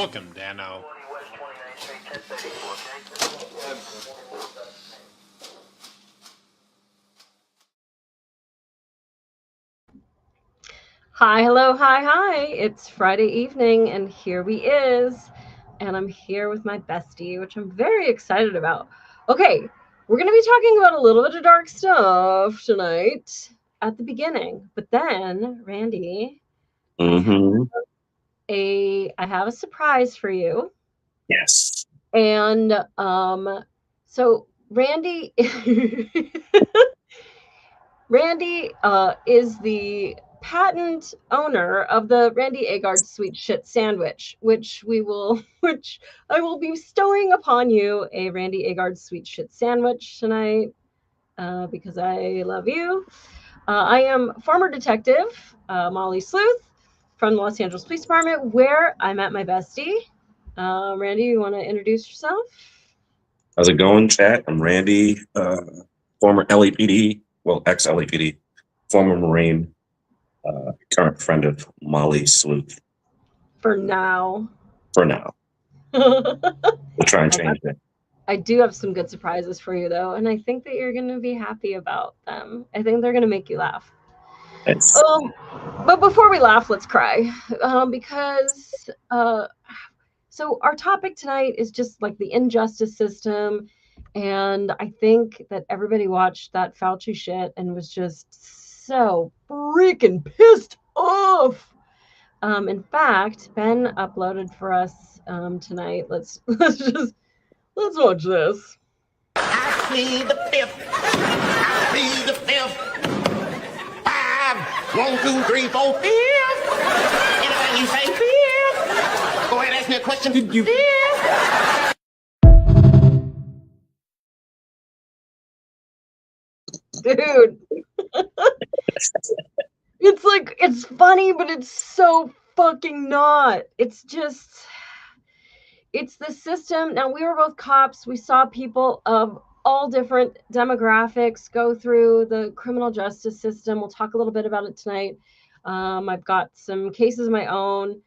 Book him, Dano. Hi, hello, hi. It's Friday evening, and here we is. And I'm here with my bestie, which I'm very excited about. Okay, we're going to be talking about a little bit of dark stuff tonight at the beginning. But then, Randy, Mm-hmm. I have a surprise for you. Yes. And so Randy Randy is the patent owner of the Randy Agard sweet shit sandwich, which I will be bestowing upon you a Randy Agard sweet shit sandwich tonight because I love you. I am former detective Molly Sleuth from the Los Angeles Police Department, where I met my bestie. Randy, you want to introduce yourself? How's it going, chat? I'm Randy, former LAPD, well, ex-LAPD, former Marine, current friend of Molly Sleuth. For now. For now. We'll try and change it. I do have some good surprises for you, though, and I think that you're going to be happy about them. I think they're going to make you laugh. It's, But before we laugh, let's cry. So our topic tonight is just like the injustice system. And I think that everybody watched that Fauci shit and was just so freaking pissed off. In fact, Ben uploaded for us tonight. Let's watch this. I plead the fifth. I plead the fifth. 5, 1, 2, 3, 4, 5. Anything you say, fifth. Go ahead, ask me a question. Did you fifth? Dude. It's funny, but it's so fucking not. It's the system. Now, we were both cops. We saw people of all different demographics go through the criminal justice system. We'll talk a little bit about it tonight. I've got some cases of my own.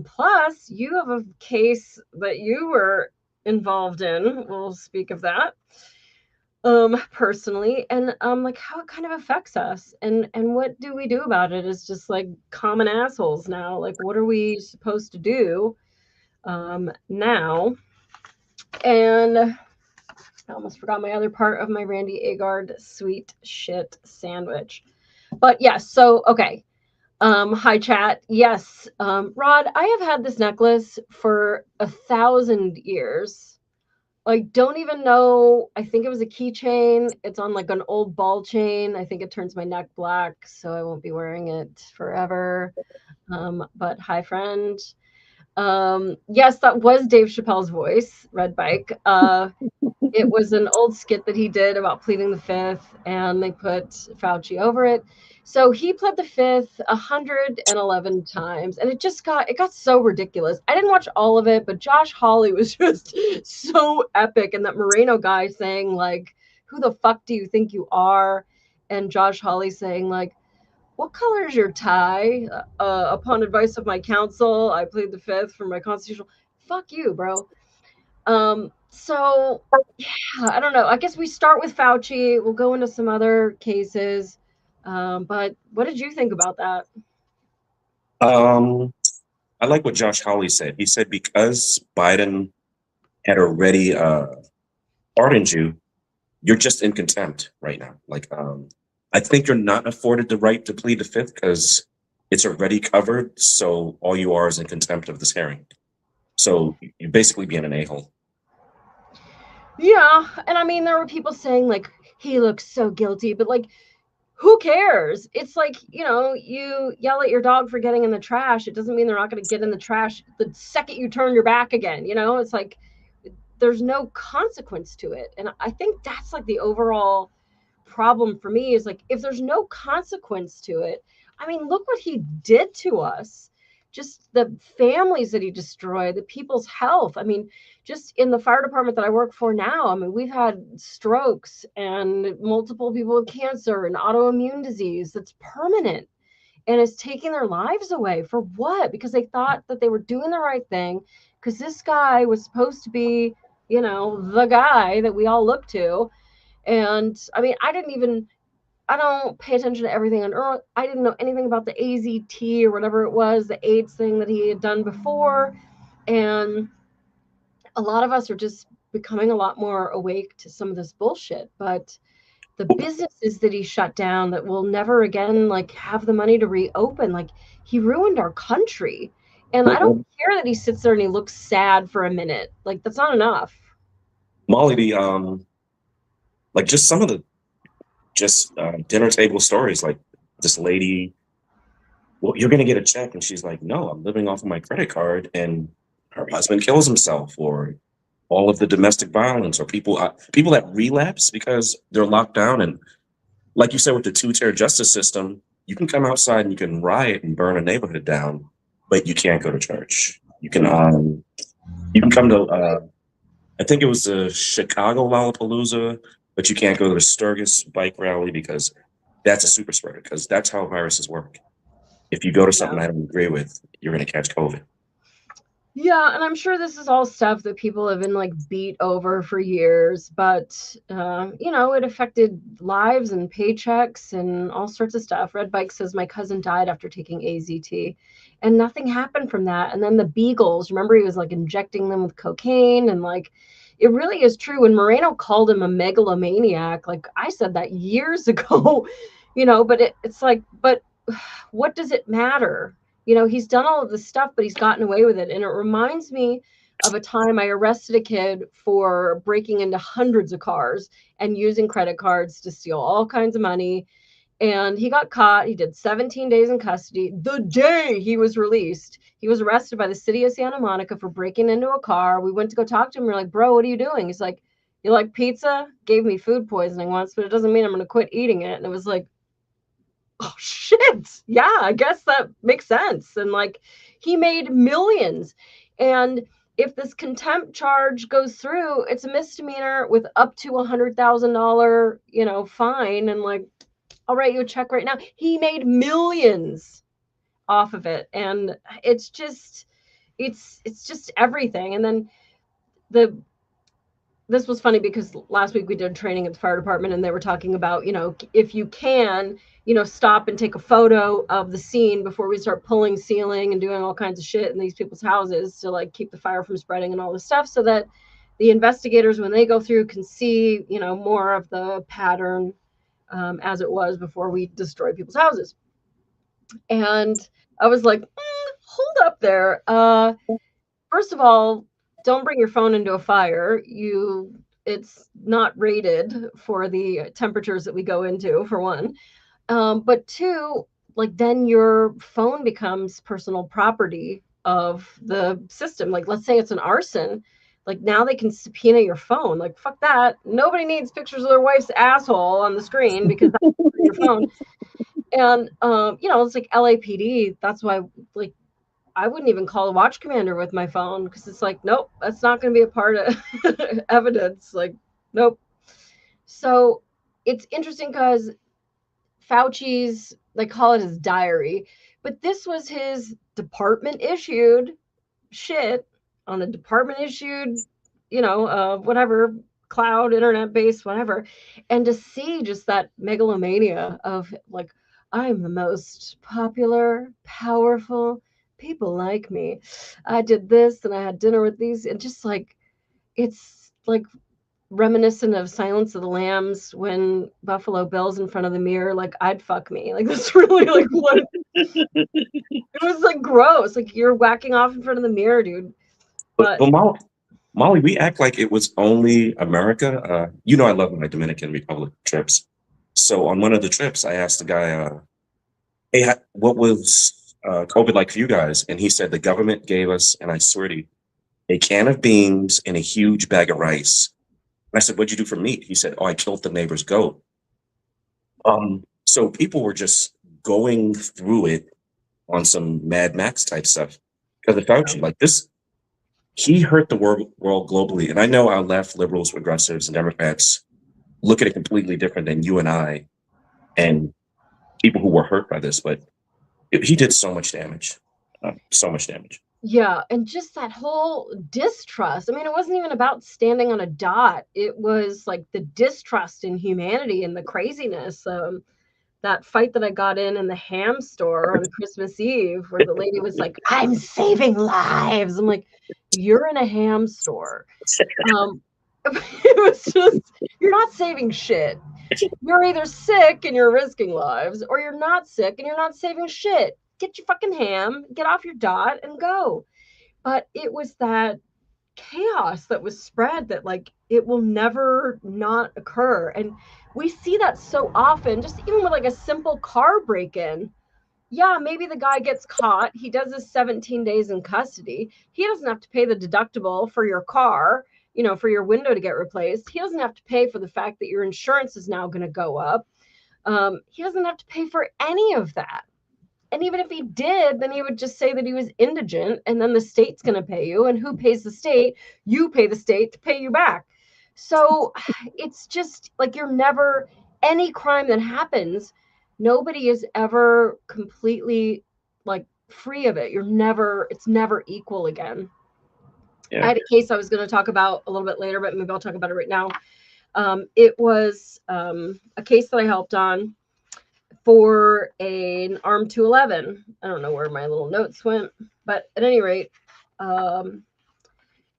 Plus, you have a case that you were involved in. We'll speak of that personally, and like how it kind of affects us, and what do we do about it is just like common assholes now. Like, what are we supposed to do now? And I almost forgot my other part of my Randy Agard sweet shit sandwich. But yes, so okay. Hi chat. Yes, Rod, I have had this necklace for 1,000 years. Like, don't even know. I think it was a keychain. It's on like an old ball chain. I think it turns my neck black, so I won't be wearing it forever. But hi, friend. Yes, that was Dave Chappelle's voice, Red Bike. It was an old skit that he did about pleading the fifth, and they put Fauci over it. So he pled the fifth 111 times, and it got so ridiculous. I didn't watch all of it, but Josh Hawley was just so epic, and that Moreno guy saying like, "Who the fuck do you think you are?" And Josh Hawley saying like, "What color is your tie? Upon advice of my counsel, I plead the fifth for my constitutional." Fuck you, bro. So yeah, I don't know. I guess we start with Fauci. We'll go into some other cases. But what did you think about that? I like what Josh Hawley said. He said because Biden had already pardoned you, you're just in contempt right now. Like, I think you're not afforded the right to plead the fifth because it's already covered. So all you are is in contempt of this hearing. So you're basically being an a-hole. Yeah, and I mean, there were people saying like he looks so guilty, but like, who cares? It's like, you yell at your dog for getting in the trash. It doesn't mean they're not going to get in the trash the second you turn your back again. It's like there's no consequence to it, and I think that's like the overall problem for me is like, if there's no consequence to it, I mean, look what he did to us. Just the families that he destroyed, the people's health. I mean, just in the fire department that I work for now, I mean, we've had strokes and multiple people with cancer and autoimmune disease that's permanent. and it's taking their lives away. For what? Because they thought that they were doing the right thing, because this guy was supposed to be, you know, the guy that we all look to. And I mean, I don't pay attention to everything on earth. I didn't know anything about the AZT or whatever it was, the AIDS thing that he had done before. And a lot of us are just becoming a lot more awake to some of this bullshit. But the businesses that he shut down that will never again like have the money to reopen, like he ruined our country. And I don't care that he sits there and he looks sad for a minute. Like that's not enough. Molly, the like just some of the dinner table stories, like this lady, well, you're gonna get a check, and she's like, no, I'm living off of my credit card, and her husband kills himself, or all of the domestic violence, or people that relapse because they're locked down. And like you said, with the two-tier justice system, you can come outside and you can riot and burn a neighborhood down, but you can't go to church. You can come to I think it was the Chicago Lollapalooza, but you can't go to the Sturgis bike rally because that's a super spreader, because that's how viruses work. If you go to something I don't agree with, you're going to catch COVID. Yeah, and I'm sure this is all stuff that people have been like beat over for years, but you know, it affected lives and paychecks and all sorts of stuff. Red Bike says my cousin died after taking AZT, and nothing happened from that. And then the Beagles, remember he was like injecting them with cocaine, and like it really is true. When Moreno called him a megalomaniac, like I said that years ago, you know, but it's like, but what does it matter? You know, he's done all of this stuff, but he's gotten away with it. And it reminds me of a time I arrested a kid for breaking into hundreds of cars and using credit cards to steal all kinds of money. And he got caught. He did 17 days in custody. The day he was released, he was arrested by the city of Santa Monica for breaking into a car. We went to go talk to him. We're like, bro, what are you doing? He's like, you like pizza? Gave me food poisoning once, but it doesn't mean I'm going to quit eating it. And it was like, oh shit, yeah, I guess that makes sense. And like he made millions, and if this contempt charge goes through, it's a misdemeanor with up to $100,000 you know fine. And like, I'll write you a check right now. He made millions off of it. And it's just everything. And then this was funny because last week we did training at the fire department, and they were talking about, you know, if you can, you know, stop and take a photo of the scene before we start pulling ceiling and doing all kinds of shit in these people's houses to like keep the fire from spreading and all this stuff, so that the investigators, when they go through, can see, you know, more of the pattern as it was before we destroy people's houses. And I was like, hold up there. First of all, don't bring your phone into a fire. It's not rated for the temperatures that we go into, for one. But two, like then your phone becomes personal property of the system. Like let's say it's an arson, like now they can subpoena your phone. Like fuck that. Nobody needs pictures of their wife's asshole on the screen because that's your phone. And you know, it's like LAPD. That's why like I wouldn't even call a watch commander with my phone, because it's like, nope, that's not going to be a part of evidence. Like, nope. So it's interesting because Fauci's, they call it his diary, but this was his department issued shit on a department issued, you know, whatever, cloud, internet based, whatever. And to see just that megalomania of like, I'm the most popular, powerful, people like me. I did this and I had dinner with these, and just like, it's like reminiscent of Silence of the Lambs when Buffalo Bill's in front of the mirror, like, I'd fuck me. Like, that's really like what it was like gross. Like you're whacking off in front of the mirror, dude. But Molly, we act like it was only America. You know, I love my Dominican Republic trips. So on one of the trips, I asked the guy, hey, what was COVID like for you guys? And he said the government gave us, and I swear to you, a can of beans and a huge bag of rice. And I said, what'd you do for meat? He said, oh, I killed the neighbor's goat. So people were just going through it on some Mad Max type stuff. Because of Fauci, like this, he hurt the world globally. And I know our left, liberals, progressives, and Democrats look at it completely different than you and I and people who were hurt by this. But He did so much damage. So much damage. Yeah, and just that whole distrust. I mean, it wasn't even about standing on a dot. It was like the distrust in humanity and the craziness. That fight that I got in the ham store on Christmas Eve, where the lady was like, "I'm saving lives." I'm like, "You're in a ham store." It was just, you're not saving shit. You're either sick and you're risking lives, or you're not sick and you're not saving shit. Get your fucking ham, get off your dot, and go. But it was that chaos that was spread that, like, it will never not occur. And we see that so often, just even with like a simple car break-in. Yeah, maybe the guy gets caught. He does his 17 days in custody. He doesn't have to pay the deductible for your car, for your window to get replaced. He doesn't have to pay for the fact that your insurance is now going to go up. He doesn't have to pay for any of that. And even if he did, then he would just say that he was indigent, and then the state's going to pay you. And who pays the state? You pay the state to pay you back. So it's just like, you're never, any crime that happens, nobody is ever completely like free of it. It's never equal again. Yeah. I had a case I was going to talk about a little bit later, but maybe I'll talk about it right now. It was a case that I helped on for an armed 211. I don't know where my little notes went, but at any rate,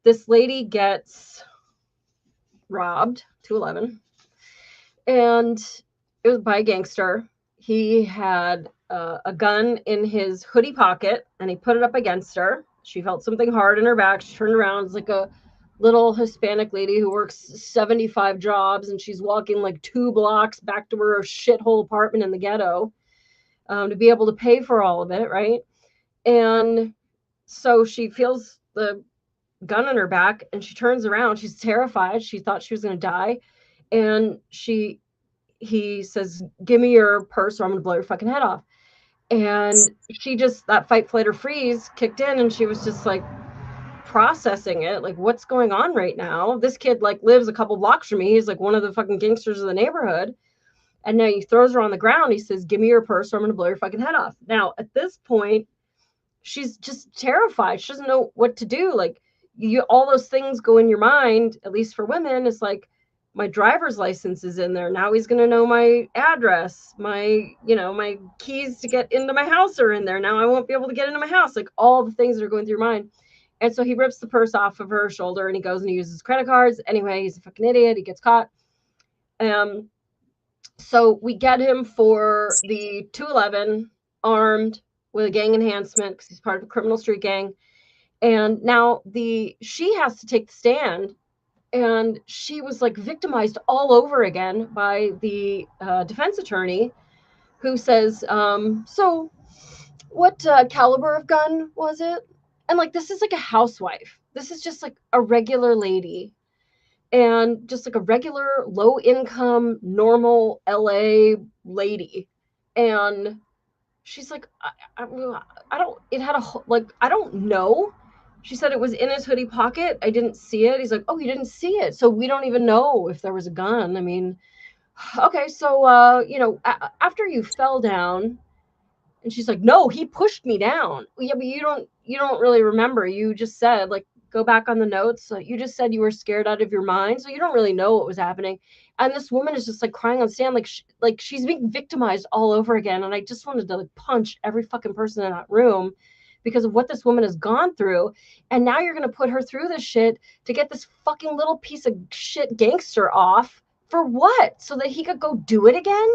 this lady gets robbed, 211, and it was by a gangster. He had a gun in his hoodie pocket, and he put it up against her. She felt something hard in her back. She turned around. It's like a little Hispanic lady who works 75 jobs, and she's walking like 2 blocks back to her shithole apartment in the ghetto to be able to pay for all of it, right? And so she feels the gun in her back, and she turns around. She's terrified. She thought she was going to die. And he says, "Give me your purse or I'm going to blow your fucking head off." And she just, that fight, flight, or freeze kicked in, and she was just like processing it, like, what's going on right now? This kid like lives a couple blocks from me. He's like one of the fucking gangsters of the neighborhood. And now he throws her on the ground. He says, "Give me your purse or I'm going to blow your fucking head off." Now, at this point, she's just terrified. She doesn't know what to do. Like, all those things go in your mind, at least for women. It's like, my driver's license is in there. Now he's going to know my address. My keys to get into my house are in there. Now I won't be able to get into my house. Like, all the things that are going through your mind. And so he rips the purse off of her shoulder, and he goes and he uses credit cards. Anyway, he's a fucking idiot. He gets caught. So we get him for the 211, armed with a gang enhancement because he's part of a criminal street gang. And now she has to take the stand, and she was like victimized all over again by the defense attorney, who says, "So what caliber of gun was it?" And like, this is like a housewife. This is just like a regular lady, and just like a regular low income, normal LA lady. And she's like, I don't, it had I don't know. She said it was in his hoodie pocket. I didn't see it. He's like, "Oh, you didn't see it. So we don't even know if there was a gun." I mean, okay. So, after you fell down. And she's like, "No, he pushed me down." Yeah, but you don't really remember. You just said, like, go back on the notes. So you just said you were scared out of your mind. So you don't really know what was happening. And this woman is just like crying on stand, like she's being victimized all over again. And I just wanted to like punch every fucking person in that room because of what this woman has gone through. And now you're going to put her through this shit to get this fucking little piece of shit gangster off for what? So that he could go do it again?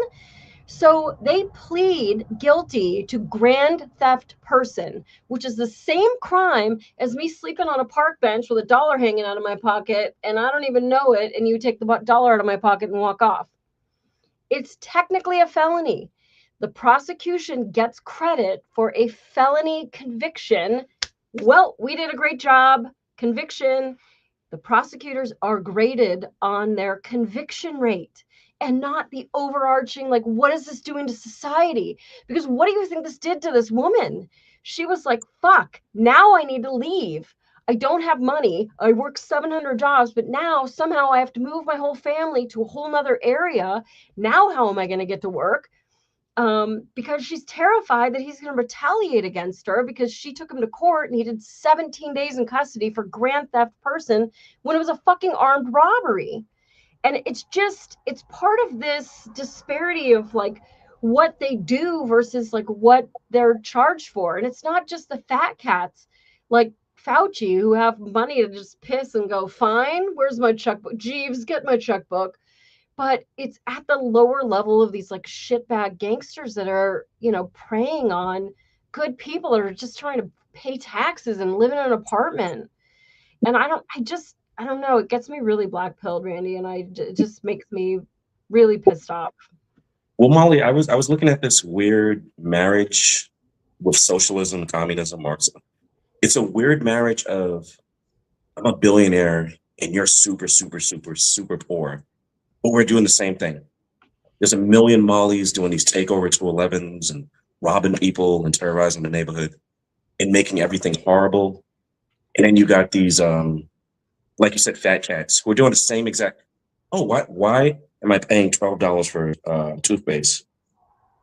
So they plead guilty to grand theft person, which is the same crime as me sleeping on a park bench with $1 hanging out of my pocket, and I don't even know it, and you take the $1 out of my pocket and walk off. It's technically a felony. The prosecution gets credit for a felony conviction. Well, we did a great job. Conviction. The prosecutors are graded on their conviction rate, and not the overarching, like, what is this doing to society? Because what do you think this did to this woman? She was like, fuck, now I need to leave. I don't have money. I work 700 jobs, but now somehow I have to move my whole family to a whole nother area. Now how am I going to get to work? because she's terrified that he's going to retaliate against her because she took him to court and he did 17 days in custody for grand theft person when it was a fucking armed robbery. And it's part of this disparity of like what they do versus like what they're charged for. And it's not just the fat cats like Fauci who have money to just piss and go, fine, where's my checkbook? Jeeves, get my checkbook. But it's at the lower level of these like shitbag gangsters that are, preying on good people that are just trying to pay taxes and live in an apartment. And I don't know. It gets me really black pilled, Randy, and it just makes me really pissed off. Well, Molly, I was looking at this weird marriage with socialism, communism, Marxism. It's a weird marriage of I'm a billionaire and you're super, super, super, super poor, but we're doing the same thing. There's a million Mollies doing these takeover 211s and robbing people and terrorizing the neighborhood and making everything horrible. And then you got these, like you said, fat cats who are doing the same exact. Oh, why am I paying $12 for toothpaste?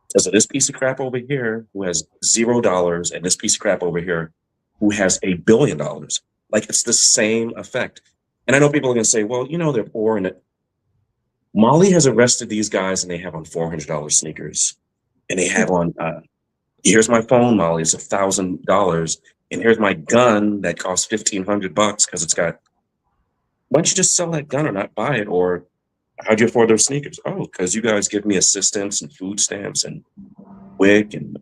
Because of this piece of crap over here who has $0 and this piece of crap over here who has $1 billion. Like it's the same effect. And I know people are going to say, well, they're poor. And Molly has arrested these guys and they have on $400 sneakers. And they have on, here's my phone, Molly, it's $1,000. And here's my gun that costs $1,500 because it's got, why don't you just sell that gun or not buy it? Or how'd you afford those sneakers? Oh, because you guys give me assistance and food stamps and WIC and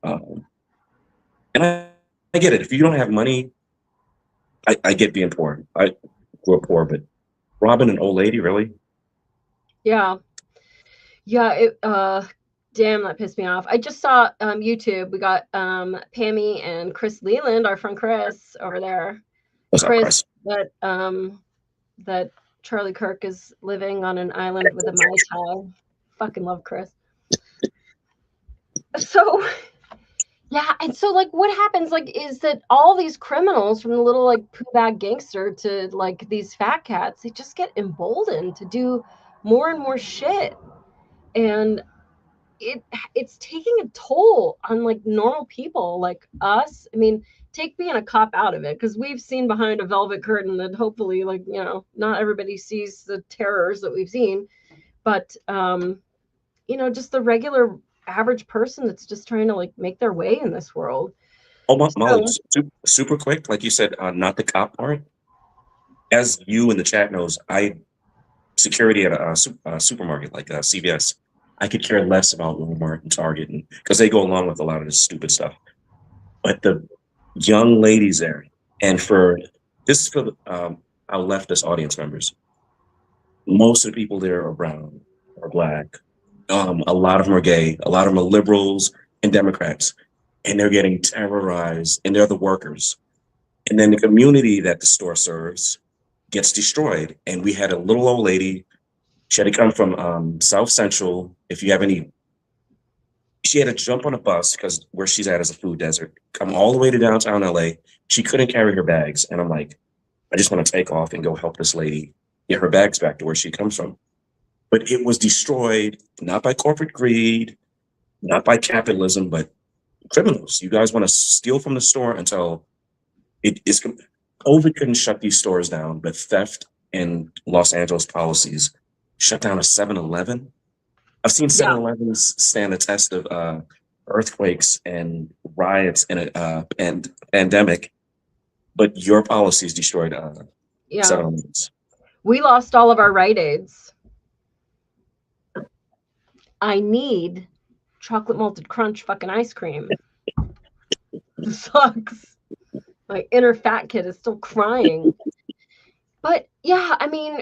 I get it. If you don't have money, I get being poor. I grew up poor, but robbing an old lady, really? Yeah. It damn, that pissed me off. I just saw YouTube. We got Pammy and Chris Leland, our friend Chris over there. What's up, Chris, that Charlie Kirk is living on an island with a Mai Tai. Fucking love Chris. So yeah, and so like what happens like is that all these criminals from the little like poo bag gangster to like these fat cats, they just get emboldened to do more and more shit. And it's taking a toll on like normal people like us. I mean, take being a cop out of it, because we've seen behind a velvet curtain that hopefully like, not everybody sees the terrors that we've seen, but just the regular average person that's just trying to like make their way in this world. Oh, Molly, super quick, like you said, not the cop part. As you in the chat knows, I security at a supermarket like CVS. I could care less about Walmart and Target, and because they go along with a lot of this stupid stuff. But the young ladies there, and this is for our leftist audience members. Most of the people there are brown or black. A lot of them are gay. A lot of them are liberals and Democrats, and they're getting terrorized. And they're the workers. And then the community that the store serves gets destroyed. And we had a little old lady. She had to come from South Central. If you have any, she had to jump on a bus because where she's at is a food desert. Come all the way to downtown LA. She couldn't carry her bags. And I'm like, I just want to take off and go help this lady get her bags back to where she comes from. But it was destroyed, not by corporate greed, not by capitalism, but criminals. You guys want to steal from the store until it is. COVID couldn't shut these stores down, but theft and Los Angeles policies shut down a 7-Eleven. I've seen 7-Elevens stand the test of earthquakes and riots in a pandemic, but your policies destroyed 7-Elevens. We lost all of our Rite Aids. I need chocolate malted crunch fucking ice cream. It sucks. My inner fat kid is still crying. But yeah, I mean,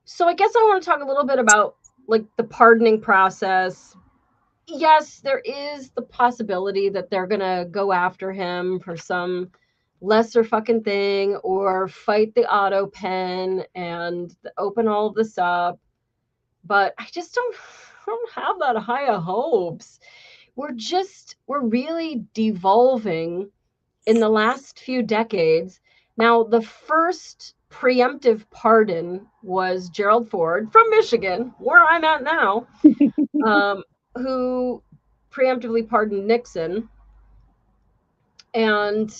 so I guess I want to talk a little bit about like the pardoning process. Yes, there is the possibility that they're going to go after him for some lesser fucking thing or fight the auto pen and open all of this up. But I just don't have that high of hopes. We're really devolving in the last few decades. Now, the first preemptive pardon was Gerald Ford from Michigan, where I'm at now, who preemptively pardoned Nixon, and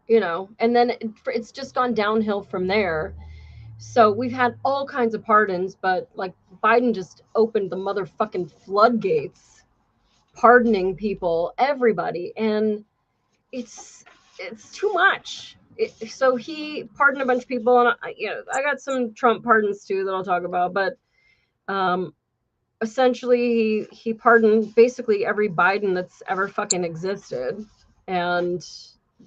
and then it's just gone downhill from there. So we've had all kinds of pardons, but like Biden just opened the motherfucking floodgates, pardoning people, everybody, and it's too much. So he pardoned a bunch of people, and I got some Trump pardons too that I'll talk about, but essentially he pardoned basically every Biden that's ever fucking existed, and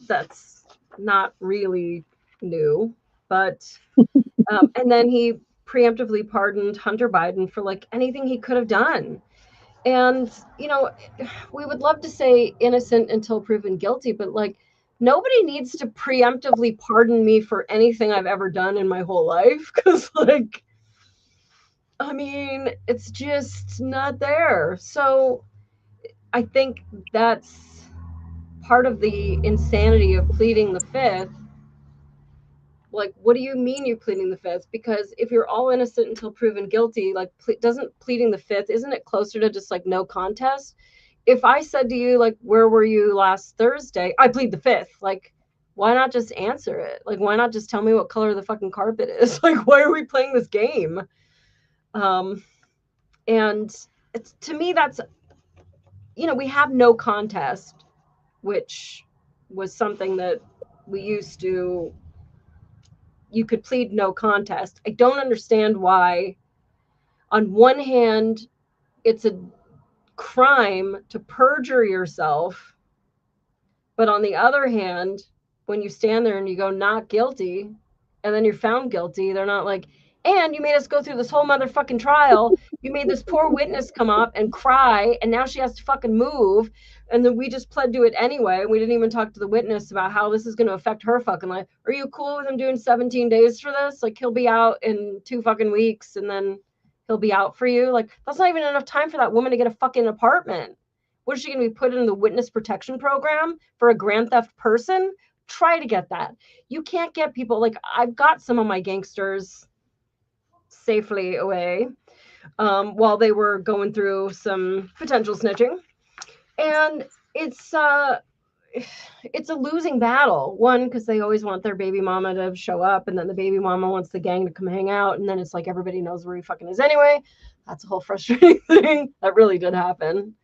that's not really new, but and then he preemptively pardoned Hunter Biden for like anything he could have done. And we would love to say innocent until proven guilty, but like nobody needs to preemptively pardon me for anything I've ever done in my whole life, because like I mean, it's just not there. So I think that's part of the insanity of pleading the fifth. Like, what do you mean you're pleading the fifth? Because if you're all innocent until proven guilty, like, doesn't pleading the fifth, isn't it closer to just like no contest? If I said to you, like, where were you last Thursday? I plead the fifth. Like, why not just answer it? Like, why not just tell me what color the fucking carpet is? Like, why are we playing this game? And to me, that's, we have no contest, which was something that we used to, you could plead no contest. I don't understand why, on one hand, it's a crime to perjure yourself, but on the other hand, when you stand there and you go not guilty, and then you're found guilty, they're not like, and you made us go through this whole motherfucking trial. You made this poor witness come up and cry, and now she has to fucking move. And then we just pled to it anyway. We didn't even talk to the witness about how this is going to affect her fucking life. Are you cool with him doing 17 days for this? Like, he'll be out in 2 fucking weeks, and then he'll be out for you. Like, that's not even enough time for that woman to get a fucking apartment. What is she going to be put in the witness protection program for a grand theft person? Try to get that. You can't get people, like, I've got some of my gangsters safely away while they were going through some potential snitching, and it's a losing battle. One, because they always want their baby mama to show up, and then the baby mama wants the gang to come hang out, and then it's like everybody knows where he fucking is anyway. That's a whole frustrating thing. That really did happen.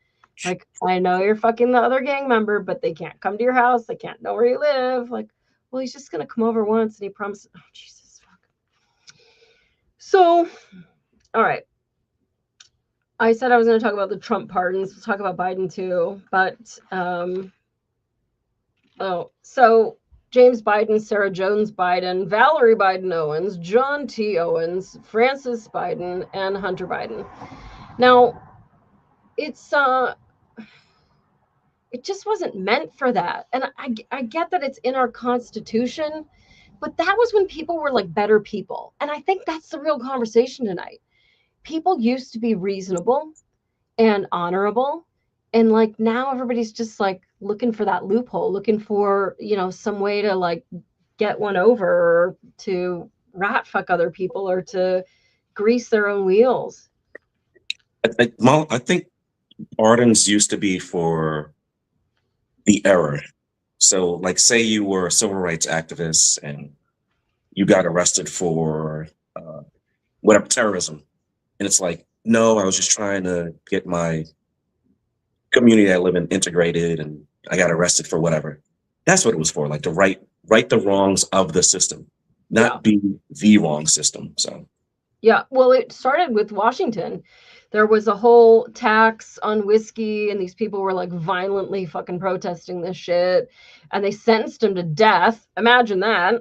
Like, I know you're fucking the other gang member, but they can't come to your house. They can't know where you live. Like, well, he's just gonna come over once, and he promised. Oh, Jesus, fuck. So, all right. I said I was going to talk about the Trump pardons. We'll talk about Biden too. But, so James Biden, Sarah Jones Biden, Valerie Biden Owens, John T. Owens, Francis Biden, and Hunter Biden. Now, it's, it just wasn't meant for that. And I get that it's in our Constitution, but that was when people were like better people. And I think that's the real conversation tonight. People used to be reasonable and honorable, and like now everybody's just like looking for that loophole, looking for some way to like get one over, or to rat fuck other people, or to grease their own wheels. I think pardons used to be for the error. So like, say you were a civil rights activist and you got arrested for whatever, terrorism. And it's like, no, I was just trying to get my community I live in integrated, and I got arrested for whatever. That's what it was for, like to right the wrongs of the system, not be the wrong system. So yeah, well, it started with Washington. There was a whole tax on whiskey, and these people were like violently fucking protesting this shit, and they sentenced them to death. Imagine that.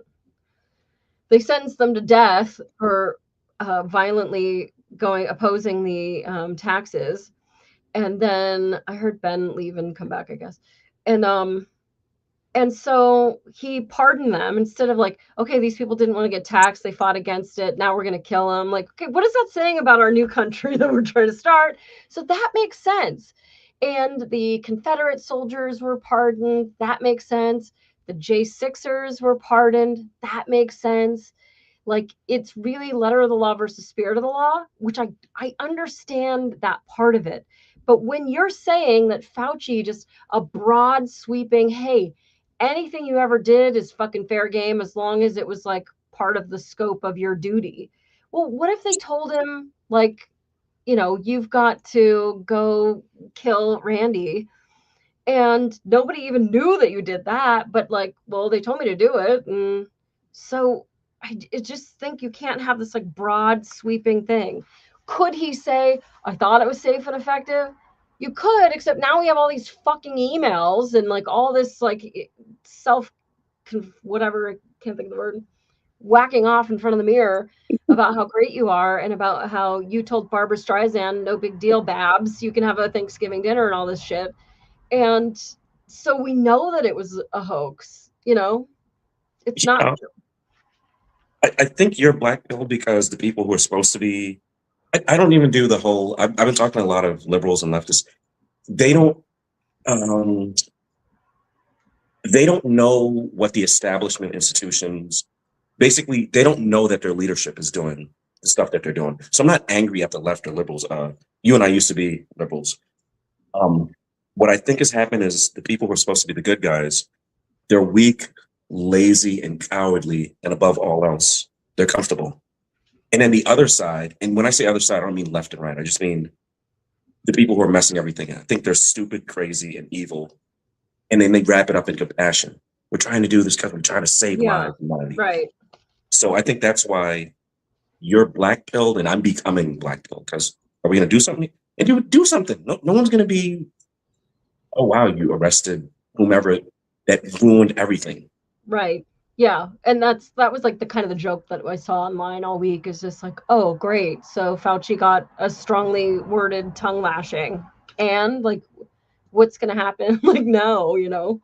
They sentenced them to death for violently opposing the taxes. And then I heard Ben leave and come back, I guess. And so he pardoned them instead of like, okay, these people didn't want to get taxed. They fought against it. Now we're going to kill them. Like, okay, what is that saying about our new country that we're trying to start? So that makes sense. And the Confederate soldiers were pardoned. That makes sense. The J6ers were pardoned. That makes sense. Like, it's really letter of the law versus spirit of the law, which I understand that part of it. But when you're saying that Fauci, just a broad sweeping, hey, anything you ever did is fucking fair game as long as it was like part of the scope of your duty. Well, what if they told him, like, you've got to go kill Randy, and nobody even knew that you did that, but like, well, they told me to do it. And so I just think you can't have this like broad sweeping thing. Could he say, I thought it was safe and effective? You could, except now we have all these fucking emails and like all this like self whatever, I can't think of the word, whacking off in front of the mirror about how great you are and about how you told Barbara Streisand, no big deal, Babs, you can have a Thanksgiving dinner and all this shit. And so we know that it was a hoax, it's not. Yeah. I think you're black pill because the people who are supposed to be, I don't even do the whole, I've been talking to a lot of liberals and leftists. Um, they don't know what the establishment institutions, basically, they don't know that their leadership is doing the stuff that they're doing. So I'm not angry at the left or liberals. You and I used to be liberals. What I think has happened is the people who are supposed to be the good guys, they're weak, lazy, and cowardly, and above all else, they're comfortable. And then the other side, and when I say other side, I don't mean left and right. I just mean the people who are messing everything up. I think they're stupid, crazy, and evil. And then they wrap it up in compassion. We're trying to do this because we're trying to save lives. Right. So I think that's why you're black pilled and I'm becoming black pilled. Because are we going to do something? And you would do something. No one's going to be, oh, wow, you arrested whomever that ruined everything. Right. Yeah. And that was like the kind of the joke that I saw online all week, is just like, oh, great. So Fauci got a strongly worded tongue lashing, and like, what's going to happen? Like, no,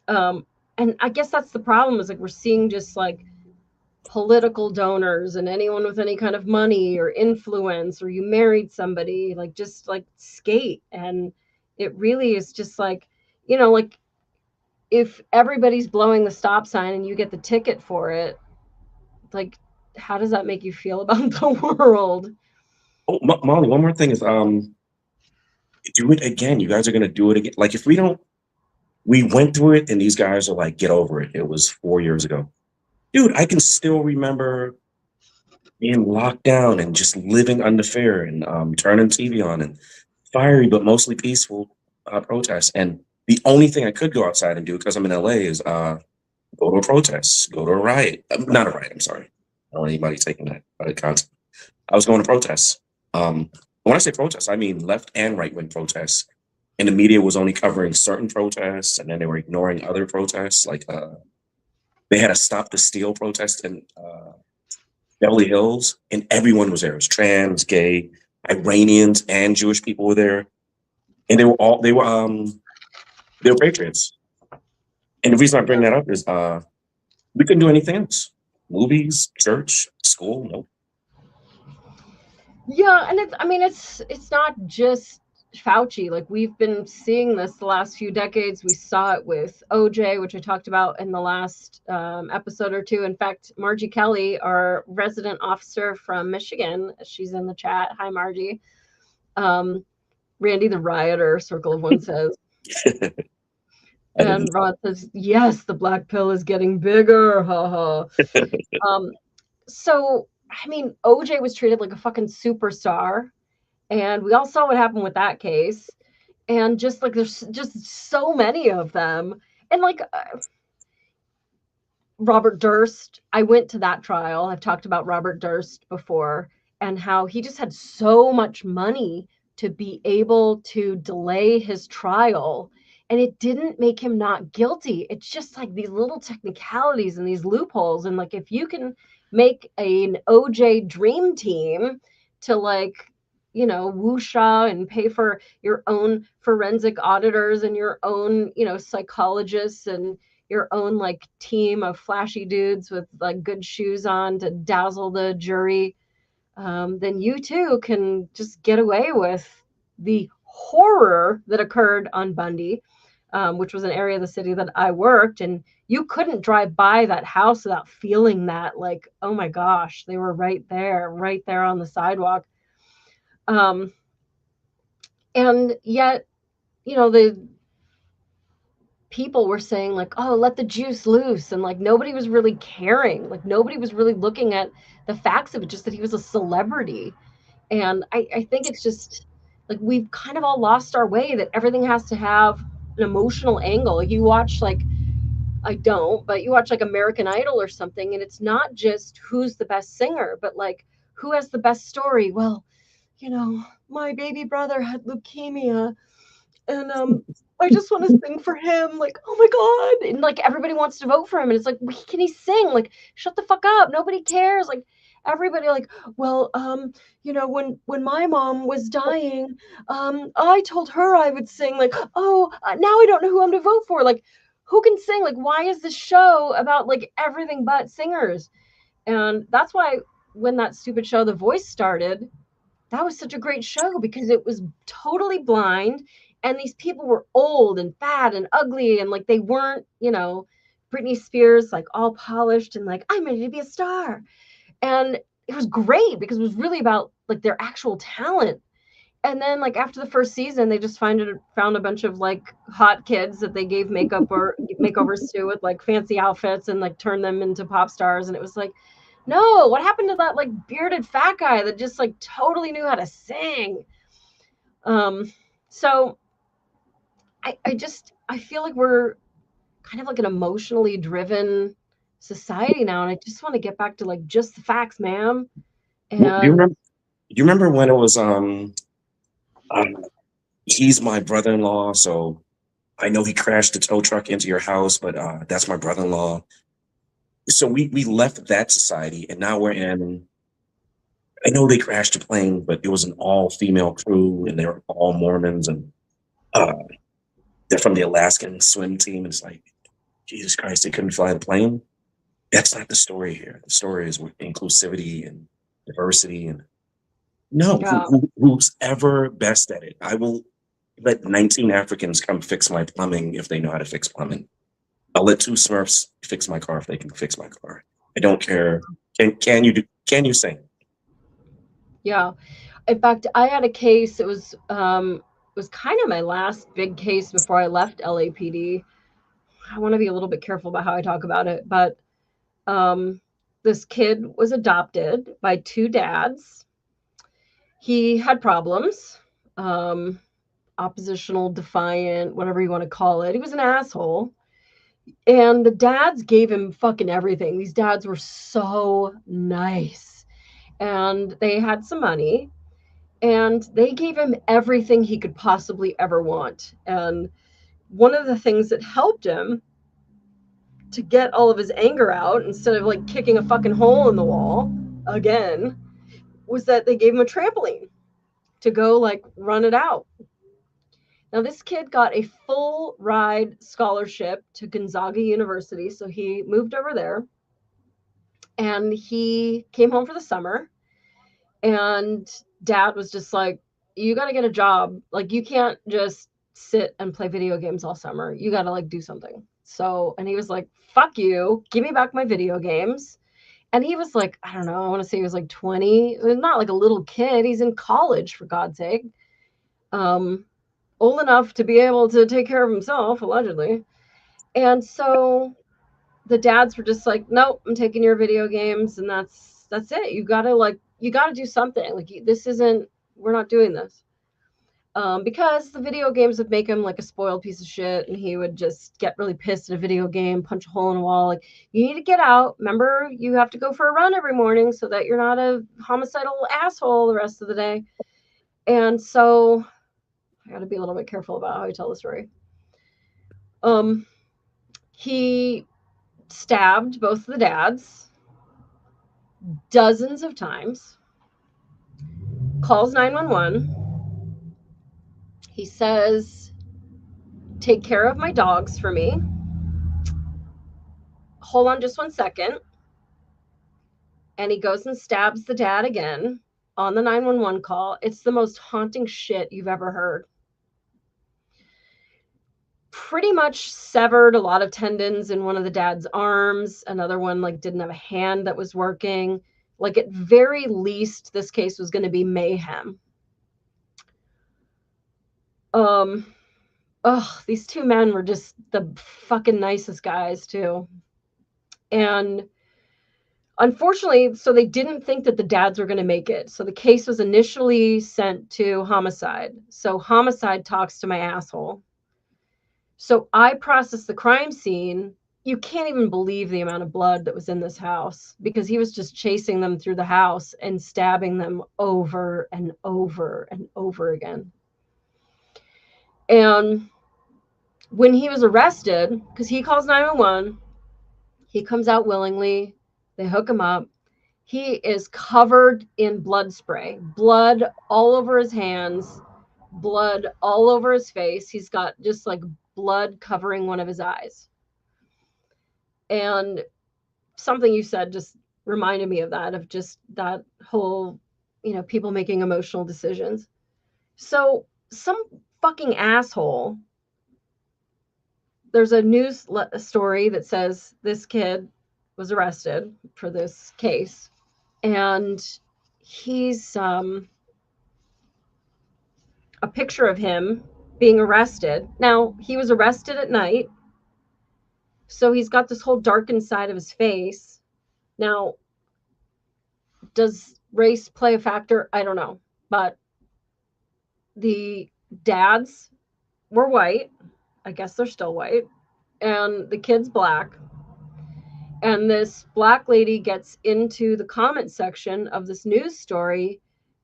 and I guess that's the problem, is like, we're seeing just like political donors and anyone with any kind of money or influence, or you married somebody, like just like skate. And it really is just like, like, if everybody's blowing the stop sign and you get the ticket for it, like, how does that make you feel about the world? Oh, Molly, one more thing is, do it again. You guys are going to do it again. Like, if we went through it and these guys are like, get over it. It was 4 years ago. Dude, I can still remember being locked down and just living under fear and turning TV on and fiery, but mostly peaceful protests. And the only thing I could go outside and do, because I'm in LA, is go to a protest, go to a riot. Not a riot, I'm sorry. I don't want anybody taking that out of context. I was going to protests. When I say protests, I mean left and right wing protests. And the media was only covering certain protests, and then they were ignoring other protests. Like they had a Stop the Steal protest in Beverly Hills, and everyone was there. It was trans, gay, Iranians, and Jewish people were there. And they were patriots. And the reason I bring that up is we couldn't do anything else. Movies, church, school, nope. Yeah, and it's not just Fauci. Like, we've been seeing this the last few decades. We saw it with OJ, which I talked about in the last episode or two. In fact, Margie Kelly, our resident officer from Michigan, she's in the chat. Hi, Margie. Randy the Rioter, Circle of One says. And Rod says, yes, the black pill is getting bigger. Ha ha. So, OJ was treated like a fucking superstar. And we all saw what happened with that case. And just like, there's just so many of them. And like, Robert Durst, I went to that trial. I've talked about Robert Durst before, and how he just had so much money to be able to delay his trial. And it didn't make him not guilty. It's just like these little technicalities and these loopholes. And like, if you can make an OJ dream team to like, woosha and pay for your own forensic auditors and your own, psychologists and your own like team of flashy dudes with like good shoes on to dazzle the jury, then you too can just get away with the horror that occurred on Bundy, which was an area of the city that I worked. And you couldn't drive by that house without feeling that, like, oh my gosh, they were right there on the sidewalk. And yet, the people were saying like, oh, let the juice loose. And like, nobody was really caring. Like, nobody was really looking at the facts of it, just that he was a celebrity. And I think it's just like we've kind of all lost our way, that everything has to have an emotional angle. You watch like, I don't, but you watch like American Idol or something, and it's not just who's the best singer, but like who has the best story. Well, my baby brother had leukemia, and I just want to sing for him. Like, oh my god, and like everybody wants to vote for him, and it's like, can he sing? Like, shut the fuck up. Nobody cares. Like, everybody like, well, when my mom was dying, I told her I would sing. Like, oh, now I don't know who I'm to vote for. Like, who can sing? Like, why is this show about like everything but singers? And that's why when that stupid show The Voice started, that was such a great show, because it was totally blind, and these people were old and fat and ugly, and like they weren't, Britney Spears, like all polished and like, I'm ready to be a star. And it was great because it was really about like their actual talent. And then like after the first season, they just found a bunch of like hot kids that they gave makeup or makeovers to, with like fancy outfits, and like turned them into pop stars. And it was like, no, what happened to that like bearded fat guy that just like totally knew how to sing? So I feel like we're kind of like an emotionally driven society now, and I just want to get back to like just the facts, ma'am. Do you And remember? Do you remember when it was um he's my brother-in-law, so I know he crashed the tow truck into your house, but that's my brother-in-law. So we left that society, and now we're in. I know they crashed the plane, but it was an all-female crew, and they were all Mormons, and uh, they're from the Alaskan swim team. And it's like, Jesus Christ, they couldn't fly the plane. That's not the story here. The story is with inclusivity and diversity, and no, yeah, who's ever best at it? I will let 19 Africans come fix my plumbing if they know how to fix plumbing. I'll let two Smurfs fix my car if they can fix my car. I don't care. Can you sing? yeah. In fact, I had a case. It was kind of my last big case before I left LAPD. I want to be a little bit careful about how I talk about it, but um, this kid was adopted by two dads. He had problems, um, oppositional, defiant, whatever you want to call it. He was an asshole. And the dads gave him fucking everything. These dads were so nice. And they had some money, and they gave him everything he could possibly ever want. And one of the things that helped him to get all of his anger out, instead of like kicking a fucking hole in the wall again, was that they gave him a trampoline to go like run it out. Now, this kid got a full ride scholarship to Gonzaga University. So he moved over there, and he came home for the summer. And dad was just like, you got to get a job. Like, you can't just sit and play video games all summer. You got to like do something. So, and he was like, fuck you, give me back my video games. And he was like, I don't know, I want to say he was like 20. Not like a little kid. He's in college, for God's sake. Old enough to be able to take care of himself, allegedly. And so the dads were just like, nope, I'm taking your video games, and that's it. You gotta do something. Like, this isn't, we're not doing this. Because the video games would make him like a spoiled piece of shit, and he would just get really pissed at a video game, punch a hole in a wall. Like, you need to get out. Remember, you have to go for a run every morning so that you're not a homicidal asshole the rest of the day. And so I got to be a little bit careful about how I tell the story. He stabbed both of the dads dozens of times, calls 911. He says, take care of my dogs for me. Hold on just 1 second. And he goes and stabs the dad again on the 911 call. It's the most haunting shit you've ever heard. Pretty much severed a lot of tendons in one of the dad's arms. Another one like didn't have a hand that was working. Like, at very least, this case was going to be mayhem. Um, oh, these two men were just the fucking nicest guys too. And unfortunately, so they didn't think that the dads were going to make it. So the case was initially sent to homicide. So homicide talks to my asshole. So I processed the crime scene. You can't even believe the amount of blood that was in this house because he was just chasing them through the house and stabbing them over and over and over again. And when he was arrested, because he calls 911, he comes out willingly. They hook him up. He is covered in blood spray, blood all over his hands, blood all over his face. He's got just like blood covering one of his eyes. And something you said just reminded me of that, of just that whole, people making emotional decisions. So some fucking asshole, there's a news story that says this kid was arrested for this case. And he's a picture of him being arrested. Now, he was arrested at night. So he's got this whole darkened side of his face. Now, does race play a factor? I don't know. But the dads were white. I guess they're still white. And the kid's black. And this black lady gets into the comment section of this news story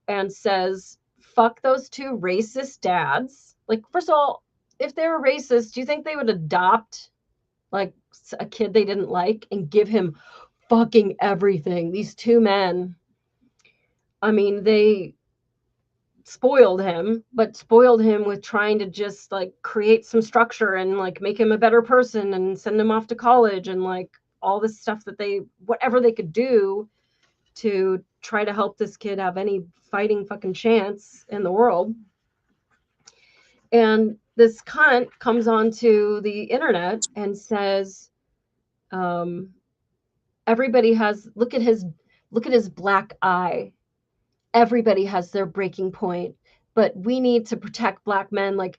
and says, fuck those two racist dads. Like, first of all, if they were racist, do you think they would adopt like a kid they didn't like and give him fucking everything? These two men, I mean, they spoiled him, but spoiled him with trying to just like create some structure and like make him a better person and send him off to college and like all this stuff that whatever they could do to try to help this kid have any fighting fucking chance in the world. And this cunt comes onto the internet and says, everybody has, look at his black eye. Everybody has their breaking point, but we need to protect black men. Like,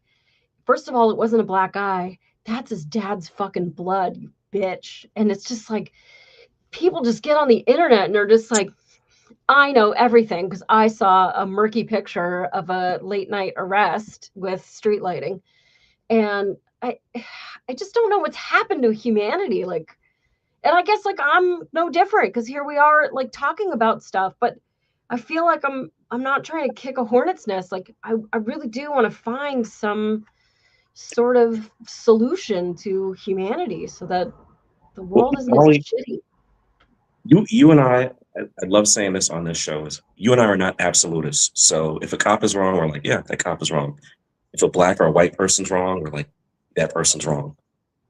first of all, it wasn't a black eye. That's his dad's fucking blood, you bitch. And it's just like, people just get on the internet and are just like, I know everything because I saw a murky picture of a late night arrest with street lighting. And I just don't know what's happened to humanity. Like, and I guess like I'm no different because here we are like talking about stuff, but I feel like I'm not trying to kick a hornet's nest. Like I really do want to find some sort of solution to humanity so that the world isn't as shitty. You and I love saying this on this show, is you and I are not absolutists. So if a cop is wrong, we're like, yeah, that cop is wrong. If a black or a white person's wrong, we're like, that person's wrong.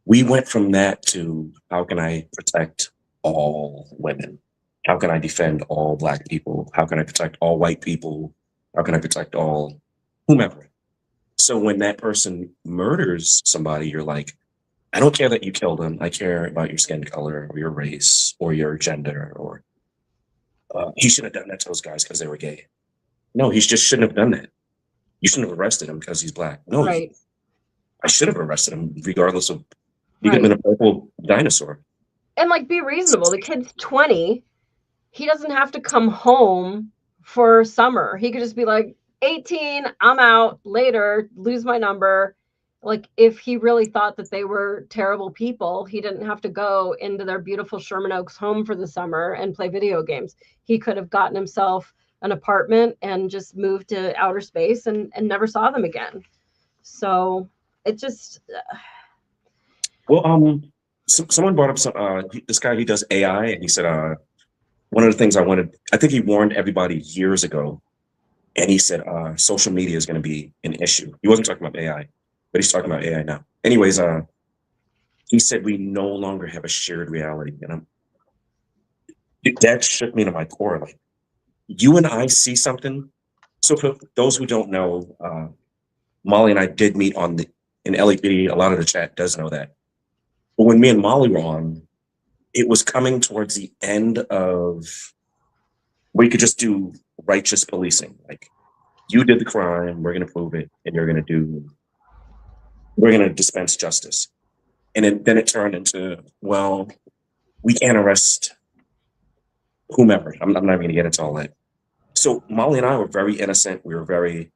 We went from that to how can I protect all women? How can I defend all black people? How can I protect all white people? How can I protect all whomever? So when that person murders somebody, you're like, I don't care that you killed him. I care about your skin color or your race or your gender, or he shouldn't have done that to those guys because they were gay. No, he just shouldn't have done that. You shouldn't have arrested him because he's black. No, right. I should have arrested him regardless of, he could have been a purple dinosaur. And like, be reasonable. The kid's 20. He doesn't have to come home for summer. He could just be like, 18, I'm out, later, lose my number. Like, if he really thought that they were terrible people, he didn't have to go into their beautiful Sherman Oaks home for the summer and play video games. He could have gotten himself an apartment and just moved to outer space and never saw them again. So it just... Well, someone brought up this guy, he does AI, and he said, one of the things I think he warned everybody years ago, and he said, social media is going to be an issue. He wasn't talking about AI, but he's talking about AI now. Anyways, he said we no longer have a shared reality, and that shook me to my core. Like, you and I see something. So for those who don't know, Molly and I did meet in LAPD. A lot of the chat does know that. But when me and Molly were on, it was coming towards the end of where you could just do righteous policing. Like, You did the crime. We're going to prove it, and we're going to dispense justice. And then it turned into, well, we can't arrest whomever. I'm not even going to get into all that. So Molly and I were very innocent. We were very,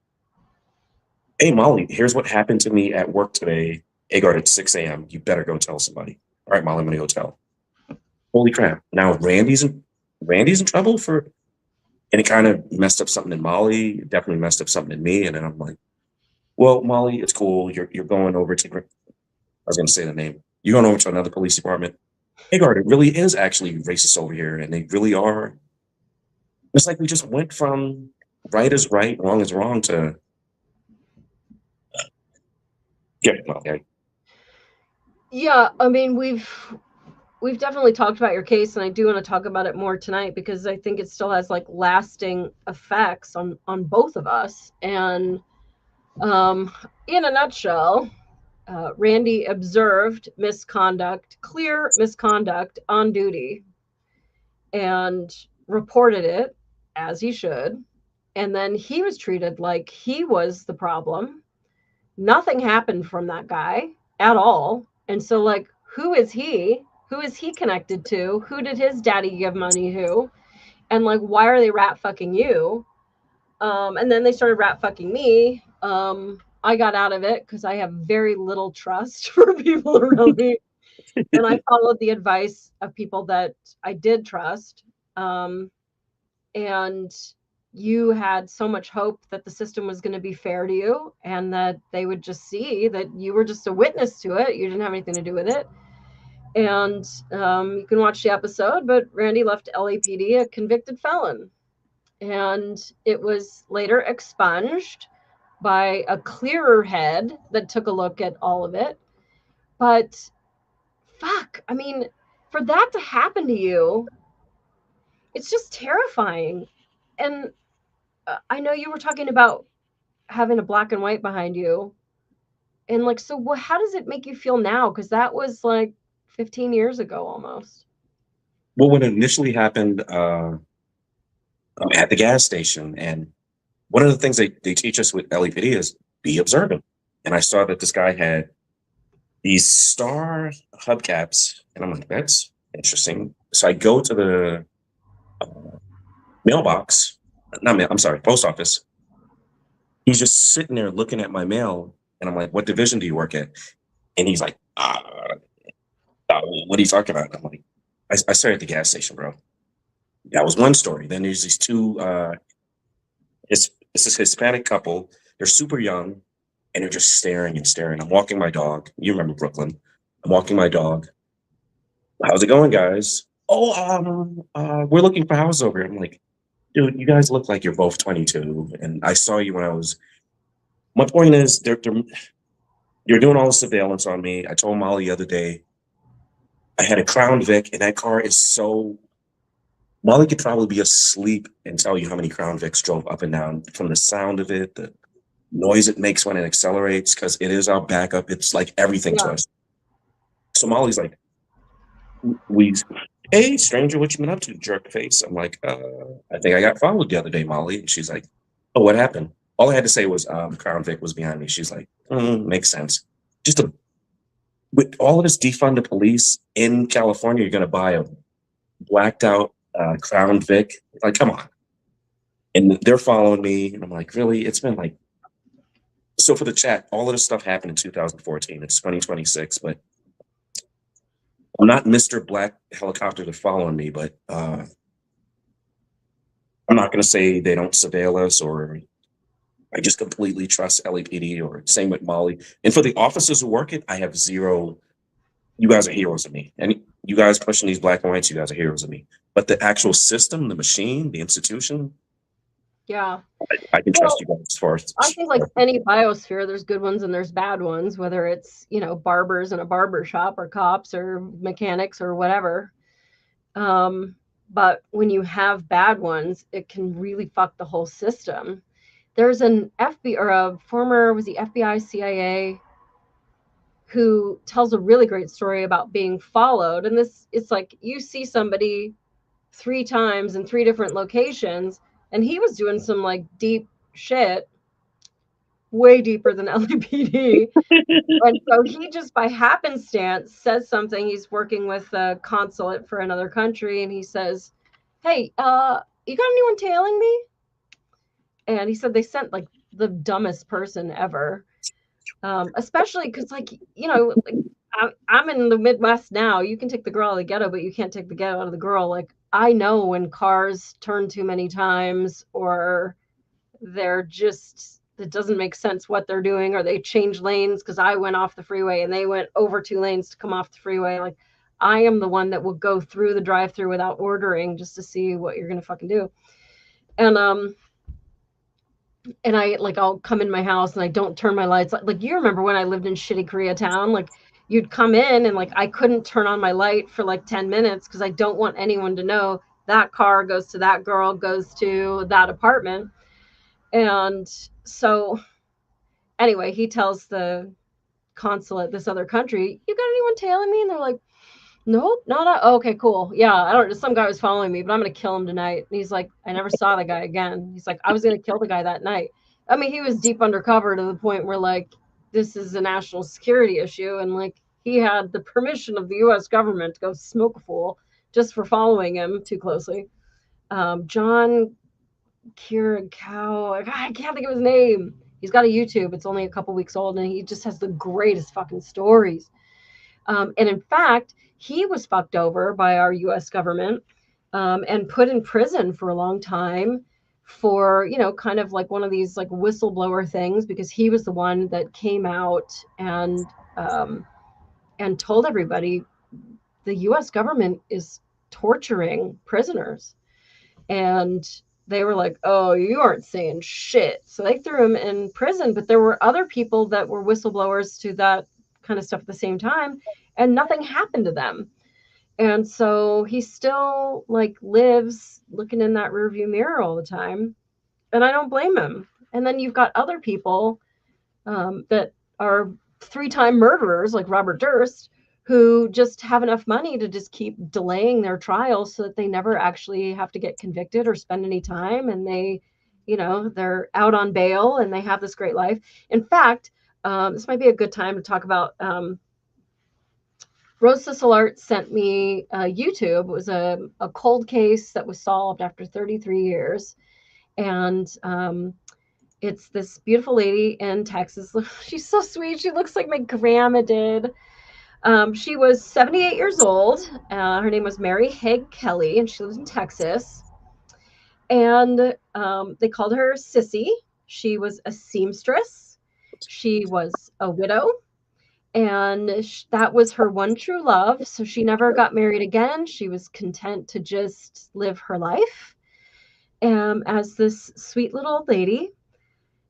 hey, Molly, here's what happened to me at work today. Agard at 6 a.m. You better go tell somebody. All right, Molly, I'm going to go tell. Holy crap. Now Randy's in trouble for, and it kind of messed up something in Molly, definitely messed up something in me. And then I'm like, well, Molly, it's cool. You're going over to, I was going to say the name. You're going over to another police department. Agard, it really is actually racist over here. And they really are. It's like we just went from right is right, wrong is wrong to, yeah, okay. Yeah, I mean, we've definitely talked about your case, and I do want to talk about it more tonight because I think it still has like lasting effects on both of us. And in a nutshell, Randy observed misconduct, clear misconduct on duty, and reported it as he should. And then he was treated like he was the problem. Nothing happened from that guy at all. And so, like, who is he? Who is he connected to? Who did his daddy give money to? And like, why are they rat fucking you? And then they started rat fucking me. I got out of it because I have very little trust for people around me. And I followed the advice of people that I did trust. And you had so much hope that the system was going to be fair to you and that they would just see that you were just a witness to it. You didn't have anything to do with it. And you can watch the episode, but Randy left LAPD a convicted felon. And it was later expunged by a clearer head that took a look at all of it. But fuck, I mean, for that to happen to you, it's just terrifying. And I know you were talking about having a black and white behind you. And like, so how does it make you feel now? Because that was like 15 years ago almost. Well, when it initially happened, at the gas station, and one of the things they teach us with LAPD is be observant. And I saw that this guy had these star hubcaps, and I'm like, that's interesting. So I go to the mailbox, not mail, I'm sorry, post office. He's just sitting there looking at my mail, and I'm like, what division do you work at? And he's like, what are you talking about? I'm like, I started at the gas station, bro. That was one story. Then there's these two, it's this Hispanic couple. They're super young, and they're just staring and staring. I'm walking my dog. You remember Brooklyn. I'm walking my dog. How's it going, guys? Oh, we're looking for houses over here. I'm like, dude, you guys look like you're both 22, and I saw you when I was. My point is, they're doing all the surveillance on me. I told Molly the other day, I had a Crown Vic, and that car is so. Molly could probably be asleep and tell you how many Crown Vics drove up and down from the sound of it, the noise it makes when it accelerates, because it is our backup. It's like everything to us. So Molly's like, hey, stranger, what you been up to, jerk face? I'm like, I think I got followed the other day, Molly. And she's like, oh, what happened? All I had to say was Crown Vic was behind me. She's like, makes sense. With all of this defund the police in California, you're going to buy a blacked out Crown Vic. Like, come on. And they're following me. And I'm like, really? It's been like, so for the chat, all of this stuff happened in 2014. It's 2026, but I'm not Mr. Black Helicopter to following me, but I'm not going to say they don't surveil us or I just completely trust LAPD or same with Molly. And for the officers who work it, I have zero. You guys are heroes of me. And you guys pushing these black and whites, you guys are heroes of me. But the actual system, the machine, the institution, yeah, I can trust you guys first. I think like any biosphere, there's good ones and there's bad ones, whether it's, you know, barbers in a barber shop or cops or mechanics or whatever. But when you have bad ones, it can really fuck the whole system. There's an FBI or a former, was he FBI, CIA, who tells a really great story about being followed. And this, it's like you see somebody 3 times in 3 different locations, and he was doing some like deep shit way deeper than LAPD. And so he just by happenstance says something. He's working with a consulate for another country, and he says, "Hey, you got anyone tailing me?" And he said they sent like the dumbest person ever, especially because, like, you know, like, I'm in the Midwest now. You can take the girl out of the ghetto, but you can't take the ghetto out of the girl. Like, I know when cars turn too many times, or they're just, it doesn't make sense what they're doing, or they change lanes because I went off the freeway and they went over 2 lanes to come off the freeway. Like, I am the one that will go through the drive-through without ordering just to see what you're gonna fucking do. And I, like, I'll come in my house and I don't turn my lights. Like, you remember when I lived in shitty Koreatown? Like, you'd come in and, like, I couldn't turn on my light for like 10 minutes because I don't want anyone to know that car goes to that girl, goes to that apartment. And so anyway, he tells the consulate, this other country, "You got anyone tailing me?" And they're like, "Nope, not a." Okay, cool. Yeah, I don't know. Some guy was following me, but I'm going to kill him tonight. And he's like, "I never saw the guy again." He's like, "I was going to kill the guy that night." I mean, he was deep undercover to the point where, like, this is a national security issue. And, like, he had the permission of the U.S. government to go smoke a fool just for following him too closely. John Kirikow, I can't think of his name. He's got a YouTube. It's only a couple weeks old, and he just has the greatest fucking stories. And in fact, he was fucked over by our U.S. government, and put in prison for a long time for, you know, kind of like one of these like whistleblower things, because he was the one that came out and told everybody the U.S. government is torturing prisoners. And they were like, "Oh, you aren't saying shit." So they threw him in prison. But there were other people that were whistleblowers to that kind of stuff at the same time, and nothing happened to them. And so he still, like, lives looking in that rearview mirror all the time. And I don't blame him. And then you've got other people that are 3-time murderers, like Robert Durst, who just have enough money to just keep delaying their trials so that they never actually have to get convicted or spend any time. And they, you know, they're out on bail and they have this great life. In fact, this might be a good time to talk about Rose Sisselart sent me YouTube. It was a cold case that was solved after 33 years. And it's this beautiful lady in Texas. She's so sweet. She looks like my grandma did. She was 78 years old. Her name was Mary Haig Kelly, and she lives in Texas. And they called her Sissy. She was a seamstress. She was a widow. And that was her one true love. So she never got married again. She was content to just live her life as this sweet little old lady.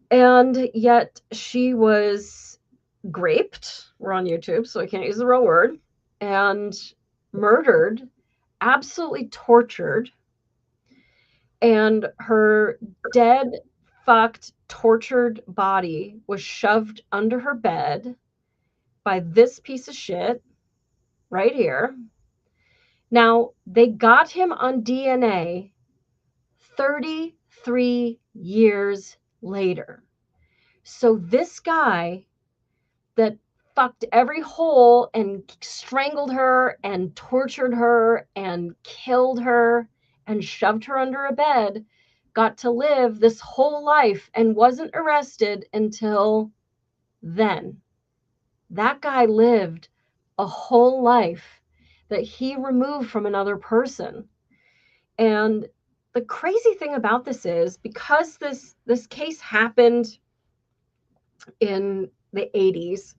And yet she was raped. We're on YouTube, so I can't use the real word. And murdered, absolutely tortured. And her dead, fucked, tortured body was shoved under her bed by this piece of shit right here. Now, they got him on DNA 33 years later. So this guy that fucked every hole and strangled her and tortured her and killed her and shoved her under a bed got to live this whole life and wasn't arrested until then. That guy lived a whole life that he removed from another person. And the crazy thing about this is, because this case happened in the 80s,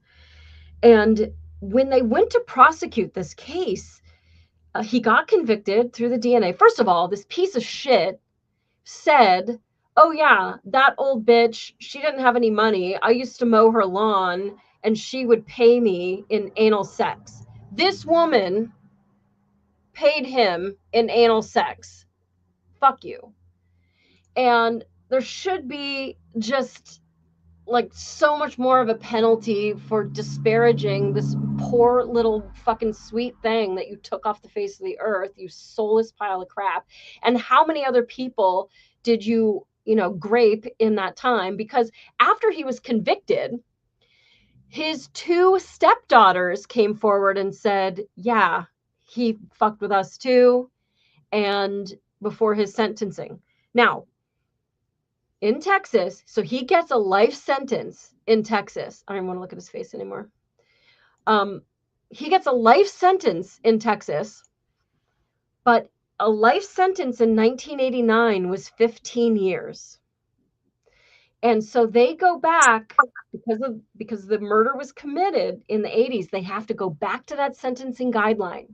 and when they went to prosecute this case, he got convicted through the DNA. First of all, this piece of shit said, "Oh yeah, that old bitch, she didn't have any money. I used to mow her lawn and she would pay me in anal sex." This woman paid him in anal sex. Fuck you. And there should be just like so much more of a penalty for disparaging this poor little fucking sweet thing that you took off the face of the earth, you soulless pile of crap. And how many other people did you grape in that time, because after he was convicted, his 2 stepdaughters came forward and said, yeah, he fucked with us too. And before his sentencing. Now, in Texas, so he gets a life sentence in Texas. I don't even want to look at his face anymore. He gets a life sentence in Texas, but a life sentence in 1989 was 15 years. And so they go back because the murder was committed in the 80s. They have to go back to that sentencing guideline.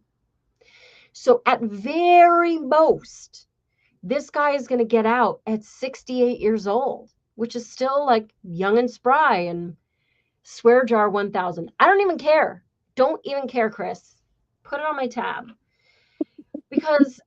So at very most, this guy is going to get out at 68 years old, which is still like young and spry and swear jar 1000. I don't even care. Don't even care, Chris. Put it on my tab. Because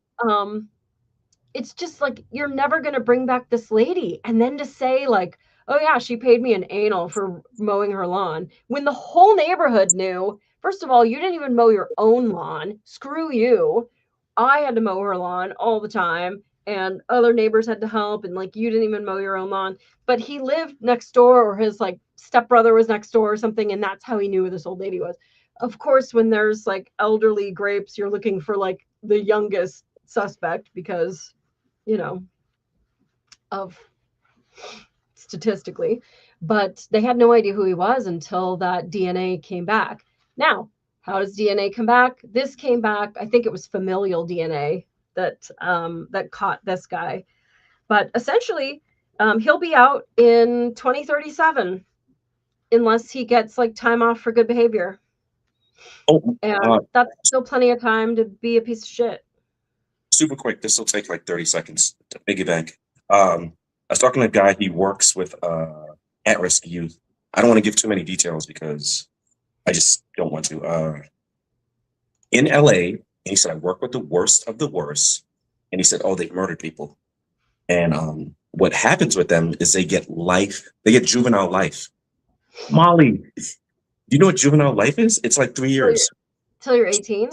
it's just like, you're never going to bring back this lady. And then to say like, oh yeah, she paid me an anal for mowing her lawn, when the whole neighborhood knew, first of all, you didn't even mow your own lawn. Screw you. I had to mow her lawn all the time, and other neighbors had to help, and like, you didn't even mow your own lawn. But he lived next door, or his like stepbrother was next door or something, and that's how he knew who this old lady was. Of course, when there's like elderly grapes, you're looking for like the youngest suspect because, of statistically, but they had no idea who he was until that DNA came back. Now, how does DNA come back? This came back, I think it was familial DNA that caught this guy. But essentially, he'll be out in 2037 unless he gets like time off for good behavior. Oh, And that's still plenty of time to be a piece of shit. Super quick. This will take like 30 seconds to piggyback. I was talking to a guy, he works with at-risk youth. I don't want to give too many details because I just don't want to. In LA, and he said, I work with the worst of the worst. And he said, oh, they've murdered people. And what happens with them is they get juvenile life. Molly, do you know what juvenile life is? It's like 3 years. Till you're 18?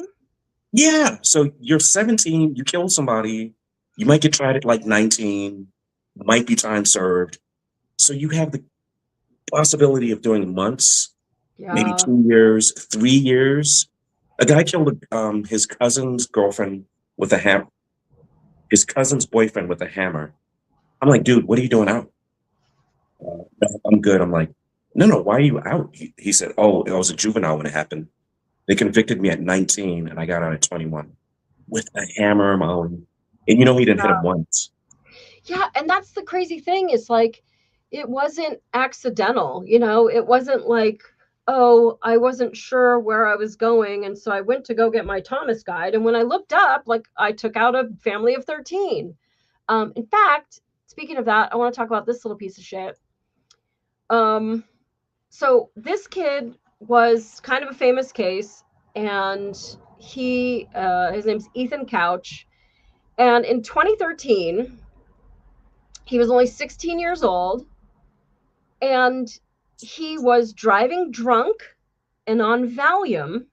Yeah. So you're 17, you kill somebody, you might get tried at like 19, might be time served. So you have the possibility of doing months, maybe 2 years, 3 years. A guy killed his cousin's girlfriend with a hammer, his cousin's boyfriend with a hammer. I'm like, dude, what are you doing out? No, I'm good. I'm like, no, why are you out? He said, oh, I was a juvenile when it happened. They convicted me at 19 and I got out at 21 with a hammer, Molly. And he didn't hit him once. Yeah, and that's the crazy thing is like, it wasn't accidental, it wasn't like, oh, I wasn't sure where I was going, and so I went to go get my Thomas guide, and when I looked up, like, I took out a family of 13. In fact, speaking of that, I want to talk about this little piece of shit. So this kid was kind of a famous case, and his name's Ethan Couch, and in 2013, he was only 16 years old, and he was driving drunk and on Valium,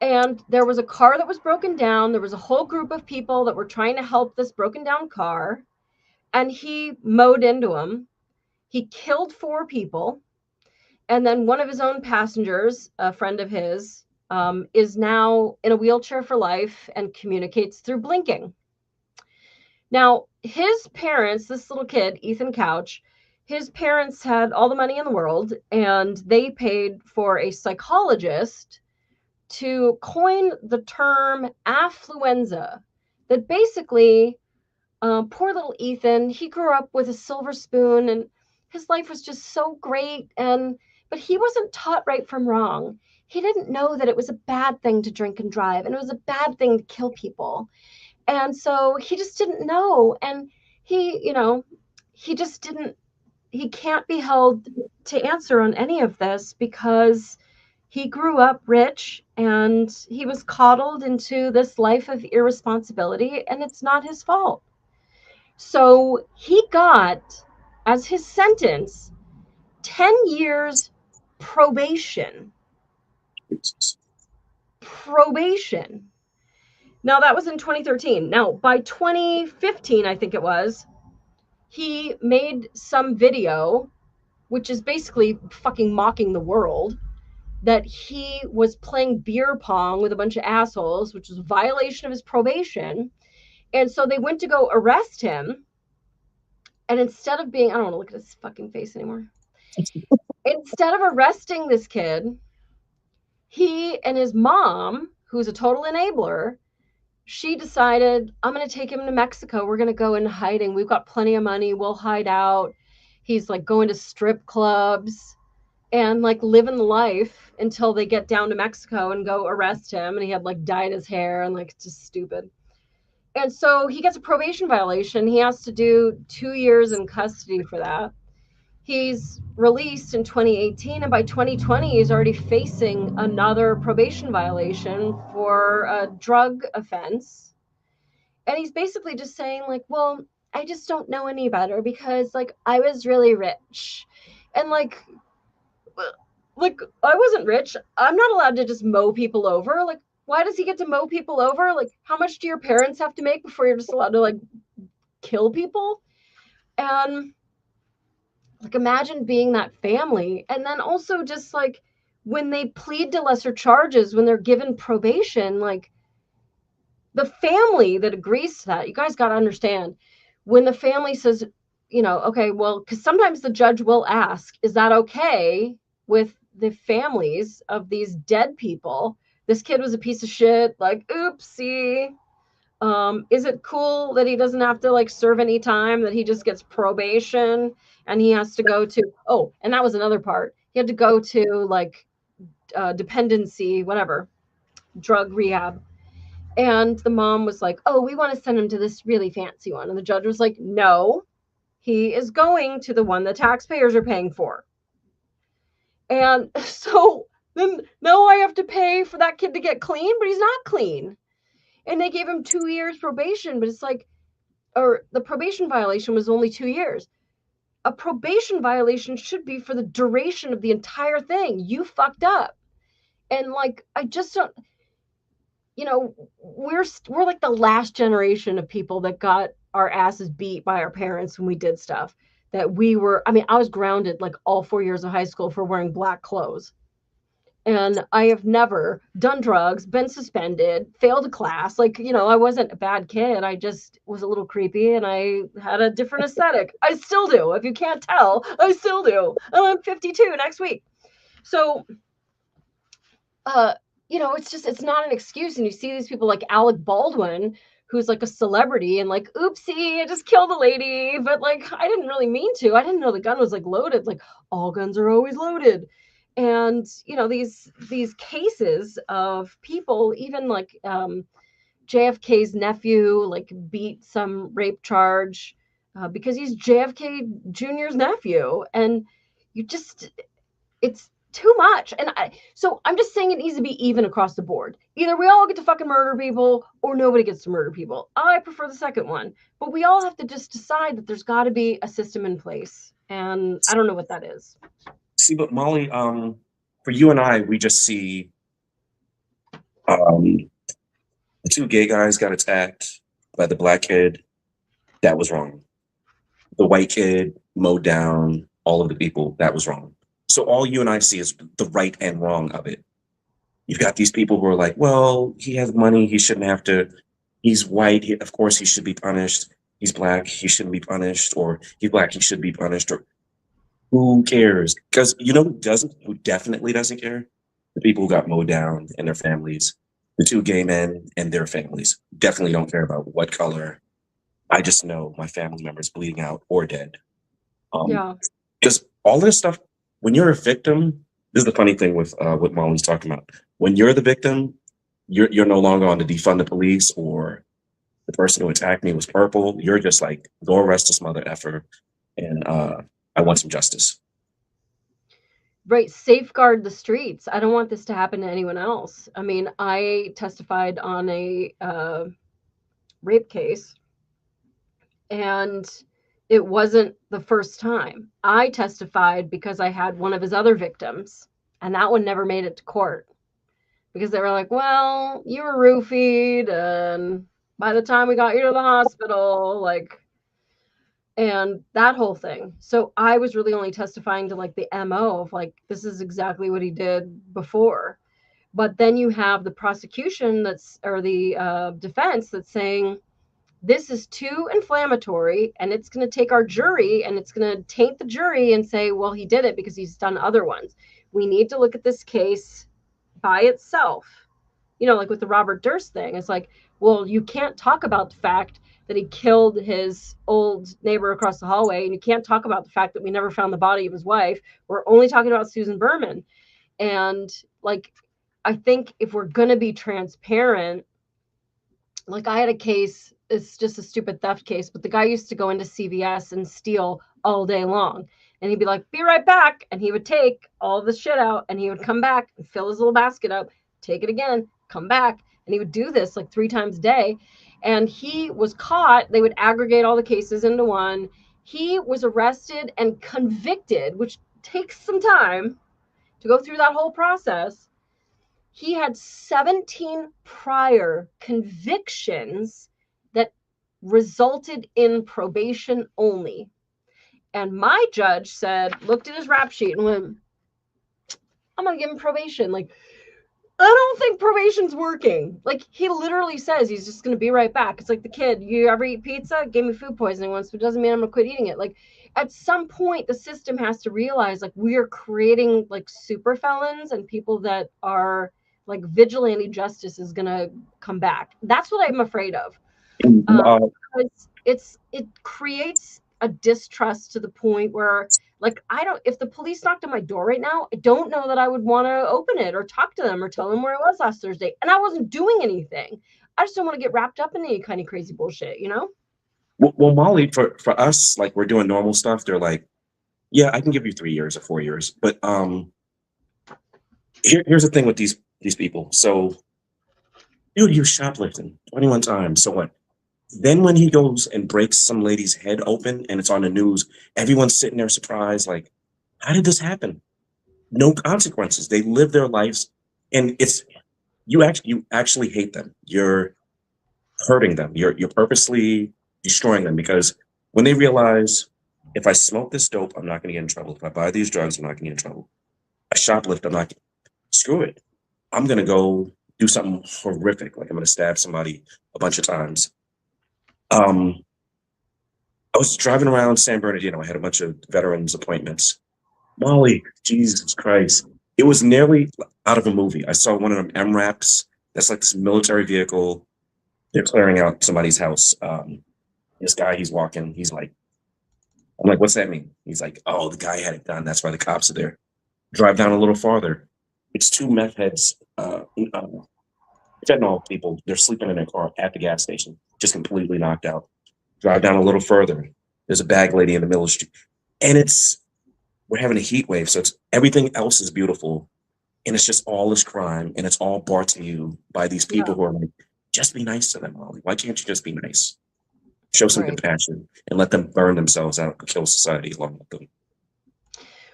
and there was a car that was broken down. There was a whole group of people that were trying to help this broken down car, and he mowed into them. He killed 4 people, and then one of his own passengers, a friend of his, is now in a wheelchair for life and communicates through blinking. Now, his parents, this little kid, Ethan Couch, his parents had all the money in the world, and they paid for a psychologist to coin the term affluenza. That basically, poor little Ethan, he grew up with a silver spoon, and his life was just so great, but he wasn't taught right from wrong. He didn't know that it was a bad thing to drink and drive, and it was a bad thing to kill people. And so he just didn't know. And he can't be held to answer on any of this because he grew up rich and he was coddled into this life of irresponsibility, and it's not his fault. So he got, as his sentence, 10 years probation. Probation. Now, that was in 2013. Now, by 2015, I think it was, he made some video, which is basically fucking mocking the world, that he was playing beer pong with a bunch of assholes, which was a violation of his probation. And so they went to go arrest him. And instead of being, I don't want to look at his fucking face anymore. Instead of arresting this kid, he and his mom, who's a total enabler, she decided, I'm going to take him to Mexico. We're going to go in hiding. We've got plenty of money. We'll hide out. He's like going to strip clubs and like living the life until they get down to Mexico and go arrest him. And he had like dyed his hair and like, it's just stupid. And so he gets a probation violation. He has to do 2 years in custody for that. He's released in 2018, and by 2020, he's already facing another probation violation for a drug offense. And he's basically just saying, like, well, I just don't know any better because, like, I was really rich. And, like, I wasn't rich. I'm not allowed to just mow people over. Like, why does he get to mow people over? Like, how much do your parents have to make before you're just allowed to, like, kill people? And like, imagine being that family. And then also just like when they plead to lesser charges, when they're given probation, like the family that agrees to that, you guys got to understand when the family says, you know, okay, well, because sometimes the judge will ask, is that okay with the families of these dead people? This kid was a piece of shit, like, oopsie. Is it cool that he doesn't have to like serve any time, that he just gets probation and he has to go to, oh, and that was another part. He had to go to like dependency, whatever, drug rehab. And the mom was like, oh, we want to send him to this really fancy one. And the judge was like, no, he is going to the one the taxpayers are paying for. And so then now I have to pay for that kid to get clean, but he's not clean. And they gave him 2 years probation, but it's like, or the probation violation was only 2 years. A probation violation should be for the duration of the entire thing. You fucked up. And like, I just don't, you know, we're like the last generation of people that got our asses beat by our parents when we did stuff that we were, I mean, I was grounded like all 4 years of high school for wearing black clothes. And I have never done drugs, been suspended, failed a class. Like, you know, I wasn't a bad kid. I just was a little creepy and I had a different aesthetic. I still do. If you can't tell, I still do. And I'm 52 next week. So, you know, it's just, it's not an excuse. And you see these people like Alec Baldwin, who's like a celebrity and like, oopsie, I just killed a lady. But like, I didn't really mean to. I didn't know the gun was like loaded. Like, all guns are always loaded. And you know, these cases of people, even like JFK's nephew, like beat some rape charge because he's JFK Jr.'s nephew, and you just, it's too much. And so I'm just saying it needs to be even across the board. Either we all get to fucking murder people, or nobody gets to murder people. I prefer the second one, but we all have to just decide that there's got to be a system in place, and I don't know what that is. See, but Molly, for you and I, we just see the 2 gay guys got attacked by the black kid. That was wrong. The white kid mowed down all of the people. That was wrong. So all you and I see is the right and wrong of it. You've got these people who are like, well, he has money. He shouldn't have to. He's white. Of course, he should be punished. He's black. He shouldn't be punished. Or he's black. He should be punished. Or who cares? Because you know who definitely doesn't care? The people who got mowed down and their families. The 2 gay men and their families definitely don't care about what color. I just know my family members bleeding out or dead. Yeah. Because all this stuff, when you're a victim, this is the funny thing with what Molly's talking about. When you're the victim, you're no longer on the defund the police or the person who attacked me was purple. You're just like, go arrest this mother effer, and I want some justice. Right, safeguard the streets. I don't want this to happen to anyone else. I mean, I testified on a rape case, and it wasn't the first time. I testified because I had one of his other victims, and that one never made it to court because they were like, well, you were roofied, and by the time we got you to the hospital, like, and that whole thing. So I was really only testifying to like the MO of like, this is exactly what he did before. But then you have the prosecution or the defense that's saying, this is too inflammatory and it's going to take our jury and it's going to taint the jury and say, well, he did it because he's done other ones. We need to look at this case by itself. Like with the Robert Durst thing, it's like, well, you can't talk about the fact that he killed his old neighbor across the hallway, and you can't talk about the fact that we never found the body of his wife. We're only talking about Susan Berman. And like, I think if we're going to be transparent, like I had a case, it's just a stupid theft case, but the guy used to go into CVS and steal all day long. And he'd be like, be right back. And he would take all the shit out and he would come back and fill his little basket up, take it again, come back. And he would do this like 3 times a day. And he was caught. They would aggregate all the cases into one. He was arrested and convicted, which takes some time to go through that whole process. He had 17 prior convictions that resulted in probation only. And my judge looked at his rap sheet and went, I'm going to give him probation. Like, I don't think probation's working. Like, he literally says he's just going to be right back. It's like the kid, you ever eat pizza? Gave me food poisoning once, but it doesn't mean I'm going to quit eating it. Like, at some point, the system has to realize, like, we are creating, like, super felons and people that are, like, vigilante justice is going to come back. That's what I'm afraid of. It creates a distrust to the point where, like, if the police knocked on my door right now, I don't know that I would want to open it or talk to them or tell them where I was last Thursday. And I wasn't doing anything. I just don't want to get wrapped up in any kind of crazy bullshit, Well, Molly, for us, like we're doing normal stuff. They're like, yeah, I can give you 3 years or 4 years, but here's the thing with these people. So, dude, you're shoplifting 21 times. So what? Then when he goes and breaks some lady's head open and it's on the news, everyone's sitting there surprised, like, how did this happen? No consequences. They live their lives, and you actually hate them. You're hurting them. You're purposely destroying them, because when they realize, if I smoke this dope, I'm not going to get in trouble. If I buy these drugs, I'm not going to get in trouble. I shoplift, I'm not. Screw it. I'm going to go do something horrific. Like I'm going to stab somebody a bunch of times. I was driving around San Bernardino. I had a bunch of veterans appointments. Molly, Jesus Christ. It was nearly out of a movie. I saw one of them MRAPs. That's like this military vehicle. They're clearing out somebody's house. This guy, he's walking. He's like, I'm like, what's that mean? He's like, oh, the guy had it done. That's why the cops are there. Drive down a little farther. It's 2 meth heads, fentanyl people. They're sleeping in their car at the gas station, just completely knocked out. Drive down a little further. There's a bag lady in the middle of the street. And we're having a heat wave. So everything else is beautiful. And it's just all this crime. And it's all brought to you by these people who are like, just be nice to them, Molly. Why can't you just be nice? Show some compassion and let them burn themselves out and kill society along with them.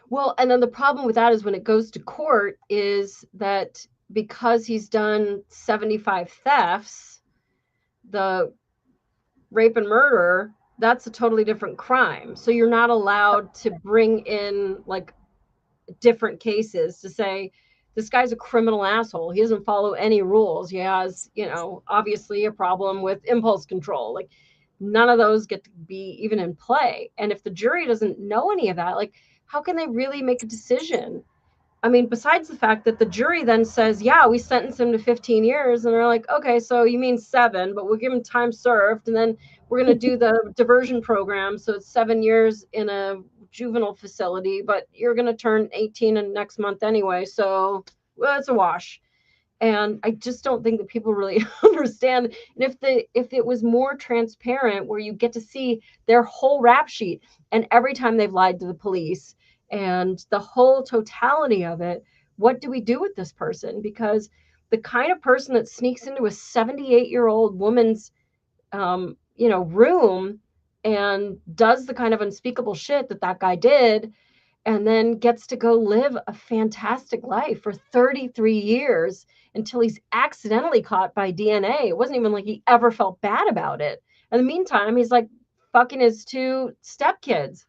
Well, and then the problem with that is when it goes to court is that because he's done 75 thefts, the rape and murder, that's a totally different crime. So you're not allowed to bring in like different cases to say, this guy's a criminal asshole. He doesn't follow any rules. He has, obviously a problem with impulse control. Like none of those get to be even in play. And if the jury doesn't know any of that, like, how can they really make a decision? I mean, besides the fact that the jury then says, yeah, we sentenced him to 15 years. And they're like, okay, so you mean 7, but we'll give him time served. And then we're going to do the diversion program. So it's 7 years in a juvenile facility, but you're going to turn 18 in next month anyway. So well, it's a wash. And I just don't think that people really understand. And if it was more transparent, where you get to see their whole rap sheet and every time they've lied to the police and the whole totality of it, what do we do with this person? Because the kind of person that sneaks into a 78-year-old woman's, room and does the kind of unspeakable shit that guy did, and then gets to go live a fantastic life for 33 years until he's accidentally caught by DNA. It wasn't even like he ever felt bad about it. In the meantime, he's like fucking his 2 stepkids.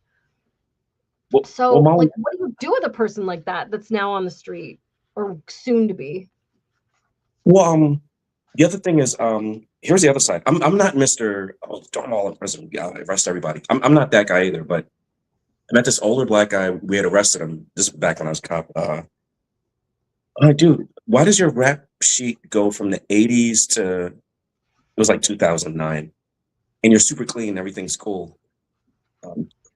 Well, So, Molly, like, what do you do with a person like that that's now on the street or soon to be? well, the other thing is, here's the other side. I'm not Mr. Oh, don't all in prison, arrest everybody. I'm not that guy either. But I met this older black guy. We had arrested him. This is back when I was a cop. I'm like, dude, why does your rap sheet go from the '80s to it was like 2009, and you're super clean, everything's cool.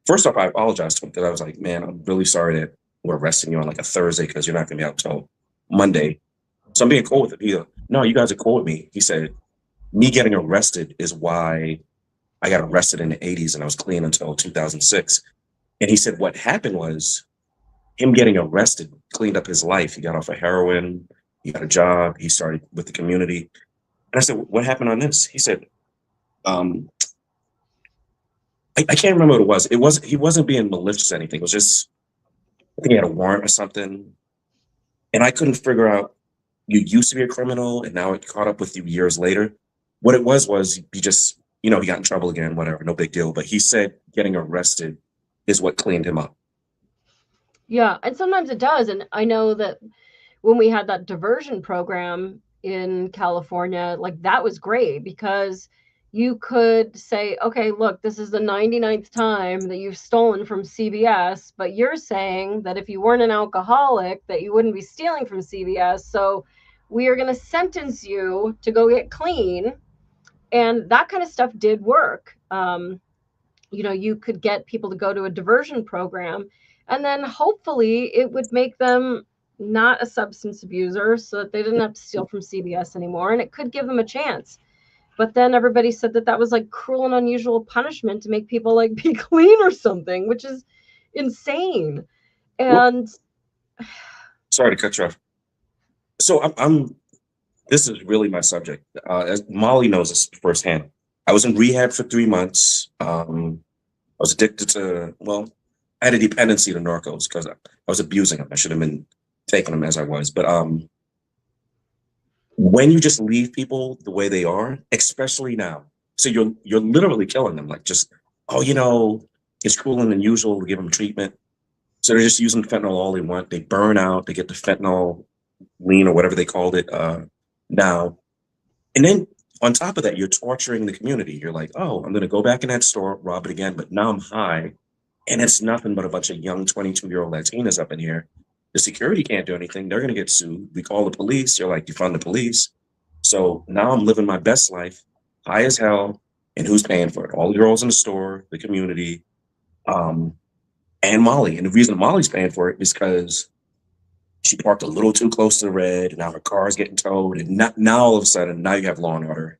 First off, I apologized to him because I was like, man, I'm really sorry that we're arresting you on like a Thursday because you're not going to be out till Monday. So I'm being cool with it. He goes, no, you guys are cool with me. He said, me getting arrested is why I got arrested in the '80s and I was clean until 2006. And he said, what happened was him getting arrested cleaned up his life. He got off of heroin, he got a job, he started with the community. And I said, what happened on this? He said, um, I can't remember what it was. He wasn't being malicious or anything. It was just, I think he had a warrant or something. And I couldn't figure out, you used to be a criminal and now it caught up with you years later. What it was he just, he got in trouble again, whatever, no big deal. But he said getting arrested is what cleaned him up. Yeah, and sometimes it does. And I know that when we had that diversion program in California, like that was great because you could say, okay, look, this is the 99th time that you've stolen from CVS, but you're saying that if you weren't an alcoholic, that you wouldn't be stealing from CVS. So we are going to sentence you to go get clean. And that kind of stuff did work. You could get people to go to a diversion program, and then hopefully it would make them not a substance abuser so that they didn't have to steal from CVS anymore, and it could give them a chance. But then everybody said that was like cruel and unusual punishment to make people like be clean or something, which is insane. And sorry to cut you off. So I'm this is really my subject. As Molly knows this firsthand. I was in rehab for 3 months. I was addicted to, I had a dependency to narcos because I was abusing them. I should have been taking them as I was. But when you just leave people the way they are, especially now, so you're literally killing them. Like just, it's cruel and unusual to give them treatment. So they're just using fentanyl all they want. They burn out. They get the fentanyl lean or whatever they called it now. And then on top of that, you're torturing the community. You're like, oh, I'm going to go back in that store, rob it again. But now I'm high. And it's nothing but a bunch of young 22-year-old Latinas up in here. The security can't do anything. They're going to get sued. We call the police. You're like, defund the police. So now I'm living my best life, high as hell. And who's paying for it? All the girls in the store, the community, and Molly. And the reason Molly's paying for it is because she parked a little too close to the red. And now her car's getting towed. And now all of a sudden, now you have law and order.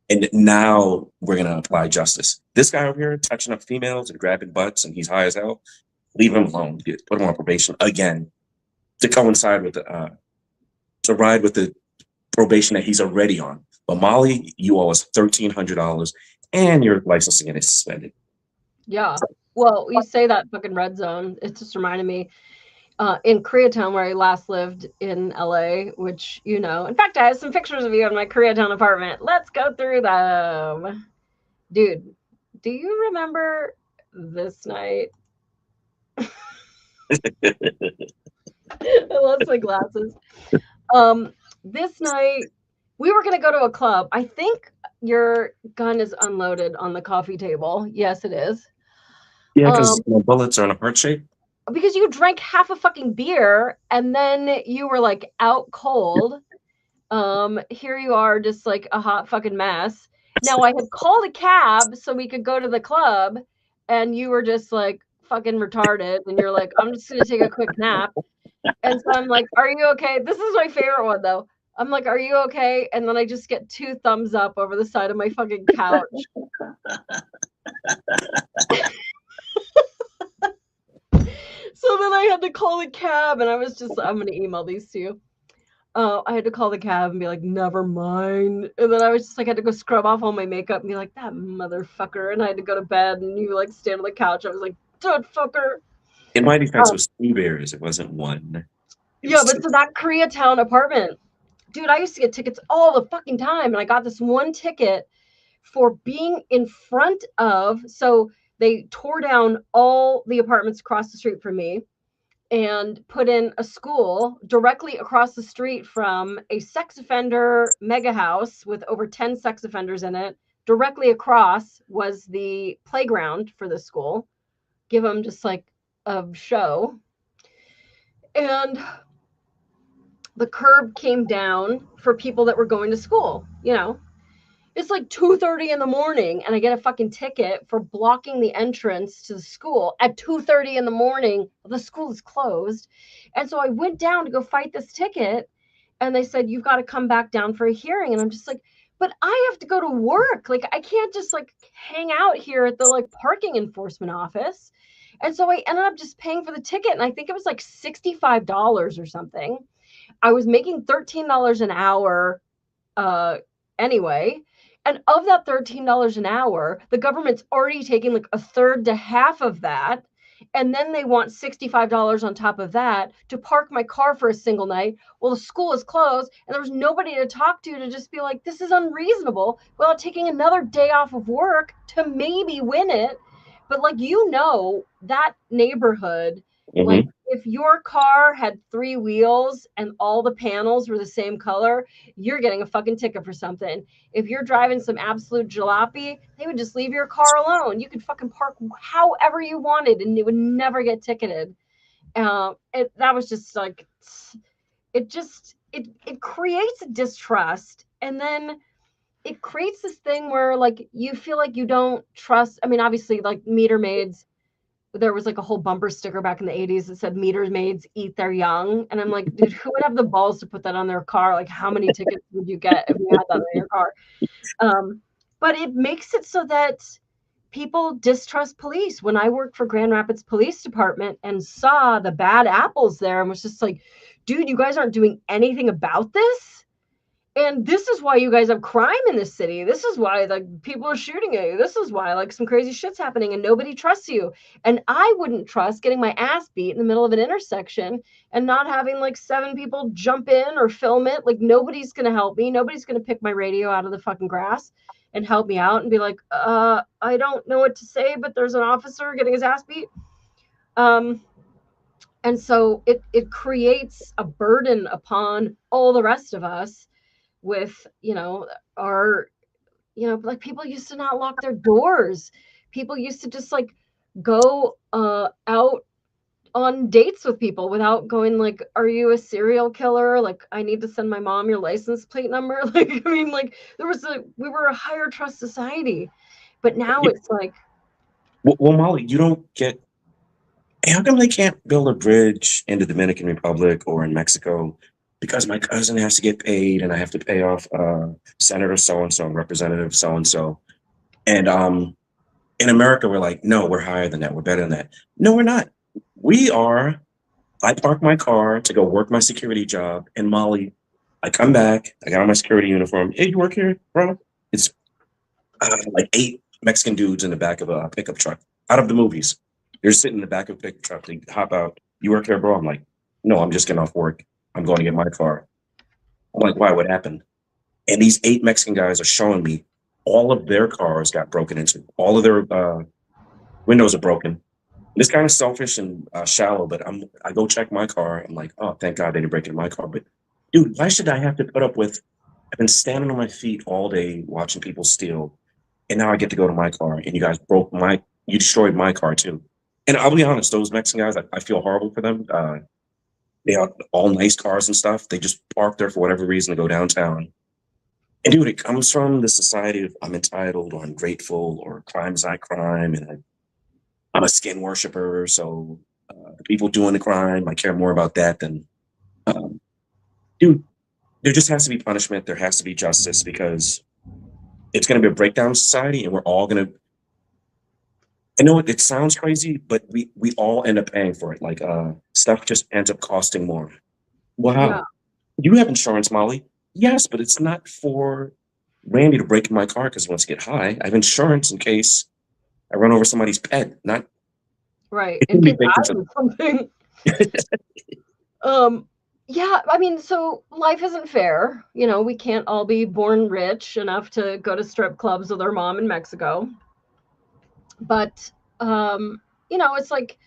And now we're going to apply justice. This guy over here touching up females and grabbing butts and he's high as hell. Leave him alone. Put him on probation again to coincide with to ride with the probation that he's already on. But Molly, you owe us $1,300 and your licensing is suspended. yeah, well, you say that fucking red zone. It just reminded me in Koreatown where I last lived in LA, which, in fact, I have some pictures of you in my Koreatown apartment. Let's go through them. Dude, do you remember this night? I lost my glasses. This night, we were going to go to a club. I think your gun is unloaded on the coffee table. Yes, it is. Yeah, because bullets are in a heart shape. Because you drank half a fucking beer and then you were like out cold. Here you are just like a hot fucking mess. Now I had called a cab so we could go to the club and you were just like fucking retarded and you're like, I'm just gonna take a quick nap. And so I'm like, are you okay? This is my favorite one though. I'm like, are you okay? And then I just get 2 thumbs up over the side of my fucking couch. So then I had to call the cab and I was just, I'm going to email these to you. I had to call the cab and be like, never mind. And then I was just like, I had to go scrub off all my makeup and be like, that motherfucker. And I had to go to bed and you like stand on the couch. I was like, that fucker. In my defense, it was 2 beers. It wasn't one. Yeah, but so that Koreatown apartment, dude, I used to get tickets all the fucking time. And I got this one ticket for being in front of, so they tore down all the apartments across the street from me and put in a school directly across the street from a sex offender mega house with over 10 sex offenders in it. Directly across was the playground for the school. Give them just like a show. And the curb came down for people that were going to school. You know, it's like 2:30 in the morning and I get a fucking ticket for blocking the entrance to the school at 2:30 in the morning. The school is closed. And so I went down to go fight this ticket and they said, you've got to come back down for a hearing. And I'm just like, but I have to go to work. Like, I can't just like hang out here at the like parking enforcement office. And so I ended up just paying for the ticket. And I think it was like $65 or something. I was making $13 an hour anyway. And of that $13 an hour, the government's already taking like a third to half of that. And then they want $65 on top of that to park my car for a single night. Well, the school is closed and there was nobody to talk to just be like, this is unreasonable, without taking another day off of work to maybe win it. But like, you know, that neighborhood, like if your car had 3 wheels and all the panels were the same color, you're getting a fucking ticket for something. If you're driving some absolute jalopy, they would just leave your car alone. You could fucking park however you wanted and it would never get ticketed. That was just like, it creates a distrust. And then it creates this thing where like, you feel like you don't trust. I mean, obviously like meter maids, there was like a whole bumper sticker back in the 80s that said meter maids eat their young. And I'm like, dude, who would have the balls to put that on their car? Like, how many tickets would you get if you had that on your car? But it makes it so that people distrust police. When I worked for Grand Rapids Police Department and saw the bad apples there and was just like, dude, you guys aren't doing anything about this. And this is why you guys have crime in this city. This is why like people are shooting at you. This is why like some crazy shit's happening and nobody trusts you. And I wouldn't trust getting my ass beat in the middle of an intersection and not having like 7 people jump in or film it. Like nobody's going to help me. Nobody's going to pick my radio out of the fucking grass and help me out and be like, I don't know what to say, but there's an officer getting his ass beat. And so it creates a burden upon all the rest of us. With, you know, our, you know, like people used to not lock their doors. People used to just like go out on dates with people without going like, are you a serial killer? Like, I need to send my mom your license plate number. Like, I mean, like we were a higher trust society, but now it's like. Well, Molly, you don't get, how come they can't build a bridge in the Dominican Republic or in Mexico? Because my cousin has to get paid and I have to pay off Senator so-and-so, Representative so-and-so. And in America, we're like, no, we're higher than that. We're better than that. No, we're not. We are. I park my car to go work my security job. And Molly, I come back, I got on my security uniform. Hey, you work here, bro? It's like 8 Mexican dudes in the back of a pickup truck out of the movies. They're sitting in the back of a pickup truck. They hop out. You work here, bro? I'm like, no, I'm just getting off work. I'm going to get my car. I'm like, why? What happened? And these 8 Mexican guys are showing me all of their cars got broken into. All of their windows are broken. It's kind of selfish and shallow, but I go check my car. I'm like, oh, thank God they didn't break into my car. But dude, why should I have to put up with, I've been standing on my feet all day watching people steal. And now I get to go to my car and you guys you destroyed my car too. And I'll be honest, those Mexican guys, I feel horrible for them. They are all nice cars and stuff. They just park there for whatever reason to go downtown. And dude, it comes from the society of I'm entitled or ungrateful or crime is not crime. And I'm a skin worshiper. So the people doing the crime, I care more about that than, dude, there just has to be punishment. There has to be justice because it's going to be a breakdown of society and we're all going to, I know it sounds crazy, but we all end up paying for it. Like stuff just ends up costing more. Wow. Yeah. You have insurance, Molly? Yes, but it's not for Randy to break my car because he wants to get high. I have insurance in case I run over somebody's pet. Not right. In case I do something. Yeah, I mean, so life isn't fair. You know, we can't all be born rich enough to go to strip clubs with our mom in Mexico. But, um, you know, it's like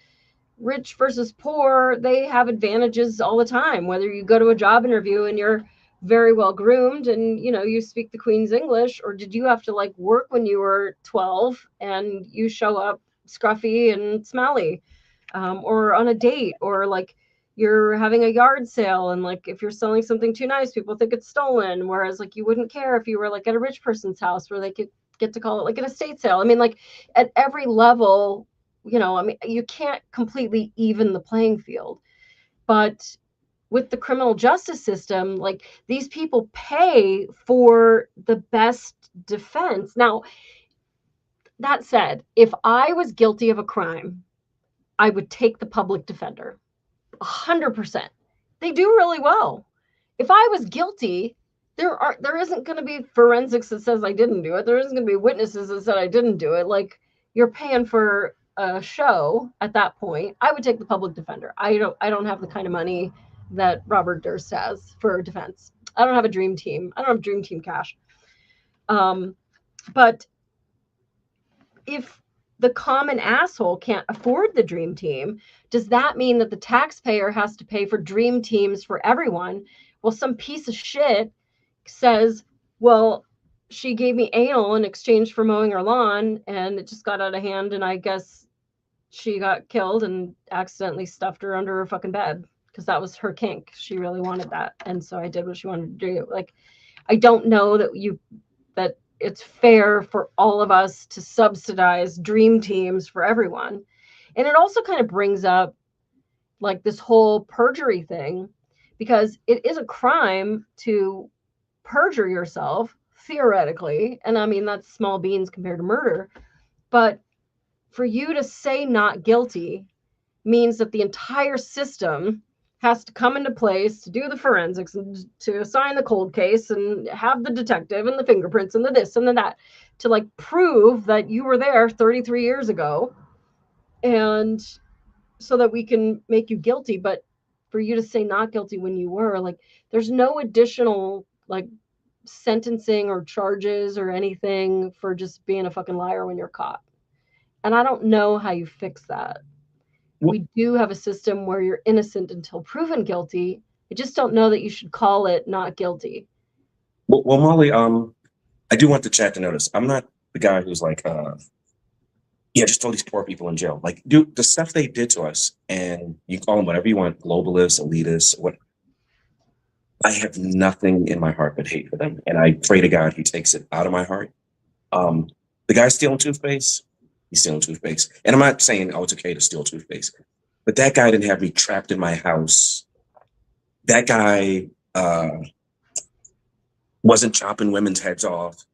rich versus poor, they have advantages all the time. Whether you go to a job interview and you're very well groomed and, you know, you speak the Queen's English, or did you have to like work when you were 12 and you show up scruffy and smelly? Or on a date, or like you're having a yard sale and like if you're selling something too nice, people think it's stolen, whereas like you wouldn't care if you were like at a rich person's house where they could get to call it like an estate sale. I mean, like at every level, you know, I mean, you can't completely even the playing field. But with the criminal justice system, like these people pay for the best defense. Now, that said, if I was guilty of a crime, I would take the public defender. 100%. They do really well. If I was guilty, there isn't going to be forensics that says I didn't do it. There isn't going to be witnesses that said I didn't do it. Like you're paying for a show at that point. I would take the public defender. I don't have the kind of money that Robert Durst has for defense. I don't have a dream team. I don't have dream team cash. But if the common asshole can't afford the dream team, does that mean that the taxpayer has to pay for dream teams for everyone? Well, some piece of shit says, well, she gave me anal in exchange for mowing her lawn and it just got out of hand. And I guess she got killed and accidentally stuffed her under her fucking bed because that was her kink. She really wanted that. And so I did what she wanted to do. Like, I don't know that it's fair for all of us to subsidize dream teams for everyone. And it also kind of brings up like this whole perjury thing, because it is a crime to perjure yourself theoretically. And I mean, that's small beans compared to murder. But for you to say not guilty means that the entire system has to come into place to do the forensics and to assign the cold case and have the detective and the fingerprints and the this and the that to like prove that you were there 33 years ago, and so that we can make you guilty. But for you to say not guilty when you were, like, there's no additional like sentencing or charges or anything for just being a fucking liar when you're caught. And I don't know how you fix that. We do have a system where you're innocent until proven guilty. I just don't know that you should call it not guilty. Well, Molly, I do want the chat to notice I'm not the guy who's like, yeah, just throw these poor people in jail. Like, dude, the stuff they did to us, and you call them whatever you want, globalists, elitists, what. I have nothing in my heart but hate for them, and I pray to God He takes it out of my heart. The guy stealing toothpaste, he's stealing toothpaste, and I'm not saying it's okay to steal toothpaste, but that guy didn't have me trapped in my house. That guy wasn't chopping women's heads off,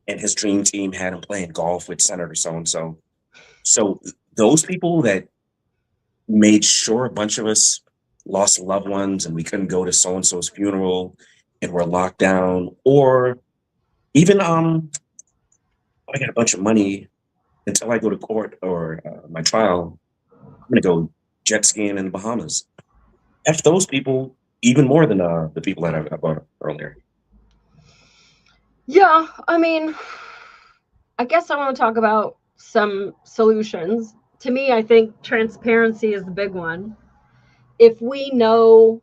and his dream team had him playing golf with Senator so and so. So those people that made sure a bunch of us lost loved ones and we couldn't go to so and so's funeral and we're locked down, or even I got a bunch of money until I go to court or my trial. I'm gonna go jet skiing in the Bahamas. F those people even more than the people that I brought earlier. Yeah, I mean, I guess I want to talk about some solutions. To me, I think transparency is the big one. If we know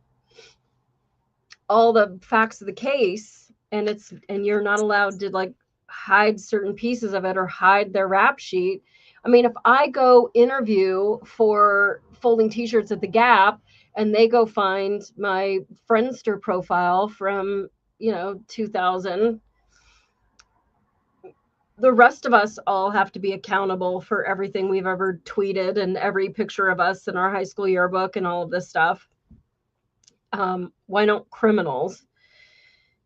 all the facts of the case and you're not allowed to like hide certain pieces of it or hide their rap sheet. I mean, if I go interview for folding t-shirts at the Gap and they go find my Friendster profile from, 2000, the rest of us all have to be accountable for everything we've ever tweeted and every picture of us in our high school yearbook and all of this stuff. Why don't criminals?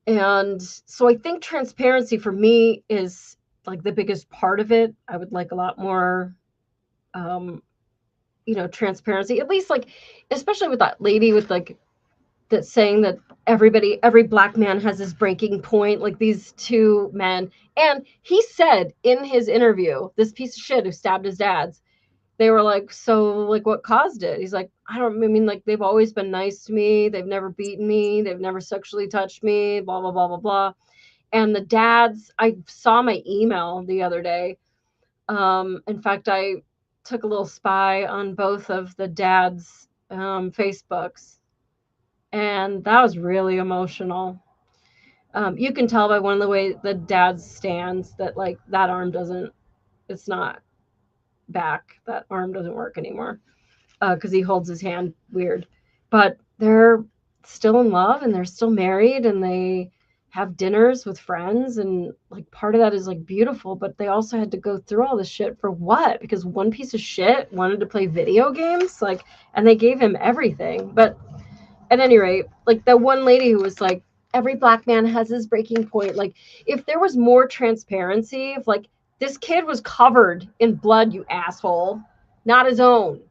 And so I think transparency for me is like the biggest part of it. I would like a lot more, transparency, at least like, especially with that lady with like that saying that every black man has his breaking point, like these two men. And he said in his interview, this piece of shit who stabbed his dad's, they were like, so like what caused it? He's like, I mean, like they've always been nice to me. They've never beaten me. They've never sexually touched me, blah, blah, blah, blah, blah. And the dads, I saw my email the other day. In fact, I took a little spy on both of the dads' Facebooks, and that was really emotional. You can tell by one of the way the dad stands that like that arm doesn't, it's not back. That arm doesn't work anymore because he holds his hand weird. But they're still in love and they're still married and they have dinners with friends, and like part of that is like beautiful, but they also had to go through all this shit for what? Because one piece of shit wanted to play video games, like, and they gave him everything. But at any rate, like that one lady who was like, every black man has his breaking point. Like, if there was more transparency, if like this kid was covered in blood, you asshole, not his own.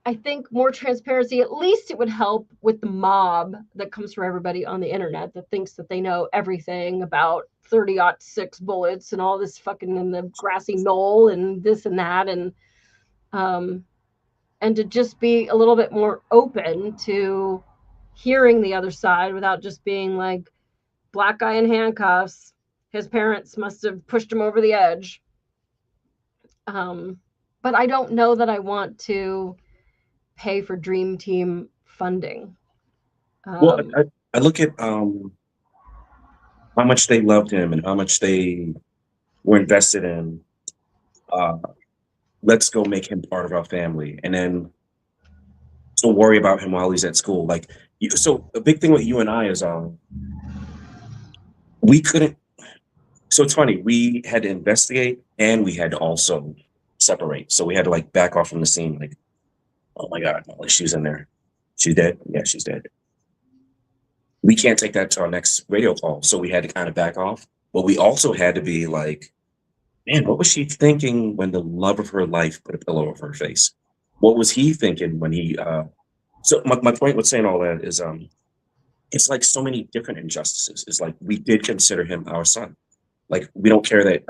I think more transparency, at least it would help with the mob that comes from everybody on the internet that thinks that they know everything about 30-06 bullets and all this fucking in the grassy knoll and this and that. And to just be a little bit more open to hearing the other side without just being like, black guy in handcuffs, his parents must have pushed him over the edge. But I don't know that I want to pay for Dream Team funding. Well, I look at how much they loved him and how much they were invested in. Let's go make him part of our family, and then to worry about him while he's at school. Like, so a big thing with you and I is we couldn't. So it's funny. We had to investigate, and we had to also separate. So we had to like back off from the scene. Like, oh my God, Molly, she's in there. She's dead. Yeah, she's dead. We can't take that to our next radio call. So we had to kind of back off. But we also had to be like, man, what was she thinking when the love of her life put a pillow over her face? What was he thinking when he so my point with saying all that is it's like so many different injustices. It's like we did consider him our son. Like we don't care that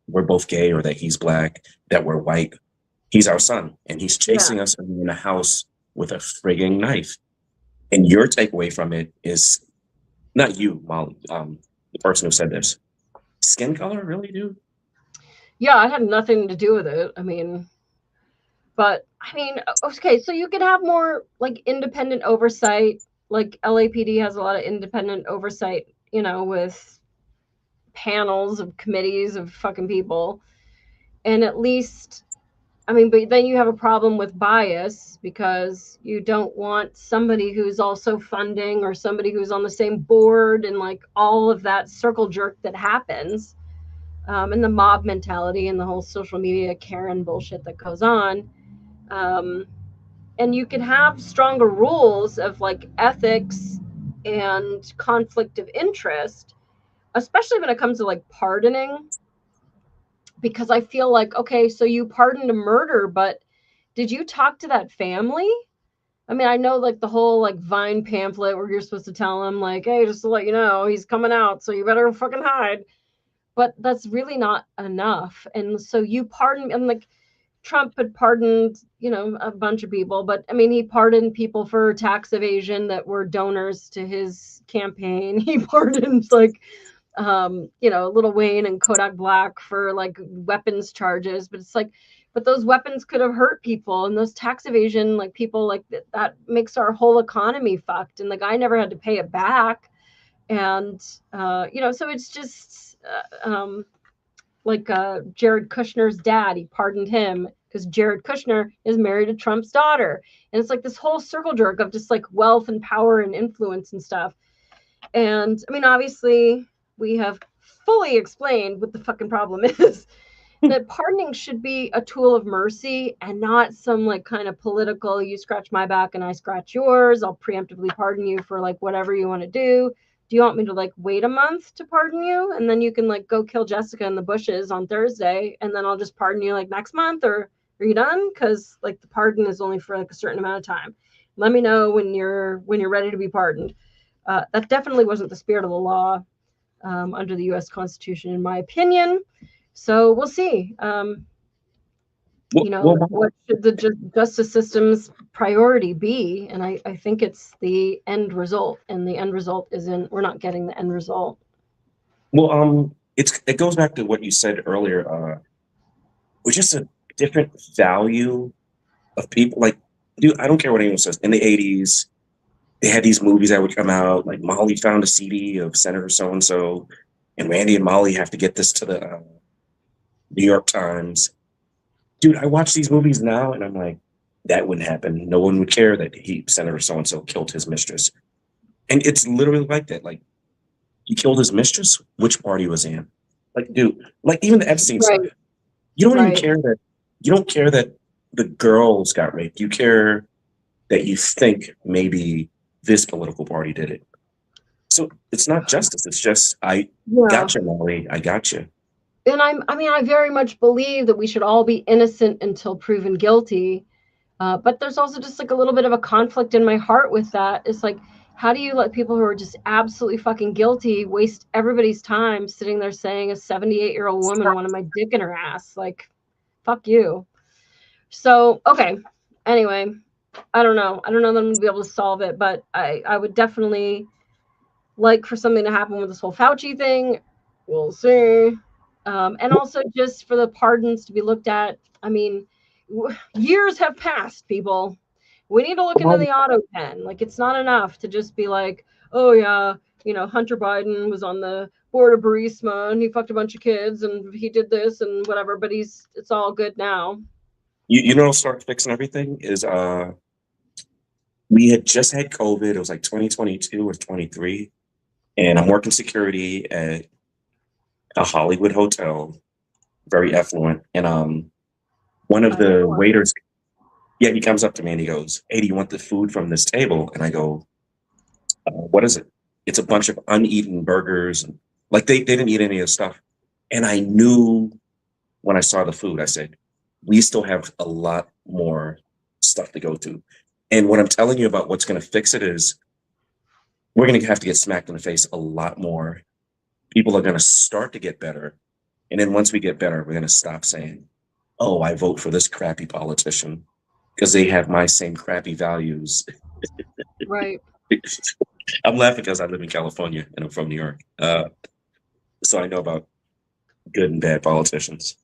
we're both gay or that he's black, that we're white. He's our son, and he's chasing us in a house with a frigging knife. And your takeaway from it is not you, Molly, the person who said this. Skin color, really, dude? Yeah, it had nothing to do with it. I mean, okay, so you could have more like independent oversight. Like LAPD has a lot of independent oversight, you know, with panels of committees of fucking people. And at least, I mean, but then you have a problem with bias because you don't want somebody who's also funding or somebody who's on the same board and like all of that circle jerk that happens, and the mob mentality and the whole social media Karen bullshit that goes on. And you can have stronger rules of like ethics and conflict of interest, especially when it comes to like pardoning. Because I feel like, okay, so you pardoned a murder, but did you talk to that family? I mean, I know like the whole like Vine pamphlet where you're supposed to tell them like, hey, just to let you know, he's coming out, so you better fucking hide. But that's really not enough. And so you pardon, and like Trump had pardoned, you know, a bunch of people, but I mean, he pardoned people for tax evasion that were donors to his campaign. He pardoned like, you know, Lil Wayne and Kodak Black for like weapons charges, but it's like, but those weapons could have hurt people, and those tax evasion, like people like that makes our whole economy fucked, and the guy never had to pay it back. And, you know, so it's just like Jared Kushner's dad, he pardoned him because Jared Kushner is married to Trump's daughter. And it's like this whole circle jerk of just like wealth and power and influence and stuff. And I mean, obviously, we have fully explained what the fucking problem is. That pardoning should be a tool of mercy and not some like kind of political, you scratch my back and I scratch yours. I'll preemptively pardon you for like whatever you want to do. Do you want me to like wait a month to pardon you? And then you can like go kill Jessica in the bushes on Thursday, and then I'll just pardon you like next month, or are you done? Because like the pardon is only for like a certain amount of time. Let me know when you're ready to be pardoned. That definitely wasn't the spirit of the law under the U.S. Constitution, in my opinion. So we'll see. What should the justice system's priority be? And I think it's the end result, and the end result isn't. We're not getting the end result. Well, it goes back to what you said earlier. We're just a different value of people. Like, dude, I don't care what anyone says. In the '80s, they had these movies that would come out, like Molly found a CD of Senator so and so, and Randy and Molly have to get this to the New York Times. Dude, I watch these movies now, and I'm like, that wouldn't happen. No one would care that Senator so and so killed his mistress, and it's literally like that. Like, he killed his mistress. Which party was he in? Like, dude, like even the Epstein stuff. Right. You don't even Right. care that you don't care that the girls got raped. You care that you think maybe this political party did it. So it's not justice. It's just I got you, Molly. I got you. And I very much believe that we should all be innocent until proven guilty. But there's also just like a little bit of a conflict in my heart with that. It's like, how do you let people who are just absolutely fucking guilty waste everybody's time sitting there saying a 78-year-old woman wanted my dick in her ass? Like, fuck you. So, okay. Anyway, I don't know. I don't know that I'm going to be able to solve it, but I would definitely like for something to happen with this whole Fauci thing. We'll see. And also just for the pardons to be looked at. I mean, years have passed, people. We need to look into the auto pen. Like, it's not enough to just be like, oh yeah, Hunter Biden was on the board of Burisma and he fucked a bunch of kids and he did this and whatever, but it's all good now. You know what'll start fixing everything is we had just had COVID. It was like 2022 or 23. And I'm working security at a Hollywood hotel, very affluent. And one of the waiters, yeah, he comes up to me and he goes, "Hey, do you want the food from this table?" And I go, "What is it?" It's a bunch of uneaten burgers. And like they didn't eat any of the stuff. And I knew when I saw the food, I said, we still have a lot more stuff to go through. And what I'm telling you about what's going to fix it is we're going to have to get smacked in the face a lot more. People are going to start to get better. And then once we get better, we're going to stop saying, oh, I vote for this crappy politician because they have my same crappy values. Right. I'm laughing because I live in California and I'm from New York. So I know about good and bad politicians.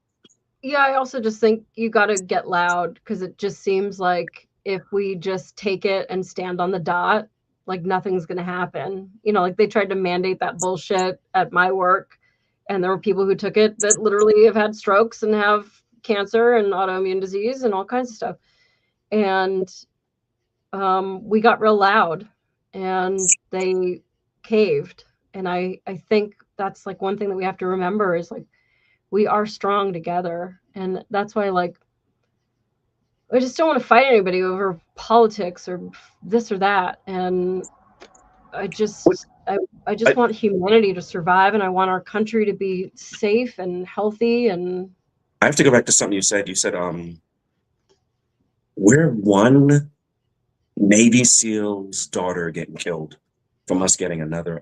Yeah, I also just think you got to get loud because it just seems like if we just take it and stand on the dot, like nothing's going to happen. Like they tried to mandate that bullshit at my work, and there were people who took it that literally have had strokes and have cancer and autoimmune disease and all kinds of stuff. And we got real loud and they caved. And I think that's like one thing that we have to remember is like, we are strong together. And that's why, like, I just don't want to fight anybody over politics or this or that. And I just want humanity to survive, and I want our country to be safe and healthy. And I have to go back to something you said. You said, we're one Navy SEAL's daughter getting killed from us getting another.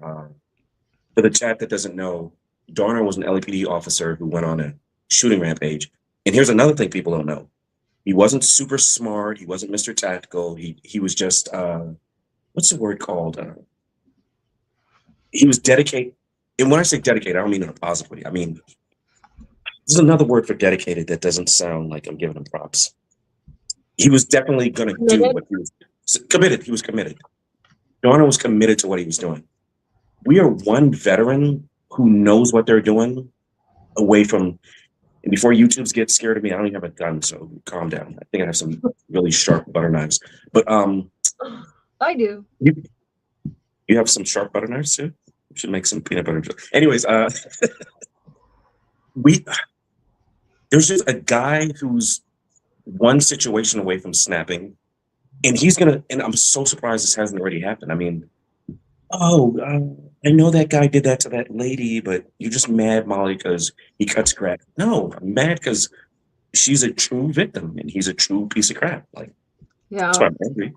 For the chat that doesn't know, Darner was an LAPD officer who went on a shooting rampage. And here's another thing people don't know. He wasn't super smart. He wasn't Mr. Tactical. He was just, what's the word called? He was dedicated. And when I say dedicated, I don't mean in a positive way. I mean, there's another word for dedicated that doesn't sound like I'm giving him props. He was definitely going to do what he was committed. He was committed. Darner was committed to what he was doing. We are one veteran who knows what they're doing away from, and before YouTubes get scared of me, I don't even have a gun, so calm down. I think I have some really sharp butter knives. But I do. You have some sharp butter knives too? We should make some peanut butter. Anyways, there's just a guy who's one situation away from snapping, and and I'm so surprised this hasn't already happened. I mean, I know that guy did that to that lady, but you're just mad, Molly, because he cuts crap. No, I'm mad because she's a true victim and he's a true piece of crap. Like, yeah. That's why I'm angry.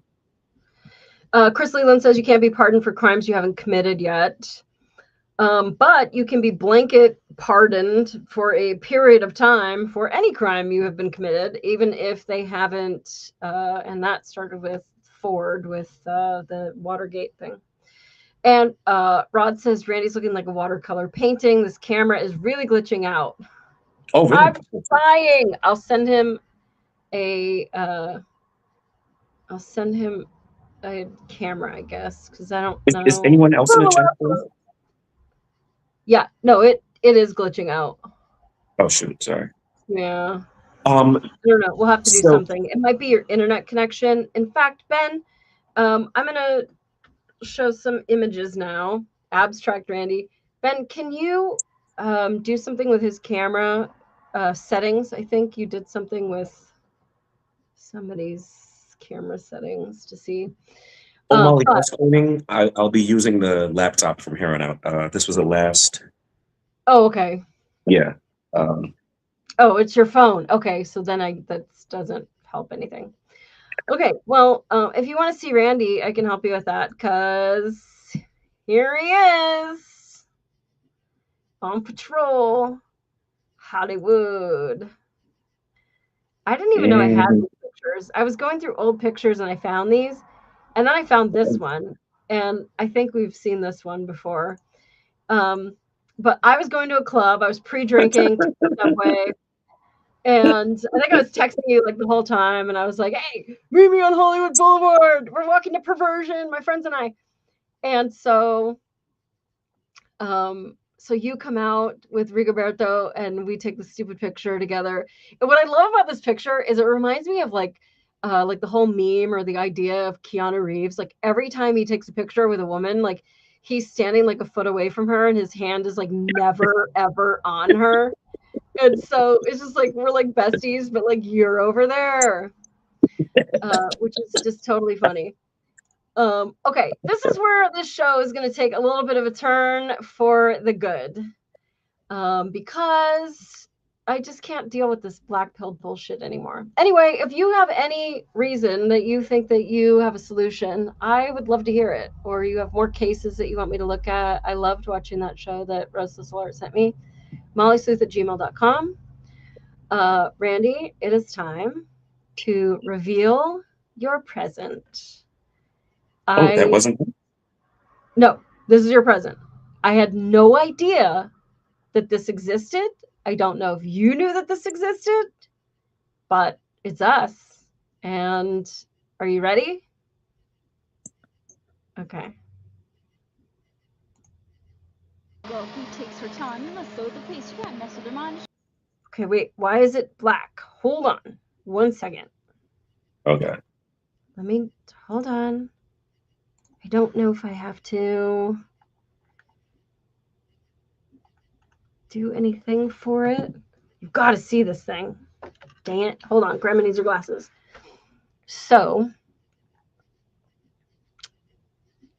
Chris Leland says you can't be pardoned for crimes you haven't committed yet. But you can be blanket pardoned for a period of time for any crime you have been committed, even if they haven't. And that started with Ford with the Watergate thing. And Rod says Randy's looking like a watercolor painting. This camera is really glitching out. Oh, really? I'm trying. I'll send him a camera, I guess, because I don't know. Is anyone else in the chat? Yeah, no, it is glitching out. Oh shoot, sorry. Yeah. I don't know. We'll have to do something. It might be your internet connection. In fact, Ben, I'm gonna show some images now. Abstract Randy. Ben, can you do something with his camera settings? I think you did something with somebody's camera settings to see. Oh, Molly, house cleaning. I'll be using the laptop from here on out. This was the last. Oh, okay. Yeah. Oh, it's your phone. Okay, so then that doesn't help anything. Okay, well, if you want to see Randy, I can help you with that, because here he is on patrol, Hollywood. I didn't even know I had these pictures. I was going through old pictures and I found these, and then I found this one, and I think we've seen this one before. But I was going to a club. I was pre-drinking subway. And I think I was texting you like the whole time, and I was like, "Hey, meet me on Hollywood Boulevard. We're walking to Perversion, my friends and I." And so, so you come out with Rigoberto, and we take the stupid picture together. And what I love about this picture is it reminds me of like the whole meme or the idea of Keanu Reeves. Like every time he takes a picture with a woman, like he's standing like a foot away from her, and his hand is like never ever on her. And so it's just like we're like besties, but like you're over there, which is just totally funny. Okay, this is where this show is going to take a little bit of a turn for the good, because I just can't deal with this black pill bullshit anymore. Anyway, if you have any reason that you think that you have a solution, I would love to hear it. Or you have more cases that you want me to look at. I loved watching that show that Rose Alert sent me. MollySleuth@gmail.com. Randy, it is time to reveal your present. That wasn't. No, this is your present. I had no idea that this existed. I don't know if you knew that this existed, but it's us. And are you ready? Okay. Well, who takes her time? You must slow the pace. You can't mess with her mind. Okay, wait. Why is it black? Hold on. 1 second. Okay. Hold on. I don't know if I have to do anything for it. You've got to see this thing. Dang it. Hold on. Grandma needs her glasses. So,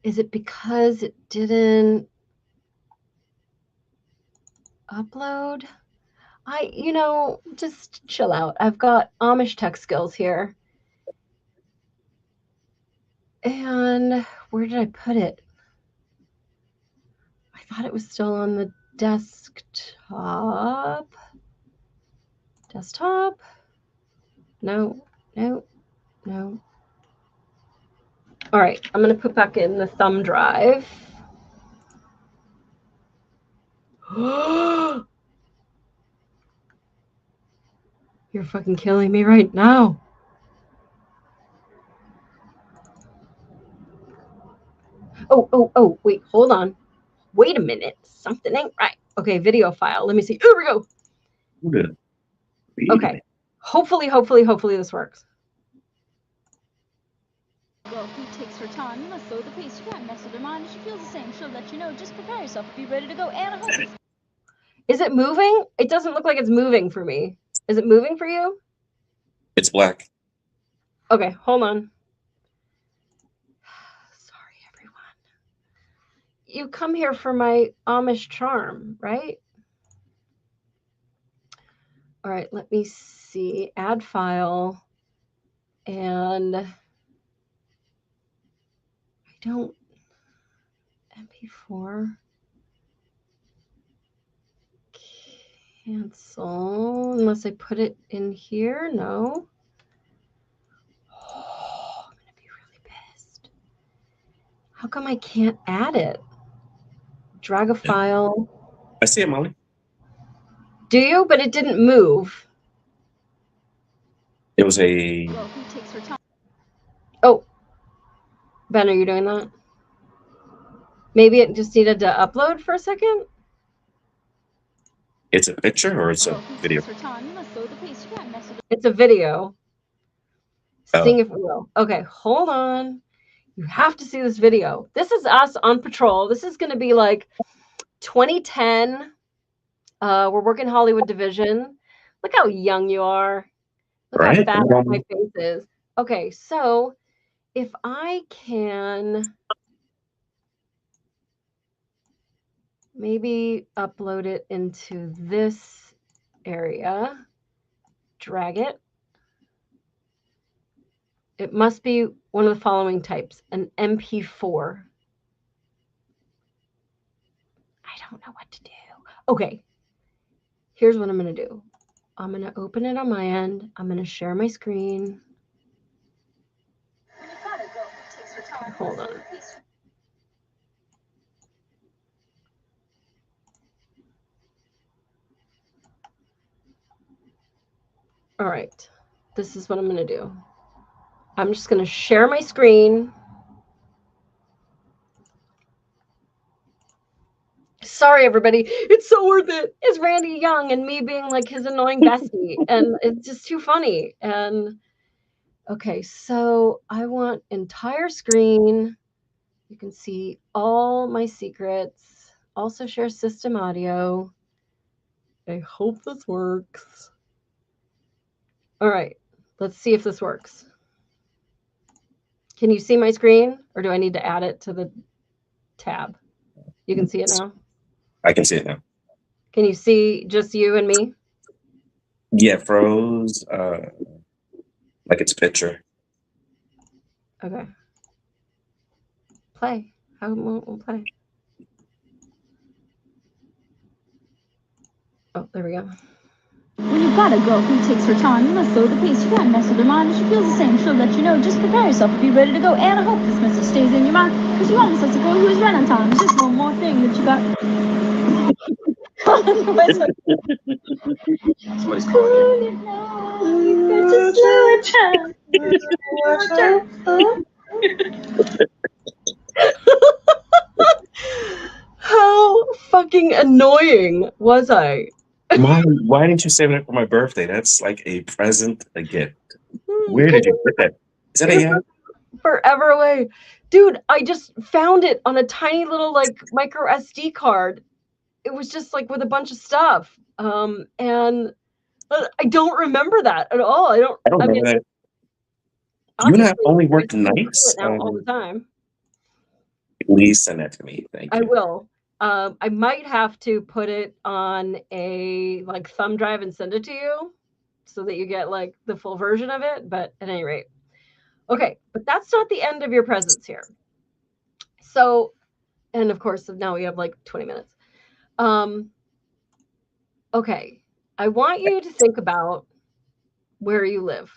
is it because it didn't upload? Just chill out. I've got Amish tech skills here. And where did I put it? I thought it was still on the desktop. Desktop? No. All right, I'm going to put back in the thumb drive. You're fucking killing me right now. Oh, wait, hold on. Wait a minute. Something ain't right. Okay, video file. Let me see. Here we go. Good. Okay. Hopefully this works. Well, who takes her time? You must slow the pace. You can't mess with her mind. If she feels the same, she'll let you know. Just prepare yourself. Be ready to go. And I hope. Is it moving? It doesn't look like it's moving for me. Is it moving for you? It's black. Okay, hold on. Sorry, everyone. You come here for my Amish charm, right? All right, let me see. Add file. And I don't. MP4. cancel unless I put it in here. No. Oh, I'm gonna be really pissed. How come I can't add it? Drag a file. I see it, Molly. Do you? But it didn't move. It was a. Well, who takes her time? Oh, Ben, are you doing that? Maybe it just needed to upload for a second. It's a picture or it's a Well, who video? takes her time? You must slow the pace. You can't mess with It's a video. Oh. Seeing if it will. Okay, hold on. You have to see this video. This is us on patrol. This is going to be like 2010. We're working Hollywood Division. Look how young you are. Look how Right? fat my face is. Okay, so if I can maybe upload it into this area, drag it. It must be one of the following types, an MP4. I don't know what to do. Okay, here's what I'm going to do. I'm going to open it on my end. I'm going to share my screen. Okay, hold on. All right, this is what I'm going to do. I'm just going to share my screen. Sorry, everybody. It's so worth it. It's Randy Young and me being like his annoying bestie. And it's just too funny. And okay, so I want entire screen. You can see all my secrets. Also share system audio. I hope this works. All right, let's see if this works. Can you see my screen or do I need to add it to the tab? You can see it now? I can see it now. Can you see just you and me? Yeah, froze. Like it's a picture. Okay. Play. How we'll play. Oh, there we go. When you've got a girl who takes her time, you must slow the pace. You can't mess with her mind. If she feels the same, she'll let you know. Just prepare yourself and be ready to go. And I hope this message stays in your mind, because you almost have a girl who is right on time. It's just one more thing that you got. Somebody's calling you. You got to slow it down. How fucking annoying was I? Molly, why didn't you save it for my birthday? That's like a present, a gift. Where did you put that? Is that a forever away? Dude, I just found it on a tiny little like micro SD card. It was just like with a bunch of stuff. And I don't remember that at all. I don't remember mean, that. You and I only worked I do nights. it now all the time. Please send that to me. Thank you. I will. I might have to put it on a like thumb drive and send it to you so that you get like the full version of it. But at any rate, okay, but that's not the end of your presence here. So, and of course, now we have like 20 minutes. Okay, I want you to think about where you live,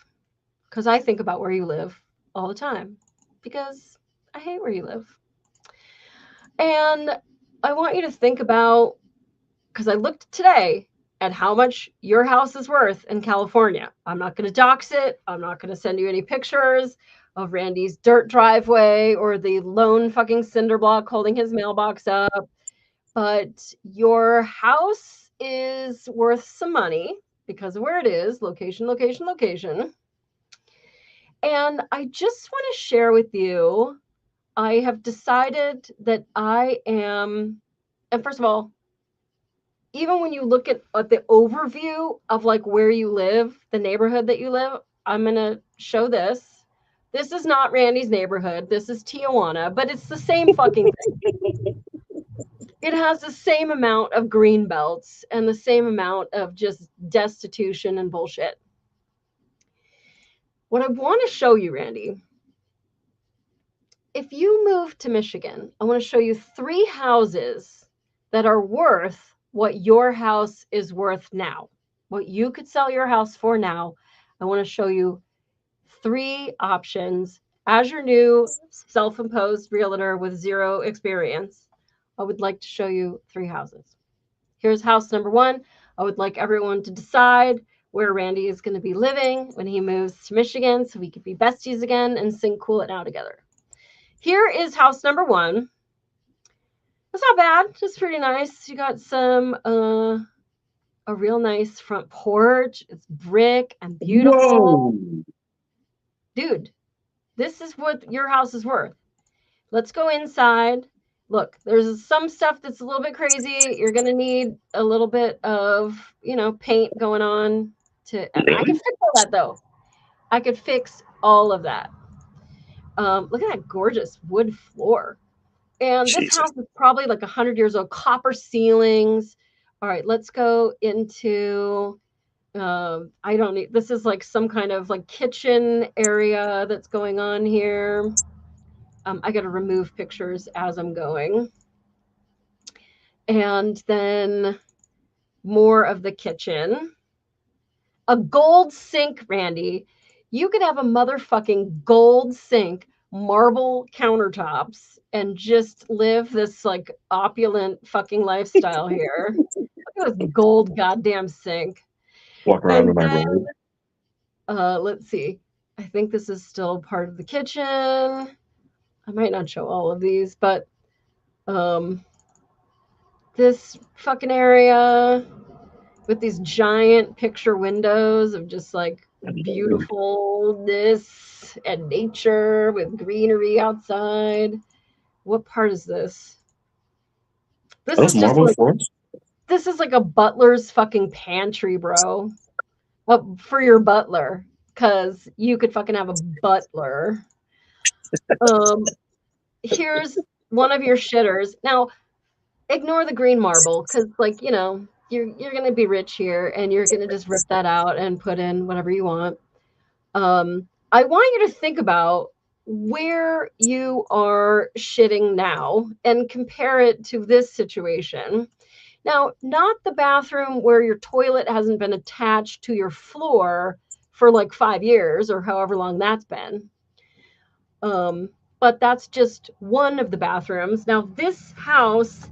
because I think about where you live all the time because I hate where you live. And I want you to think about, because I looked today at how much your house is worth in California. I'm not going to dox it. I'm not going to send you any pictures of Randy's dirt driveway or the lone fucking cinder block holding his mailbox up. But your house is worth some money because of where it is, location, location, location. And I just want to share with you, I have decided that I am, and first of all, even when you look at the overview of like where you live, the neighborhood that you live, I'm going to show this. This is not Randy's neighborhood. This is Tijuana, but it's the same fucking thing. It has the same amount of green belts and the same amount of just destitution and bullshit. What I want to show you, Randy, if you move to Michigan, I want to show you 3 houses that are worth what your house is worth now, what you could sell your house for now. I want to show you 3 options. As your new self-imposed realtor with 0 experience, I would like to show you 3 houses. Here's house number 1. I would like everyone to decide where Randy is going to be living when he moves to Michigan so we could be besties again and sing Cool It Now together. Here is house number 1. It's not bad. It's pretty nice. You got some a real nice front porch. It's brick and beautiful. Whoa. Dude, this is what your house is worth. Let's go inside. Look, there's some stuff that's a little bit crazy. You're going to need a little bit of, paint going on I can fix all that though. I could fix all of that. Look at that gorgeous wood floor. And this Jesus. house is probably like 100 years old, copper ceilings. All right, let's go into, this is like some kind of like kitchen area that's going on here. I got to remove pictures as I'm going. And then more of the kitchen. A gold sink, Randy. You could have a motherfucking gold sink, marble countertops, and just live this like opulent fucking lifestyle here. Look at this gold goddamn sink. Walk around in my then, room. Let's see. I think this is still part of the kitchen. I might not show all of these, but this fucking area with these giant picture windows of just like beautifulness and nature with greenery outside. What part is this? This Those is just marble like, floors? this is like a butler's fucking pantry, bro. For your butler, because you could fucking have a butler. Here's one of your shitters. Now, ignore the green marble because, like, you're gonna be rich here, and you're gonna just rip that out and put in whatever you want. I want you to think about where you are shitting now and compare it to this situation. Now, not the bathroom where your toilet hasn't been attached to your floor for like 5 years or however long that's been. But that's just one of the bathrooms. Now, this house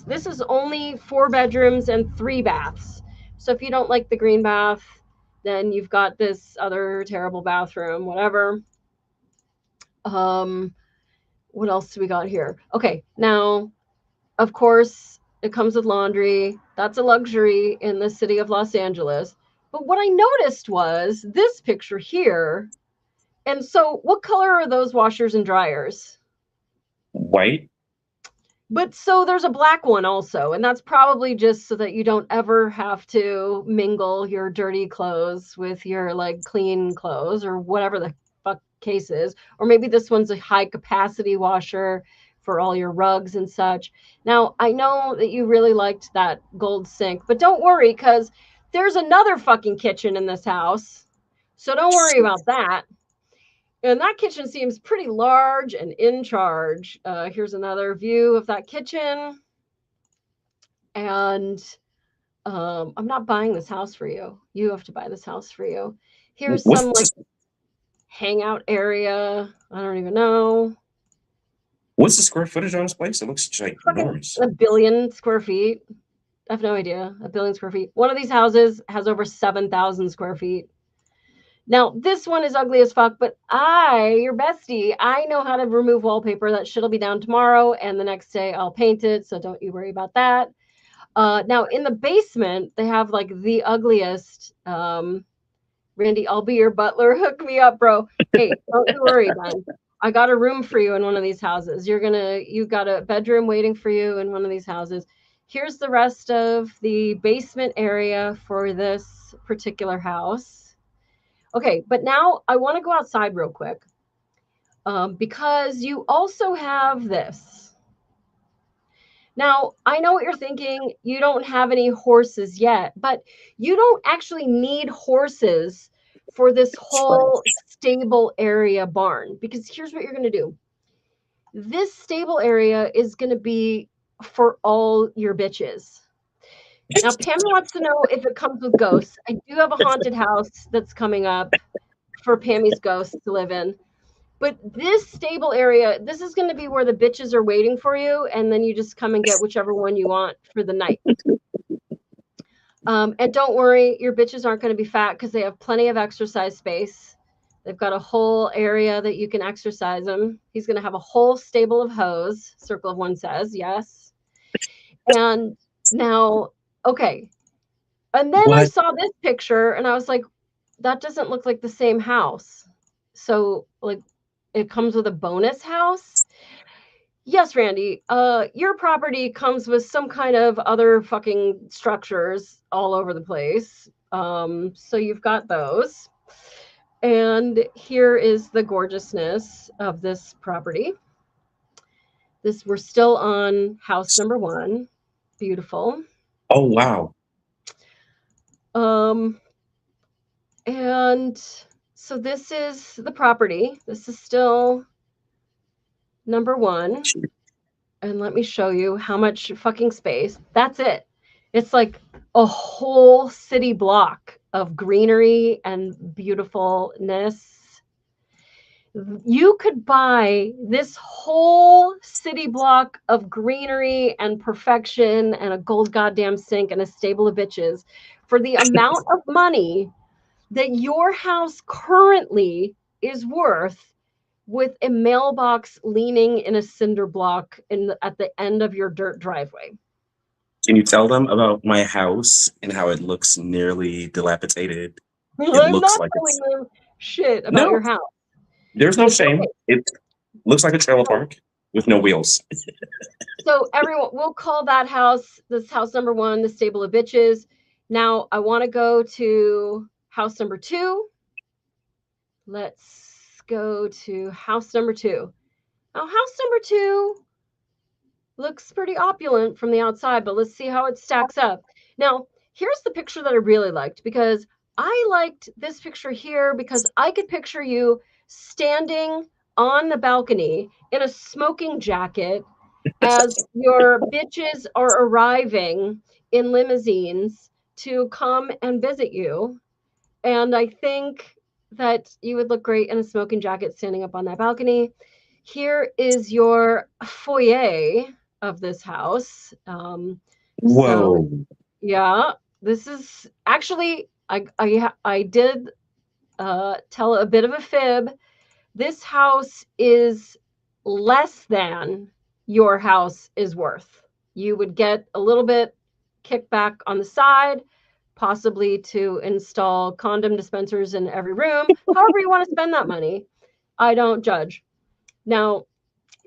this is only 4 bedrooms and 3 baths. So if you don't like the green bath, then you've got this other terrible bathroom, whatever. What else do we got here? Okay, now, of course, it comes with laundry. That's a luxury in the city of Los Angeles. But what I noticed was this picture here. And so what color are those washers and dryers? White. But so there's a black one also. And that's probably just so that you don't ever have to mingle your dirty clothes with your like clean clothes or whatever the fuck case is. Or maybe this one's a high capacity washer for all your rugs and such. Now, I know that you really liked that gold sink, but don't worry because there's another fucking kitchen in this house. So don't worry about that. And that kitchen seems pretty large and in charge. Here's another view of that kitchen. And I'm not buying this house for you. You have to buy this house for you. Here's some like hangout area. I don't even know. What's the square footage on this place? It looks ginormous. 1 billion square feet. I have no idea. 1 billion square feet. One of these houses has over 7,000 square feet. Now, this one is ugly as fuck, but your bestie, I know how to remove wallpaper. That shit'll be down tomorrow, and the next day I'll paint it, so don't you worry about that. Now, in the basement, they have, like, the ugliest... Randy, I'll be your butler. Hook me up, bro. Hey, don't you worry, man. I got a room for you in one of these houses. You've got a bedroom waiting for you in one of these houses. Here's the rest of the basement area for this particular house. Okay, but now I want to go outside real quick because you also have this. Now, I know what you're thinking. You don't have any horses yet, but you don't actually need horses for this whole stable area barn because here's what you're going to do. This stable area is going to be for all your bitches. Now, Pammy wants to know if it comes with ghosts. I do have a haunted house that's coming up for Pammy's ghosts to live in. But this stable area, this is going to be where the bitches are waiting for you, and then you just come and get whichever one you want for the night. And don't worry, your bitches aren't going to be fat because they have plenty of exercise space. They've got a whole area that you can exercise them. He's going to have a whole stable of hoes, Circle of One says, yes. And now, okay. And then I saw this picture, and I was like, that doesn't look like the same house. So, like, it comes with a bonus house? Yes, Randy. Your property comes with some kind of other fucking structures all over the place. So you've got those. And here is the gorgeousness of this property. We're still on house number 1. Beautiful. Oh, wow. And so this is the property. This is still number 1. And let me show you how much fucking space. That's it. It's like a whole city block of greenery and beautifulness. You could buy this whole city block of greenery and perfection and a gold goddamn sink and a stable of bitches for the amount of money that your house currently is worth, with a mailbox leaning in a cinder block at the end of your dirt driveway. Can you tell them about my house and how it looks nearly dilapidated? I'm not telling them shit about your house. There's no shame. It looks like a trailer park with no wheels. So everyone, we'll call that house, this house number 1, the stable of bitches. Now I want to go to house number 2. Let's go to house number 2. Now, house number 2 looks pretty opulent from the outside, but let's see how it stacks up. Now, here's the picture that I really liked, because I liked this picture here because I could picture you standing on the balcony in a smoking jacket as your bitches are arriving in limousines to come and visit you. And I think that you would look great in a smoking jacket standing up on that balcony. Here is your foyer of this house. Whoa. So, yeah, this is actually, I did tell a bit of a fib. This house is less than your house is worth. You would get a little bit kickback on the side, possibly to install condom dispensers in every room. However you want to spend that money, I don't judge. Now,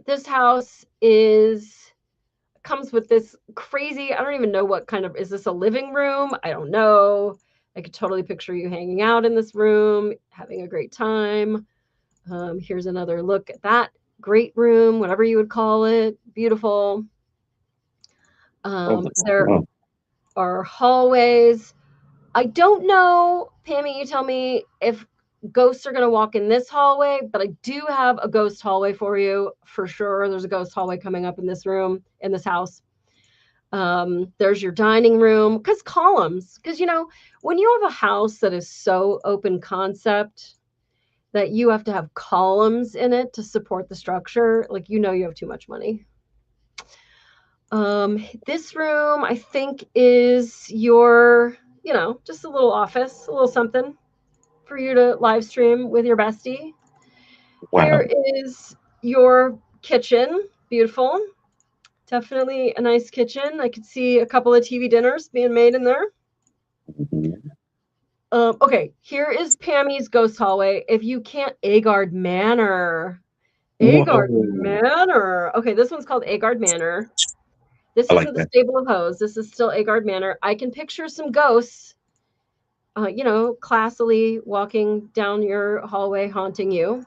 this house comes with this crazy, I don't even know what kind of, is this a living room? I don't know. I could totally picture you hanging out in this room, having a great time. Here's another look at that great room, whatever you would call it. Beautiful. There are hallways. I don't know, Pammy, you tell me if ghosts are going to walk in this hallway, but I do have a ghost hallway for you for sure. There's a ghost hallway coming up in this room, in this house. There's your dining room, because columns, because, you know, when you have a house that is so open concept that you have to have columns in it to support the structure, like, you know, you have too much money. This room, I think, is your, you know, just a little office, a little something for you to live stream with your bestie. Wow. Here is your kitchen. Beautiful. Definitely a nice kitchen. I could see a couple of TV dinners being made in there. Okay, here is Pammy's ghost hallway. If you can't, Agard Manor. Agard Manor. Okay, this one's called Agard Manor. This isn't the stable of hoes. This is still Agard Manor. I can picture some ghosts, you know, classily walking down your hallway, haunting you.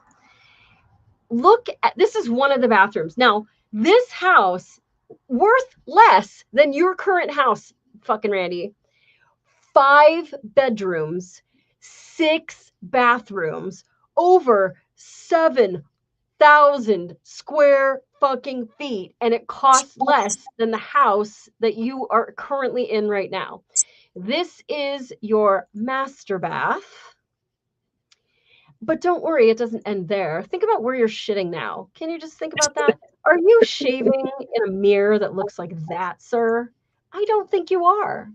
Look at, this is one of the bathrooms. Now, this house, worth less than your current house, fucking Randy. 5 bedrooms, 6 bathrooms, over 7,000 square fucking feet, and it costs less than the house that you are currently in right now. This is your master bath. But don't worry, it doesn't end there. Think about where you're shitting now. Can you just think about that? Are you shaving in a mirror that looks like that, sir? I don't think you are.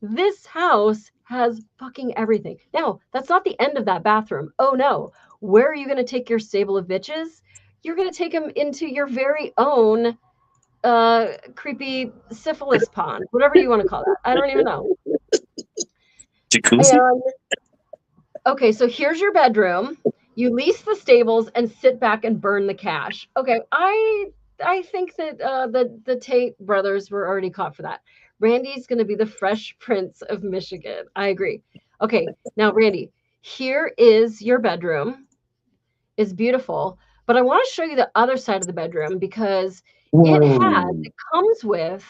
This house has fucking everything. Now, that's not the end of that bathroom. Oh no. Where are you going to take your stable of bitches? You're going to take them into your very own creepy syphilis pond, whatever you want to call that. I don't even know. Jacuzzi? And, okay, so here's your bedroom. You lease the stables and sit back and burn the cash. Okay, I think that the Tate brothers were already caught for that. Randy's going to be the Fresh Prince of Michigan. I agree. Okay, now Randy, here is your bedroom. It's beautiful, but I want to show you the other side of the bedroom because it comes with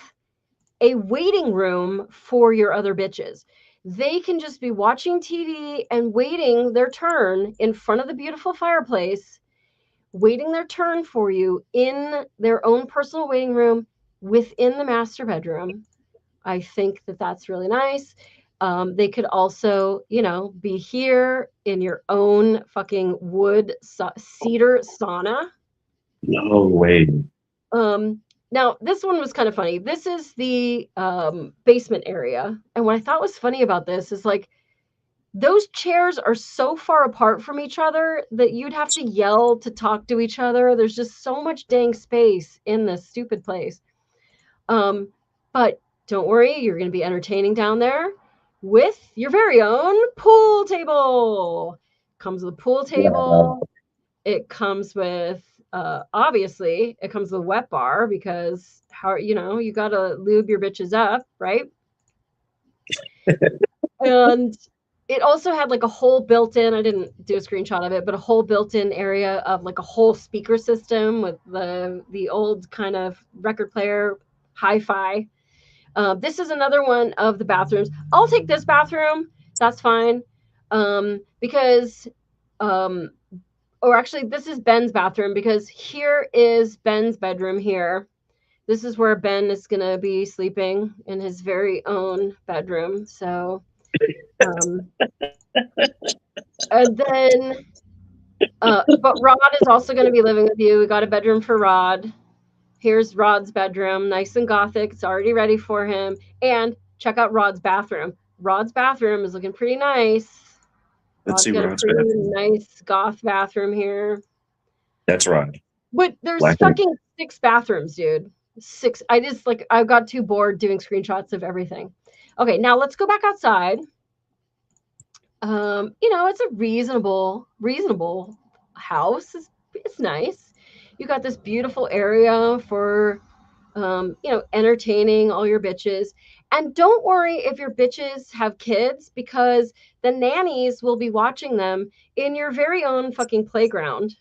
a waiting room for your other bitches. They can just be watching TV and waiting their turn in front of the beautiful fireplace, waiting their turn for you in their own personal waiting room within the master bedroom. I think that that's really nice. They could also, be here in your own fucking wood cedar sauna. No way. Now, this one was kind of funny. This is the basement area. And what I thought was funny about this is like, those chairs are so far apart from each other that you'd have to yell to talk to each other. There's just so much dang space in this stupid place. But don't worry, you're going to be entertaining down there with your very own pool table. Comes with a pool table. It comes with obviously it comes with a wet bar because you got to lube your bitches up, right? And it also had like a whole built-in, I didn't do a screenshot of it, but a whole built-in area of like a whole speaker system with the old kind of record player hi-fi. This is another one of the bathrooms. I'll take this bathroom. That's fine. Because or actually, this is Ben's bathroom because here is Ben's bedroom here. This is where Ben is going to be sleeping in his very own bedroom. So, and then, but Rod is also going to be living with you. We got a bedroom for Rod. Here's Rod's bedroom, nice and gothic. It's already ready for him. And check out Rod's bathroom. Rod's bathroom is looking pretty nice. Let's see Rod's got a pretty nice goth bathroom here. That's right. But there's fucking 6 bathrooms, dude. 6. I got too bored doing screenshots of everything. Okay, now let's go back outside. It's a reasonable house. It's nice. You got this beautiful area for entertaining all your bitches. And don't worry if your bitches have kids because the nannies will be watching them in your very own fucking playground.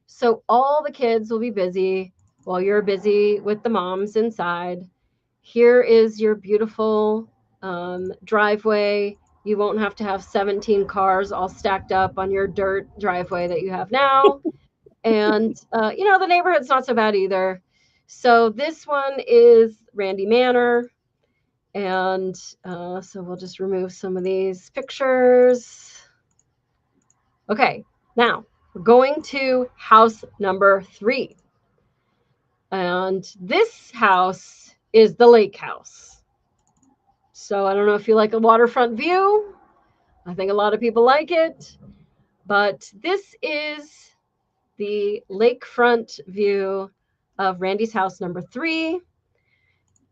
So all the kids will be busy while you're busy with the moms inside. Here is your beautiful driveway. You won't have to have 17 cars all stacked up on your dirt driveway that you have now. And, the neighborhood's not so bad either. So this one is Randy Manor. And so we'll just remove some of these pictures. Okay, now we're going to house number 3. And this house is the lake house. So I don't know if you like a waterfront view. I think a lot of people like it. But this is the lakefront view of Randy's house number 3.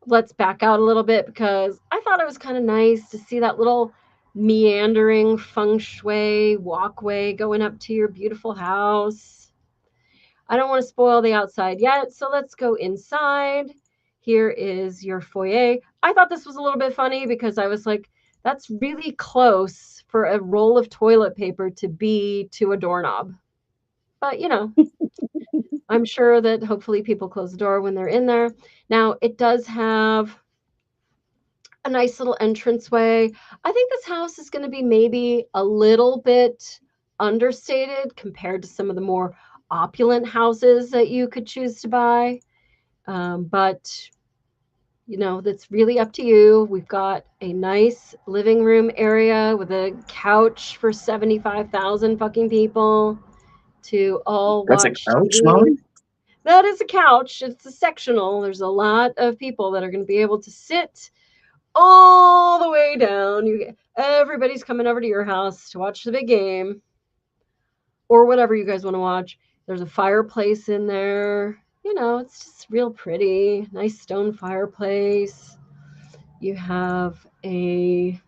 Let's back out a little bit because I thought it was kind of nice to see that little meandering feng shui walkway going up to your beautiful house. I don't want to spoil the outside yet, so let's go inside. Here is your foyer. I thought this was a little bit funny because I was like, that's really close for a roll of toilet paper to be to a doorknob. But, I'm sure that hopefully people close the door when they're in there. Now, it does have a nice little entranceway. I think this house is going to be maybe a little bit understated compared to some of the more opulent houses that you could choose to buy. But you know, that's really up to you. We've got a nice living room area with a couch for 75,000 fucking people to all That's a watch couch, TV. Molly? That is a couch. It's a sectional. There's a lot of people that are going to be able to sit all the way down. Everybody's coming over to your house to watch the big game or whatever you guys want to watch. There's a fireplace in there. You know, it's just real pretty. Nice stone fireplace. You have I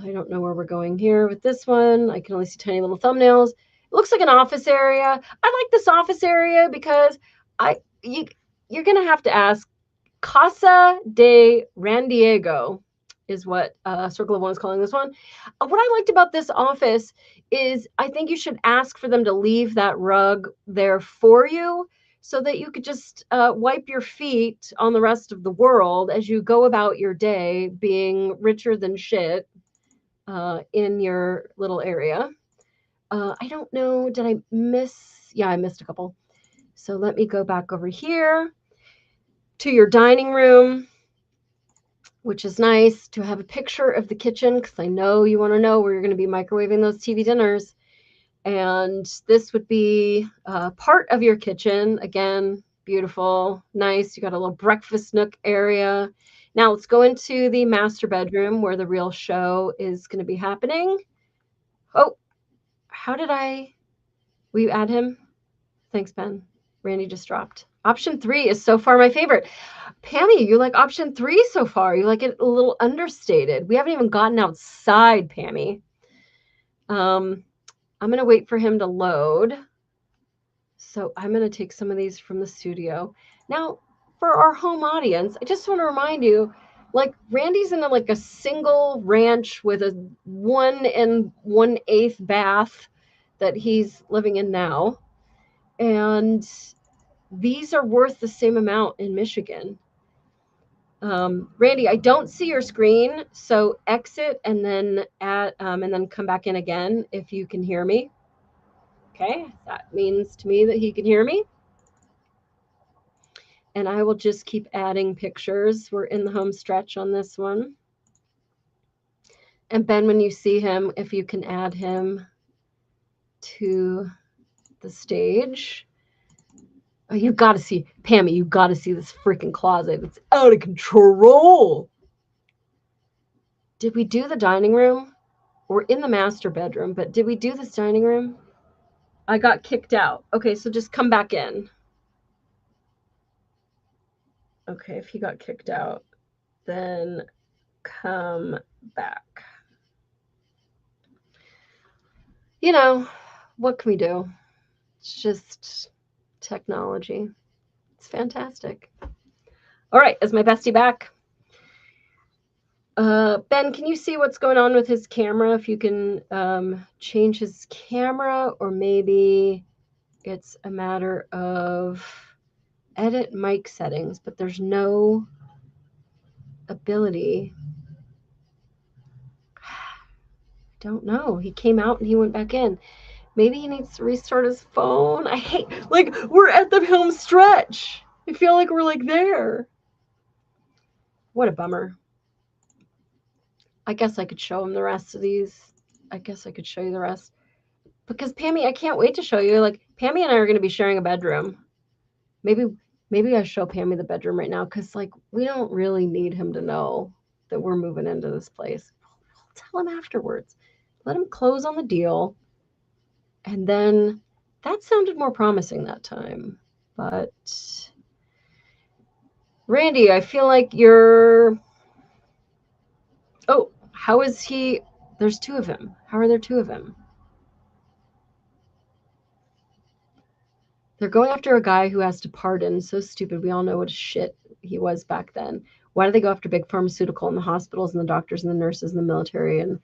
don't know where we're going here with this one. I can only see tiny little thumbnails. It looks like an office area. I like this office area because you're going to have to ask. Casa de Randiego is what Circle of One is calling this one. What I liked about this office is I think you should ask for them to leave that rug there for you so that you could just wipe your feet on the rest of the world as you go about your day being richer than shit in your little area. I don't know, did I miss? Yeah, I missed a couple. So let me go back over here to your dining room, which is nice to have a picture of the kitchen because I know you want to know where you're going to be microwaving those TV dinners. And this would be part of your kitchen. Again, beautiful, nice. You got a little breakfast nook area. Now let's go into the master bedroom where the real show is going to be happening. Oh, how did will you add him? Thanks, Ben. Randy just dropped. Option 3 is so far my favorite. Pammy, you like option 3 so far. You like it a little understated. We haven't even gotten outside, Pammy. I'm going to wait for him to load. So I'm going to take some of these from the studio. Now, for our home audience, I just want to remind you, like Randy's in like a single ranch with a 1 1/8 bath that he's living in now. And these are worth the same amount in Michigan. Randy, I don't see your screen, so exit and then come back in again if you can hear me. Okay, that means to me that he can hear me. And I will just keep adding pictures. We're in the home stretch on this one. And Ben, when you see him, if you can add him to the stage. Oh, you got to see, Pammy, you got to see this freaking closet. It's out of control. Did we do the dining room? We're in the master bedroom, but did we do this dining room? I got kicked out. Okay, so just come back in. Okay, if he got kicked out, then come back. You know, what can we do? It's just technology. It's fantastic. All right, is my bestie back? Ben, can you see what's going on with his camera? If you can change his camera, or maybe it's a matter of edit mic settings, but there's no ability. I don't know. He came out and he went back in. Maybe he needs to restart his phone. I hate, like, we're at the home stretch. I feel like we're like there. What a bummer. I guess I could show him the rest of these. I guess I could show you the rest. Because Pammy, I can't wait to show you. Like, Pammy and I are going to be sharing a bedroom. Maybe I show Pammy the bedroom right now because, like, we don't really need him to know that we're moving into this place. We'll tell him afterwards. Let him close on the deal. And then that sounded more promising that time. But Randy, I feel like you're... Oh, how is he? There's 2 of him. How are there 2 of him? They're going after a guy who has to pardon. So stupid. We all know what a shit he was back then. Why do they go after big pharmaceutical and the hospitals and the doctors and the nurses and the military? And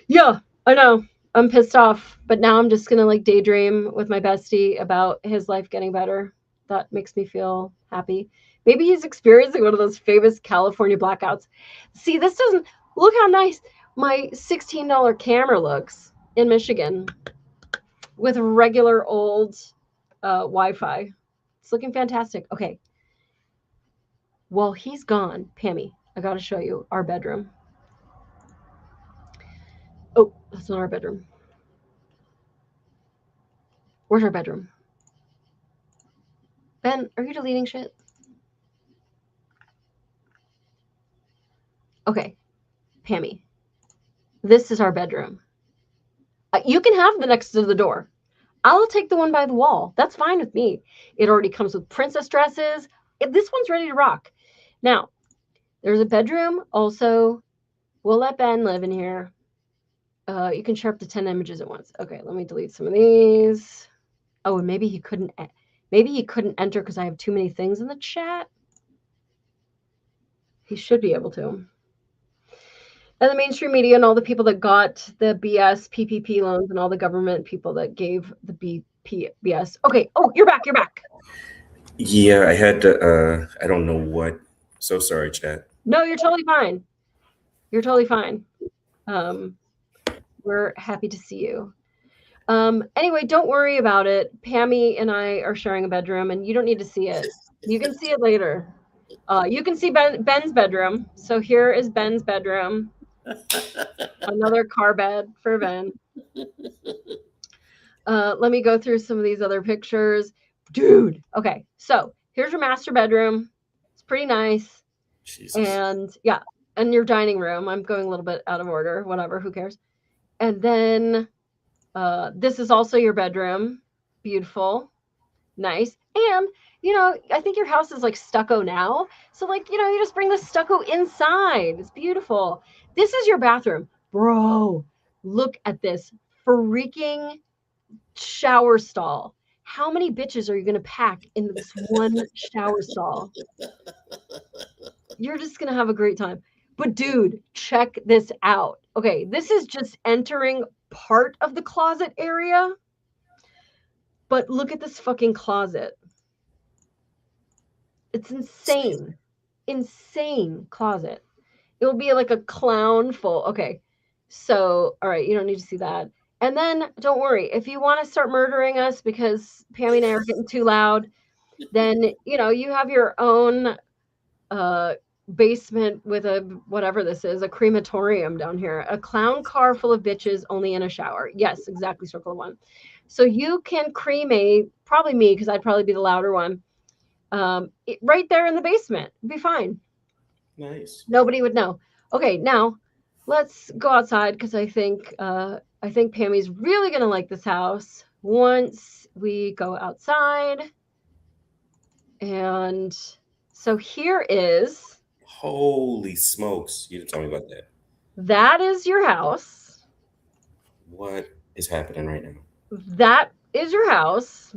yeah, I know. I'm pissed off. But now I'm just going to like daydream with my bestie about his life getting better. That makes me feel happy. Maybe he's experiencing one of those famous California blackouts. See, this doesn't... Look how nice my $16 camera looks in Michigan with regular old Wi-Fi. It's looking fantastic. Okay. Well, he's gone. Pammy, I got to show you our bedroom. Oh, that's not our bedroom. Where's our bedroom? Ben, are you deleting shit? Okay. Pammy, this is our bedroom. You can have the next to the door. I'll take the one by the wall. That's fine with me. It already comes with princess dresses. This one's ready to rock. Now, there's a bedroom. Also, we'll let Ben live in here. You can share up to 10 images at once. Okay, let me delete some of these. Oh, and maybe he couldn't enter because I have too many things in the chat. He should be able to. And the mainstream media and all the people that got the BS PPP loans and all the government people that gave the BS. Okay. Oh, you're back. You're back. Yeah, I had to, I don't know what. So sorry, chat. No, you're totally fine. You're totally fine. We're happy to see you. Anyway, don't worry about it. Pammy and I are sharing a bedroom, and you don't need to see it. You can see it later. You can see Ben's bedroom. So here is Ben's bedroom. Another car bed for Ben. Let me go through some of these other pictures. Dude. Okay. So here's your master bedroom. It's pretty nice. Jesus. And yeah. And your dining room. I'm going a little bit out of order. Whatever. Who cares? And then this is also your bedroom. Beautiful. Nice. And, you know, I think your house is like stucco now. So like, you know, you just bring the stucco inside. It's beautiful. This is your bathroom. Bro, look at this freaking shower stall. How many bitches are you going to pack into this one shower stall? You're just going to have a great time. But dude, check this out. Okay, this is just entering part of the closet area. But look at this fucking closet. It's insane. Insane closet. It will be like a clown full. Okay. So, all right. You don't need to see that. And then don't worry. If you want to start murdering us because Pammy and I are getting too loud, then, you know, you have your own basement with a, whatever this is, a crematorium down here. A clown car full of bitches only in a shower. Yes, exactly. Circle of one. So you can cremate, probably me, because I'd probably be the louder one, right there in the basement. It'd be fine. Nice. Nobody would know. Okay, now let's go outside because I think Pammy's really gonna like this house once we go outside. And so here is. Holy smokes! You didn't tell me about that. That is your house. What is happening right now? That is your house.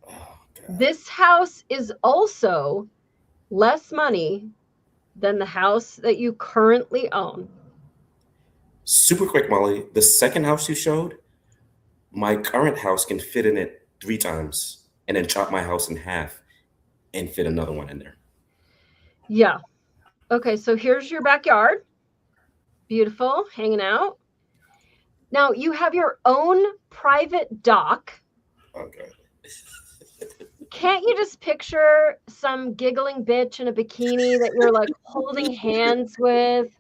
Oh, God. This house is also less money than the house that you currently own. Super quick, Molly. The second house you showed, my current house can fit in it 3 times and then chop my house in half and fit another one in there. Yeah. Okay, so here's your backyard. Beautiful, hanging out. Now you have your own private dock. Okay. Can't you just picture some giggling bitch in a bikini that you're like holding hands with,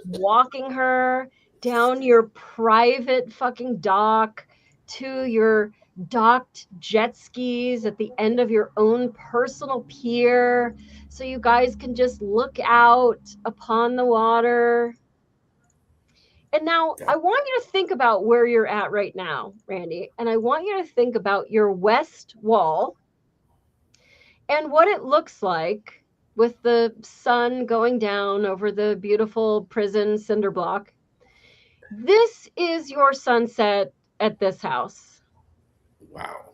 walking her down your private fucking dock to your docked jet skis at the end of your own personal pier so you guys can just look out upon the water? And now I want you to think about where you're at right now, Randy, and I want you to think about your west wall and what it looks like with the sun going down over the beautiful prison cinder block. This is your sunset at this house. Wow.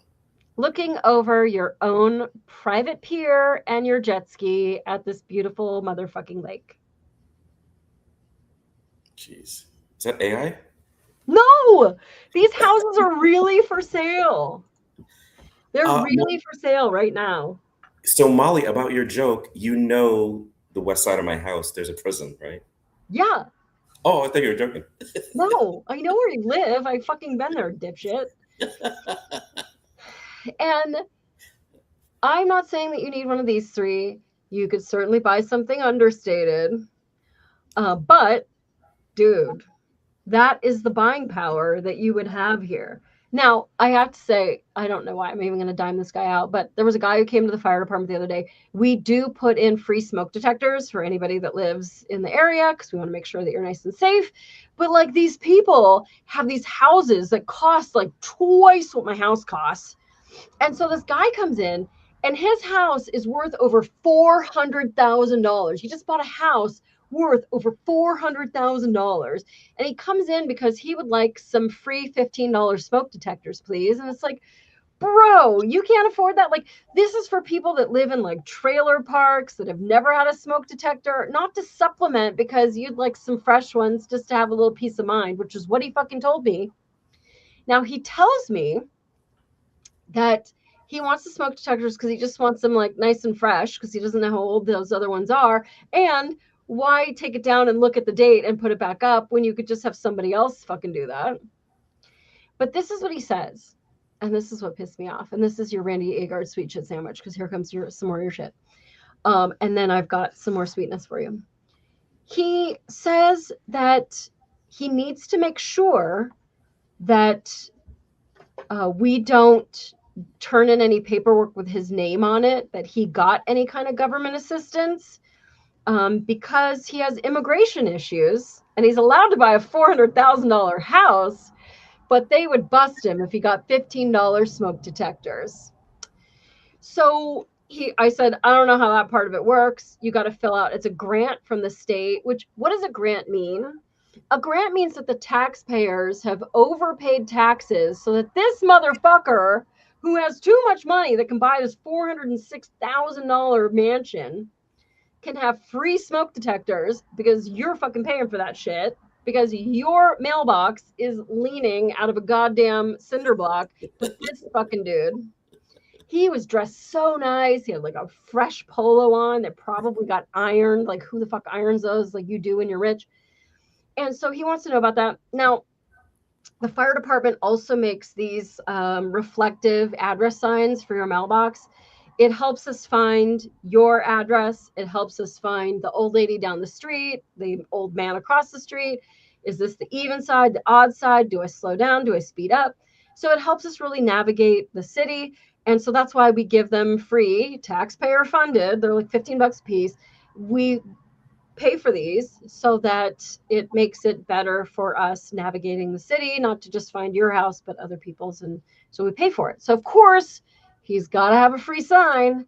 Looking over your own private pier and your jet ski at this beautiful motherfucking lake. Jeez. Is that AI? No! These houses are really for sale. They're really for sale right now. So, Molly, about your joke, you know the west side of my house, there's a prison, right? Yeah. Oh, I thought you were joking. No, I know where you live. I fucking been there, dipshit. And I'm not saying that you need one of these three. You could certainly buy something understated. But, dude, that is the buying power that you would have here. Now, I have to say, I don't know why I'm even going to dime this guy out, but there was a guy who came to the fire department the other day. We do put in free smoke detectors for anybody that lives in the area because we want to make sure that you're nice and safe. But like these people have these houses that cost like twice what my house costs. And so this guy comes in and his house is worth over $400,000. He just bought a house worth over $400,000. And he comes in because he would like some free $15 smoke detectors, please. And it's like, bro, you can't afford that. Like, this is for people that live in like trailer parks that have never had a smoke detector, not to supplement because you'd like some fresh ones just to have a little peace of mind, which is what he fucking told me. Now he tells me that he wants the smoke detectors because he just wants them like nice and fresh because he doesn't know how old those other ones are. And why take it down and look at the date and put it back up when you could just have somebody else fucking do that? But this is what he says. And this is what pissed me off. And this is your Randy Agard sweet shit sandwich because here comes some more of your shit. And then I've got some more sweetness for you. He says that he needs to make sure that we don't turn in any paperwork with his name on it, that he got any kind of government assistance because he has immigration issues and he's allowed to buy a $400,000 house, but they would bust him if he got $15 smoke detectors. So I said, I don't know how that part of it works. You got to fill out, it's a grant from the state, which, what does a grant mean? A grant means that the taxpayers have overpaid taxes so that this motherfucker who has too much money that can buy this $406,000 mansion can have free smoke detectors because you're fucking paying for that shit because your mailbox is leaning out of a goddamn cinder block. But this fucking dude, he was dressed so nice. He had like a fresh polo on that probably got ironed. Like, who the fuck irons those like you do when you're rich? And so he wants to know about that. Now, the fire department also makes these reflective address signs for your mailbox. It helps us find your address. It helps us find the old lady down the street, the old man across the street. Is this the even side, the odd side? Do I slow down? Do I speed up? So it helps us really navigate the city. And so that's why we give them free, taxpayer funded. They're like $15 a piece. We pay for these so that it makes it better for us navigating the city, not to just find your house, but other people's. And so we pay for it. So of course he's got to have a free sign,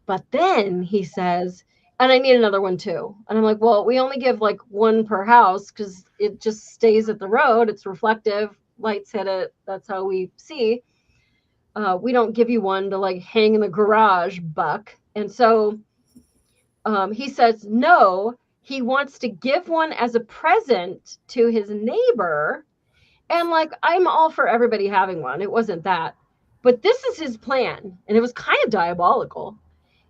but then he says, and I need another one too. And I'm like, well, we only give like one per house because it just stays at the road. It's reflective, lights hit it. That's how we see. We don't give you one to like hang in the garage, buck. And so he says, no, he wants to give one as a present to his neighbor. And like, I'm all for everybody having one. It wasn't that. But this is his plan. And it was kind of diabolical.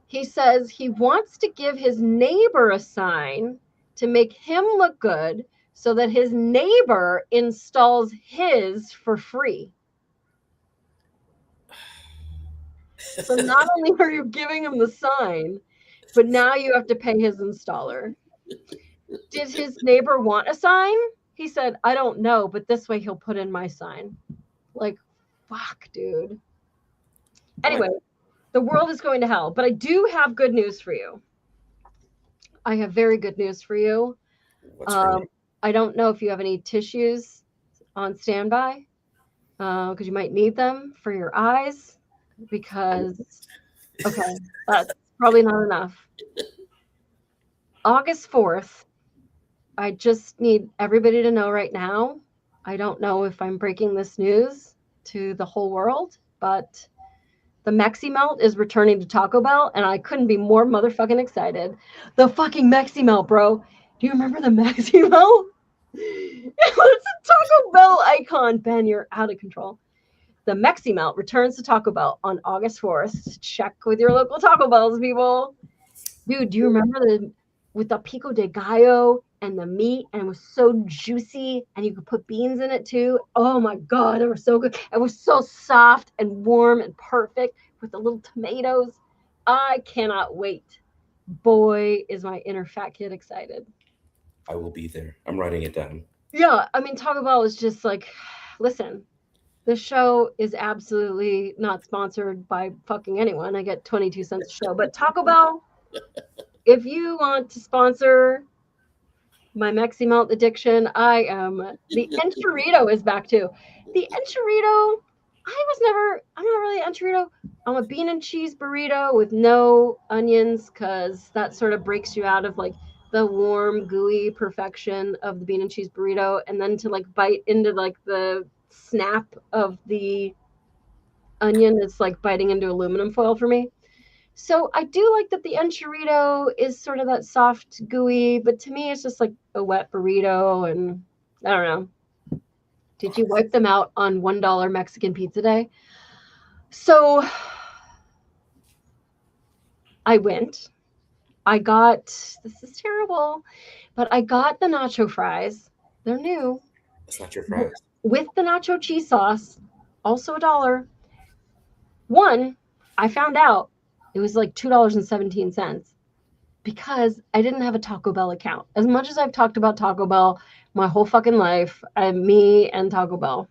He says he wants to give his neighbor a sign to make him look good so that his neighbor installs his for free. So not only are you giving him the sign, but now you have to pay his installer. Did his neighbor want a sign? He said, I don't know, but this way he'll put in my sign. Like, fuck, dude. Anyway, the world is going to hell, but I do have good news for you. I have very good news for you. I don't know if you have any tissues on standby because you might need them for your eyes because, okay, that's probably not enough. August 4th, I just need everybody to know right now. I don't know if I'm breaking this news to the whole world, but the Mexi Melt is returning to Taco Bell, and I couldn't be more motherfucking excited. The fucking Mexi Melt, bro. Do you remember the Mexi Melt? It's a Taco Bell icon. Ben, you're out of control. The Mexi Melt returns to Taco Bell on August 4th. Check with your local Taco Bells, people. Dude, do you remember with the pico de gallo and the meat, and it was so juicy, and you could put beans in it too. Oh my God, they were so good. It was so soft and warm and perfect with the little tomatoes. I cannot wait. Boy, is my inner fat kid excited. I will be there. I'm writing it down. Yeah, I mean, Taco Bell is just like, listen, this show is absolutely not sponsored by fucking anyone. I get 22 cents a show. But Taco Bell, if you want to sponsor my Mexi Melt addiction, I am. The enchilito is back too. The enchilito, I'm not really an enchilito. I'm a bean and cheese burrito with no onions, because that sort of breaks you out of like the warm, gooey perfection of the bean and cheese burrito. And then to like bite into like the snap of the onion, it's like biting into aluminum foil for me. So I do like that the enchilito is sort of that soft, gooey, but to me it's just like a wet burrito, and I don't know. Did you wipe them out on $1 Mexican Pizza Day? So I went. This is terrible, but I got the nacho fries. They're new. That's not your fries. With the nacho cheese sauce, also $1. One, I found out it was like $2.17 because I didn't have a Taco Bell account. As much as I've talked about Taco Bell my whole fucking life, me and Taco Bell,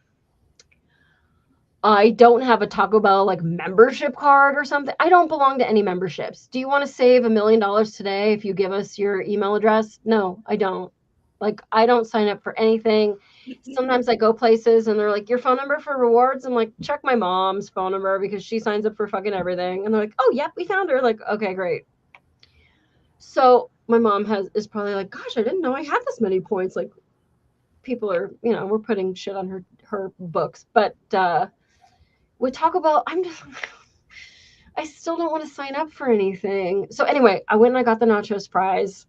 I don't have a Taco Bell like membership card or something. I don't belong to any memberships. Do you want to save $1 million today if you give us your email address? No, I don't. Like, I don't sign up for anything. Sometimes I go places and they're like, your phone number for rewards? I'm like, check my mom's phone number because she signs up for fucking everything. And they're like, oh, yep, we found her. Like, okay, great. So my mom is probably like, gosh, I didn't know I had this many points. Like, people are, we're putting shit on her books. But with Taco Bell, I still don't want to sign up for anything. So anyway, I went and I got the nachos fries.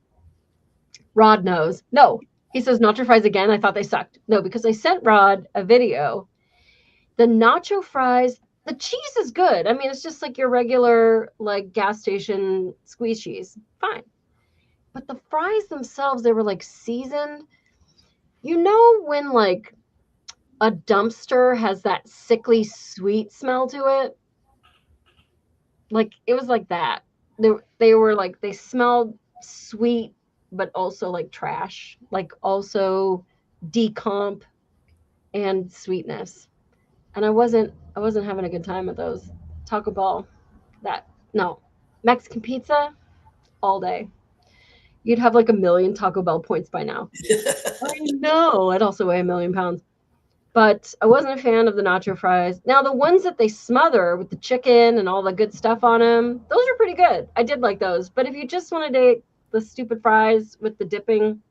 Rod knows. No, he says nacho fries again. I thought they sucked. No, because I sent Rod a video. The nacho fries, the cheese is good. I mean, it's just like your regular like gas station squeeze cheese. Fine. But the fries themselves, they were like seasoned. You know when like a dumpster has that sickly sweet smell to it? Like, it was like that. They were like, they smelled sweet, but also like trash, like also decomp and sweetness. And I wasn't having a good time with those. Taco Bell, Mexican pizza all day. You'd have like 1 million Taco Bell points by now. I know. I'd also weigh 1 million pounds. But I wasn't a fan of the nacho fries. Now, the ones that they smother with the chicken and all the good stuff on them, those are pretty good. I did like those. But if you just wanted to eat the stupid fries with the dipping.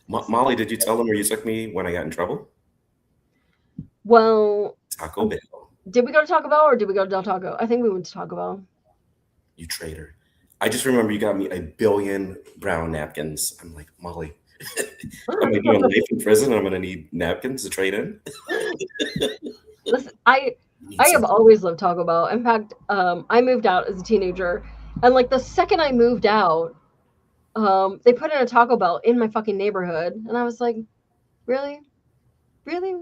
Molly, did you tell them where you took me when I got in trouble? Well, Taco Bell. Did we go to Taco Bell or did we go to Del Taco? I think we went to Taco Bell. You traitor. I just remember you got me 1 billion brown napkins. I'm like, Molly, I'm going to do a life in prison. I'm going to need napkins to trade in. Listen, I have always loved Taco Bell. In fact, I moved out as a teenager. And like the second I moved out, they put in a Taco Bell in my fucking neighborhood. And I was like, really? Really?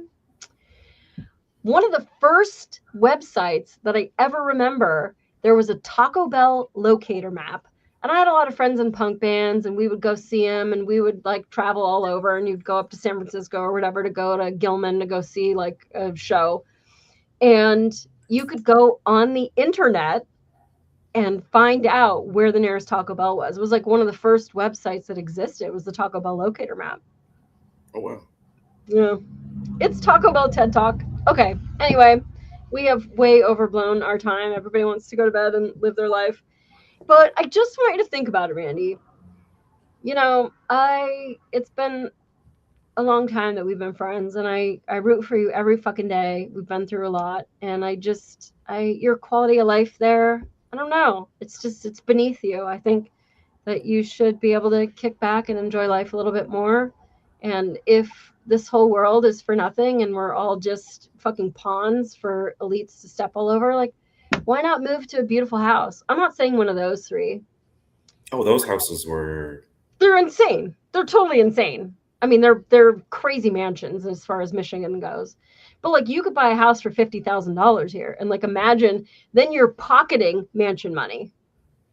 One of the first websites that I ever remember, there was a Taco Bell locator map. And I had a lot of friends in punk bands, and we would go see them, and we would like travel all over, and you'd go up to San Francisco or whatever to go to Gilman to go see like a show. And you could go on the internet and find out where the nearest Taco Bell was. It was like one of the first websites that existed. It was the Taco Bell locator map. Oh, wow. Yeah. It's Taco Bell TED Talk. Okay. Anyway, we have way overblown our time. Everybody wants to go to bed and live their life. But I just want you to think about it, Randy. It's been a long time that we've been friends, and I root for you every fucking day. We've been through a lot, and your quality of life there, I don't know. It's beneath you. I think that you should be able to kick back and enjoy life a little bit more. And if this whole world is for nothing and we're all just fucking pawns for elites to step all over, like, why not move to a beautiful house? I'm not saying one of those three. Oh, those houses were They're insane. They're totally insane. I mean, they're crazy mansions as far as Michigan goes. But like, you could buy a house for $50,000 here, and like, imagine then you're pocketing mansion money,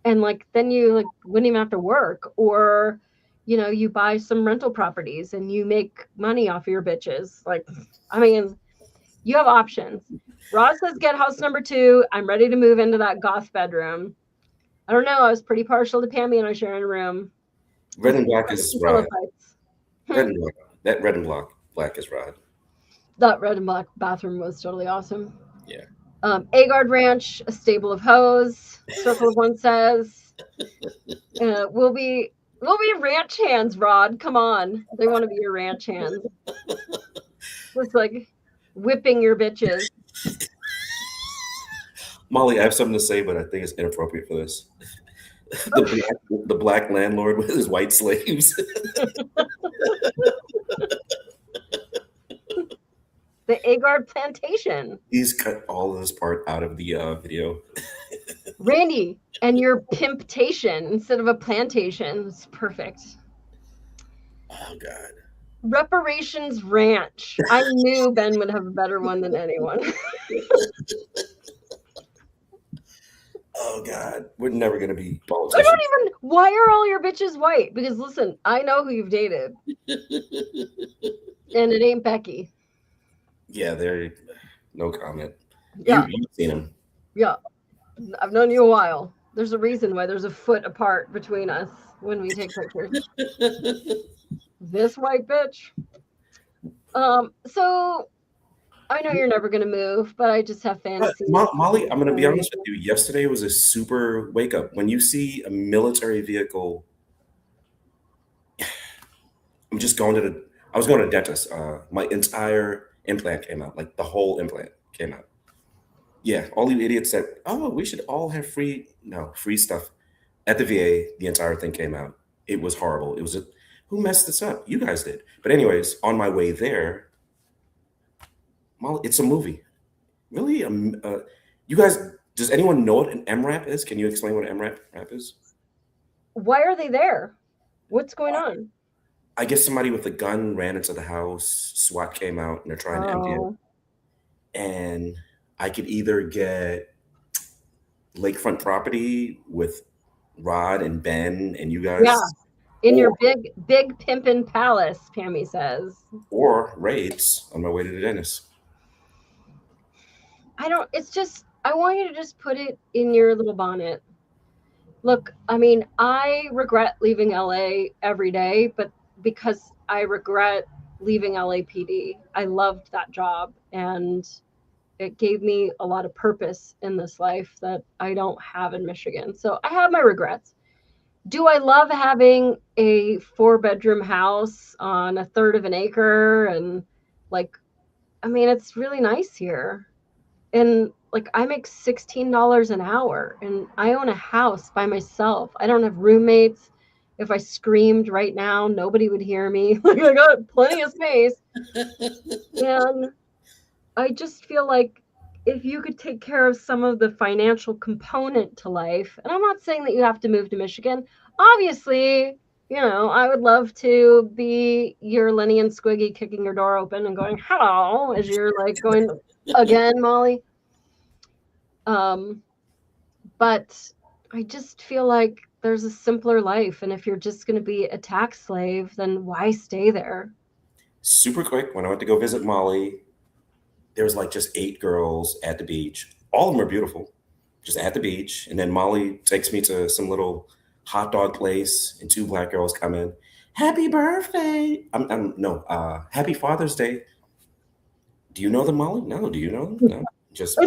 and like, then you like wouldn't even have to work, or you buy some rental properties and you make money off of your bitches. Like, I mean, you have options. Ross says get house number 2. I'm ready to move into that goth bedroom. I don't know. I was pretty partial to Pammy and I sharing a room. Red and black is Rod. Red and black. That red and black is Rod. That red and black bathroom was totally awesome. Yeah. Agard Ranch, a stable of hoes. Circle of One says, we'll be ranch hands, Rod. Come on. They want to be your ranch hands. Just like whipping your bitches. Molly, I have something to say, but I think it's inappropriate for this. The black landlord with his white slaves. The Agard plantation. He's cut all of this part out of the video. Randy, and your pimptation instead of a plantation. It's perfect. Oh, God. Reparations Ranch. I knew Ben would have a better one than anyone. Oh, God. We're never going to be I politicians. don't even. Why are all your bitches white? Because listen, I know who you've dated. And it ain't Becky. Yeah, there. No comment. Yeah. You've seen him. Yeah. I've known you a while. There's a reason why there's a foot apart between us when we take pictures. This white bitch. So I know you're never going to move, but I just have fantasies. Molly, I'm going to be honest with you. Yesterday was a super wake up. When you see a military vehicle, I'm just going to I was going to dentist. My entire implant came out, like the whole implant came out. Yeah, all you idiots said, oh, we should all have free stuff. At the VA, the entire thing came out. It was horrible. It was who messed this up? You guys did. But anyways, on my way there, Molly, it's a movie. Really? You guys, does anyone know what an MRAP is? Can you explain what an MRAP is? Why are they there? What's going on? I guess somebody with a gun ran into the house, SWAT came out, and they're trying to empty it. And I could either get lakefront property with Rod and Ben and you guys. Yeah, in your big pimpin' palace, Pammy says. Or raids on my way to the dentist. I want you to just put it in your little bonnet. Look, I mean, I regret leaving LA every day, but because I regret leaving LAPD. I loved that job and it gave me a lot of purpose in this life that I don't have in Michigan. So I have my regrets. Do I love having a 4-bedroom house on 1/3 of an acre? And like, I mean, it's really nice here. And like, I make $16 an hour and I own a house by myself. I don't have roommates. If I screamed right now, nobody would hear me. Like, I got plenty of space. And I just feel like if you could take care of some of the financial component to life, and I'm not saying that you have to move to Michigan. Obviously, I would love to be your Lenny and Squiggy kicking your door open and going, hello, as you're like going, again, Molly. But I just feel like there's a simpler life. And if you're just going to be a tax slave, then why stay there? Super quick, when I went to go visit Molly, there was like just 8 girls at the beach. All of them are beautiful, just at the beach. And then Molly takes me to some little hot dog place and 2 black girls come in. Happy birthday. Happy Father's Day. Do you know them, Molly? No. Do you know them? No. We just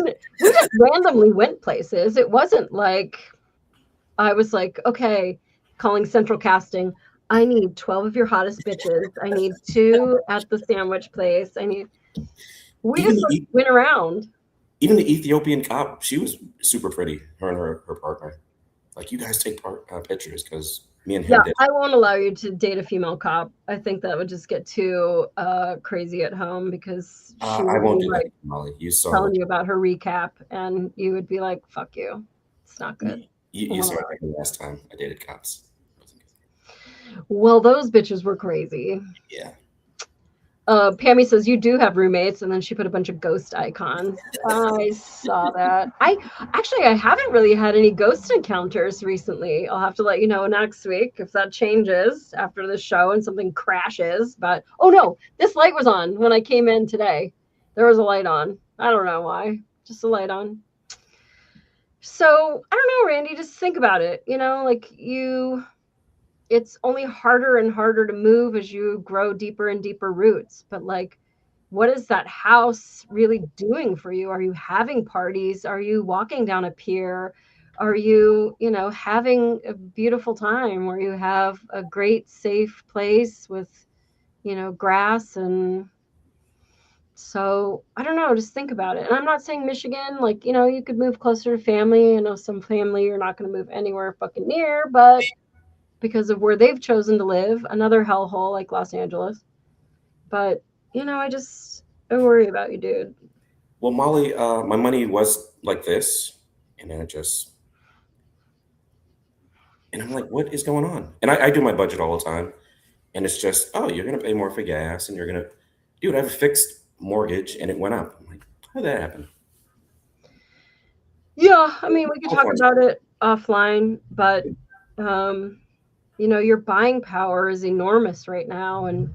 randomly went places. It wasn't like I was like, okay, calling central casting. I need 12 of your hottest bitches. I need 2 at the sandwich place. We just went around. Even the Ethiopian cop, she was super pretty, her and her partner. Like, you guys take pictures because me and him did. I won't allow you to date a female cop. I think that would just get too crazy at home because she would I won't be do like that, Molly. You saw telling you about her recap and you would be like, fuck you. It's not good. You saw it the last time I dated cops. Well, those bitches were crazy. Yeah. Pammy says you do have roommates, and then she put a bunch of ghost icons. I saw that. I haven't really had any ghost encounters recently. I'll have to let you know next week if that changes after the show and something crashes. But oh no, this light was on when I came in today. There was a light on. I don't know why. Just a light on. So I don't know, Randy. Just think about it. It's only harder and harder to move as you grow deeper and deeper roots. But like, what is that house really doing for you? Are you having parties? Are you walking down a pier? Are you, having a beautiful time where you have a great, safe place with, grass? And so I don't know, just think about it. And I'm not saying Michigan, like, you could move closer to family. I know some family you're not going to move anywhere fucking near, but because of where they've chosen to live, another hellhole like Los Angeles. But, I worry about you, dude. Well, Molly, my money was like this, and then and I'm like, what is going on? And I do my budget all the time, and it's just, oh, you're gonna pay more for gas, and dude, I have a fixed mortgage, and it went up. I'm like, how did that happen? Yeah, I mean, we could talk about it offline, but your buying power is enormous right now, and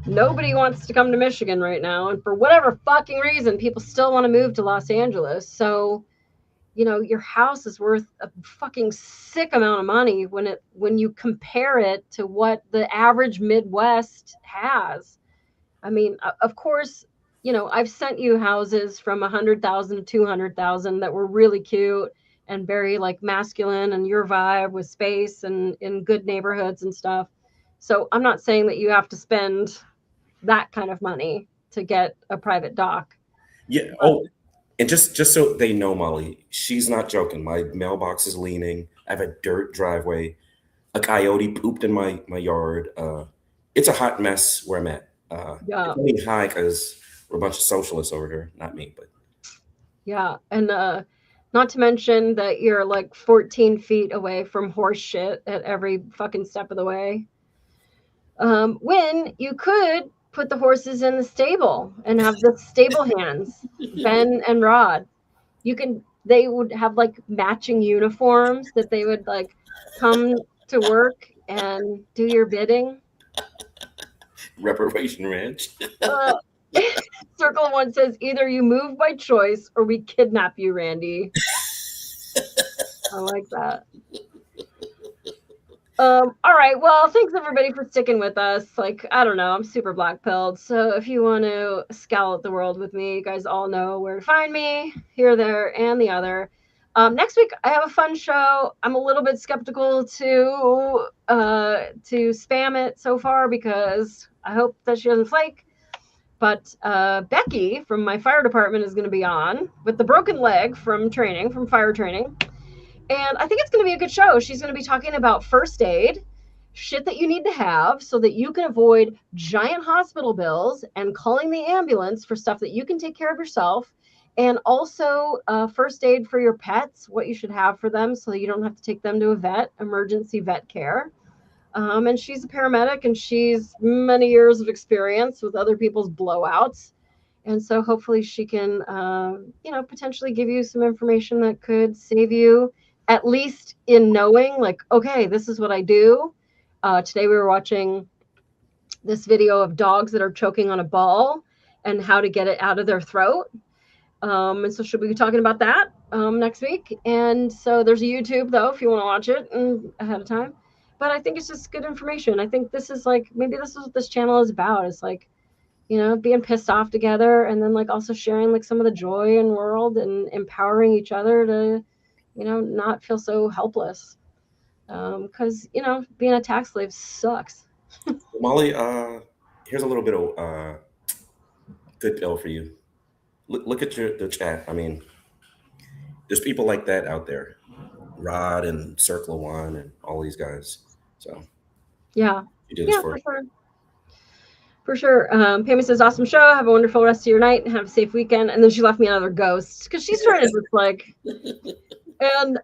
nobody wants to come to Michigan right now. And for whatever fucking reason, people still want to move to Los Angeles. So, your house is worth a fucking sick amount of money when you compare it to what the average Midwest has. I mean, of course, I've sent you houses from 100,000 to 200,000 that were really cute and very like masculine, and your vibe with space and in good neighborhoods and stuff. So I'm not saying that you have to spend that kind of money to get a private dock. Yeah. Oh, and just so they know, Molly, she's not joking. My mailbox is leaning. I have a dirt driveway. A coyote pooped in my yard. It's a hot mess where I'm at. Yeah. It's only high because we're a bunch of socialists over here. Not me, but yeah. And not to mention that you're like 14 feet away from horse shit at every fucking step of the way. When you could put the horses in the stable and have the stable hands, Ben and Rod. They would have like matching uniforms that they would like come to work and do your bidding. Reparation Ranch. Circle One says either you move by choice or we kidnap you, Randy. I like that. All right. Well, thanks everybody for sticking with us. Like, I don't know, I'm super black-pilled. So if you want to scowl at the world with me, you guys all know where to find me, here, there, and the other. Next week, I have a fun show. I'm a little bit skeptical to spam it so far because I hope that she doesn't flake. But Becky from my fire department is going to be on with the broken leg from fire training. And I think it's going to be a good show. She's going to be talking about first aid, shit that you need to have so that you can avoid giant hospital bills and calling the ambulance for stuff that you can take care of yourself. And also first aid for your pets, what you should have for them so that you don't have to take them to emergency vet care. And she's a paramedic, and she's many years of experience with other people's blowouts. And so hopefully she can, potentially give you some information that could save you, at least in knowing, like, okay, this is what I do. Today we were watching this video of dogs that are choking on a ball and how to get it out of their throat. And so she'll be talking about that next week. And so there's a YouTube, though, if you want to watch it ahead of time. But I think it's just good information. I think this is like, maybe this is what this channel is about. It's like, being pissed off together, and then like also sharing like some of the joy in the world and empowering each other to, not feel so helpless. Because, being a tax slave sucks. Molly, here's a little bit of good pill for you. Look at the chat. I mean, there's people like that out there. Rod and Circle One and all these guys. So yeah, you do this for sure. For sure. Pammy says, awesome show. Have a wonderful rest of your night and have a safe weekend. And then she left me another ghost because she's trying to just like, And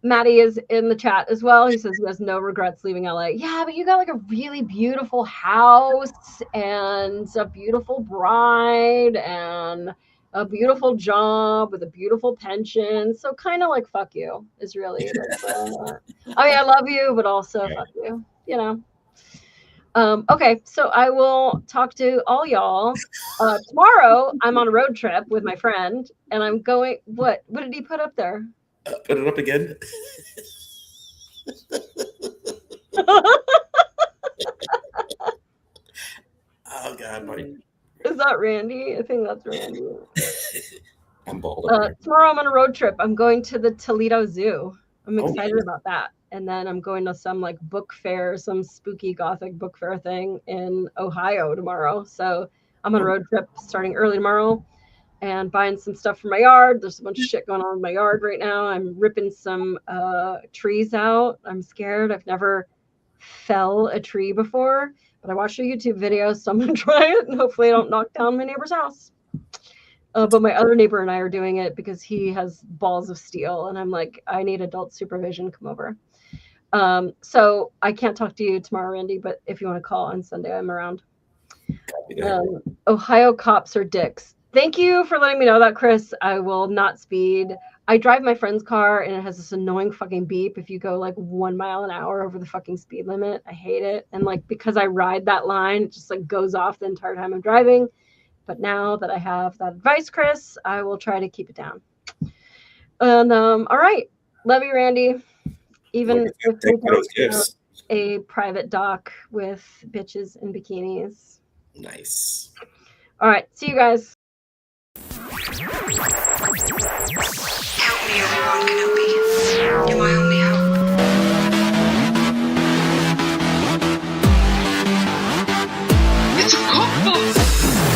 Maddie is in the chat as well. He says he has no regrets leaving LA. Yeah, but you got like a really beautiful house and a beautiful bride and a beautiful job with a beautiful pension. So kind of like fuck you is really like I mean, I love you, but also fuck you, you know. Okay, so I will talk to all y'all. Tomorrow I'm on a road trip with my friend and I'm going, what did he put up there? Put it up again. Oh God, buddy. Is that Randy? I think that's Randy. I'm bald. Tomorrow I'm on a road trip. I'm going to the Toledo Zoo. I'm excited about that. And then I'm going to some like book fair, some spooky gothic book fair thing in Ohio tomorrow. So I'm on a road trip starting early tomorrow and buying some stuff for my yard. There's a bunch of shit going on in my yard right now. I'm ripping some trees out. I'm scared. I've never fell a tree before, but I watched a YouTube video, so I'm gonna try it and hopefully I don't knock down my neighbor's house. But my other neighbor and I are doing it because he has balls of steel and I'm like, I need adult supervision, come over. So I can't talk to you tomorrow, Randy, but if you want to call on Sunday, I'm around. Ohio cops are dicks. Thank you for letting me know that, Chris. I will not speed. I drive my friend's car and it has this annoying fucking beep if you go like 1 mile an hour over the fucking speed limit. I hate it. And like, because I ride that line, it just like goes off the entire time I'm driving. But now that I have that advice, Chris, I will try to keep it down. And all right. Love you, Randy. Even if we don't have a private dock with bitches in bikinis. Nice. All right. See you guys. Help me, Obi-Wan Kenobi. You're my only hope. It's a cookbook!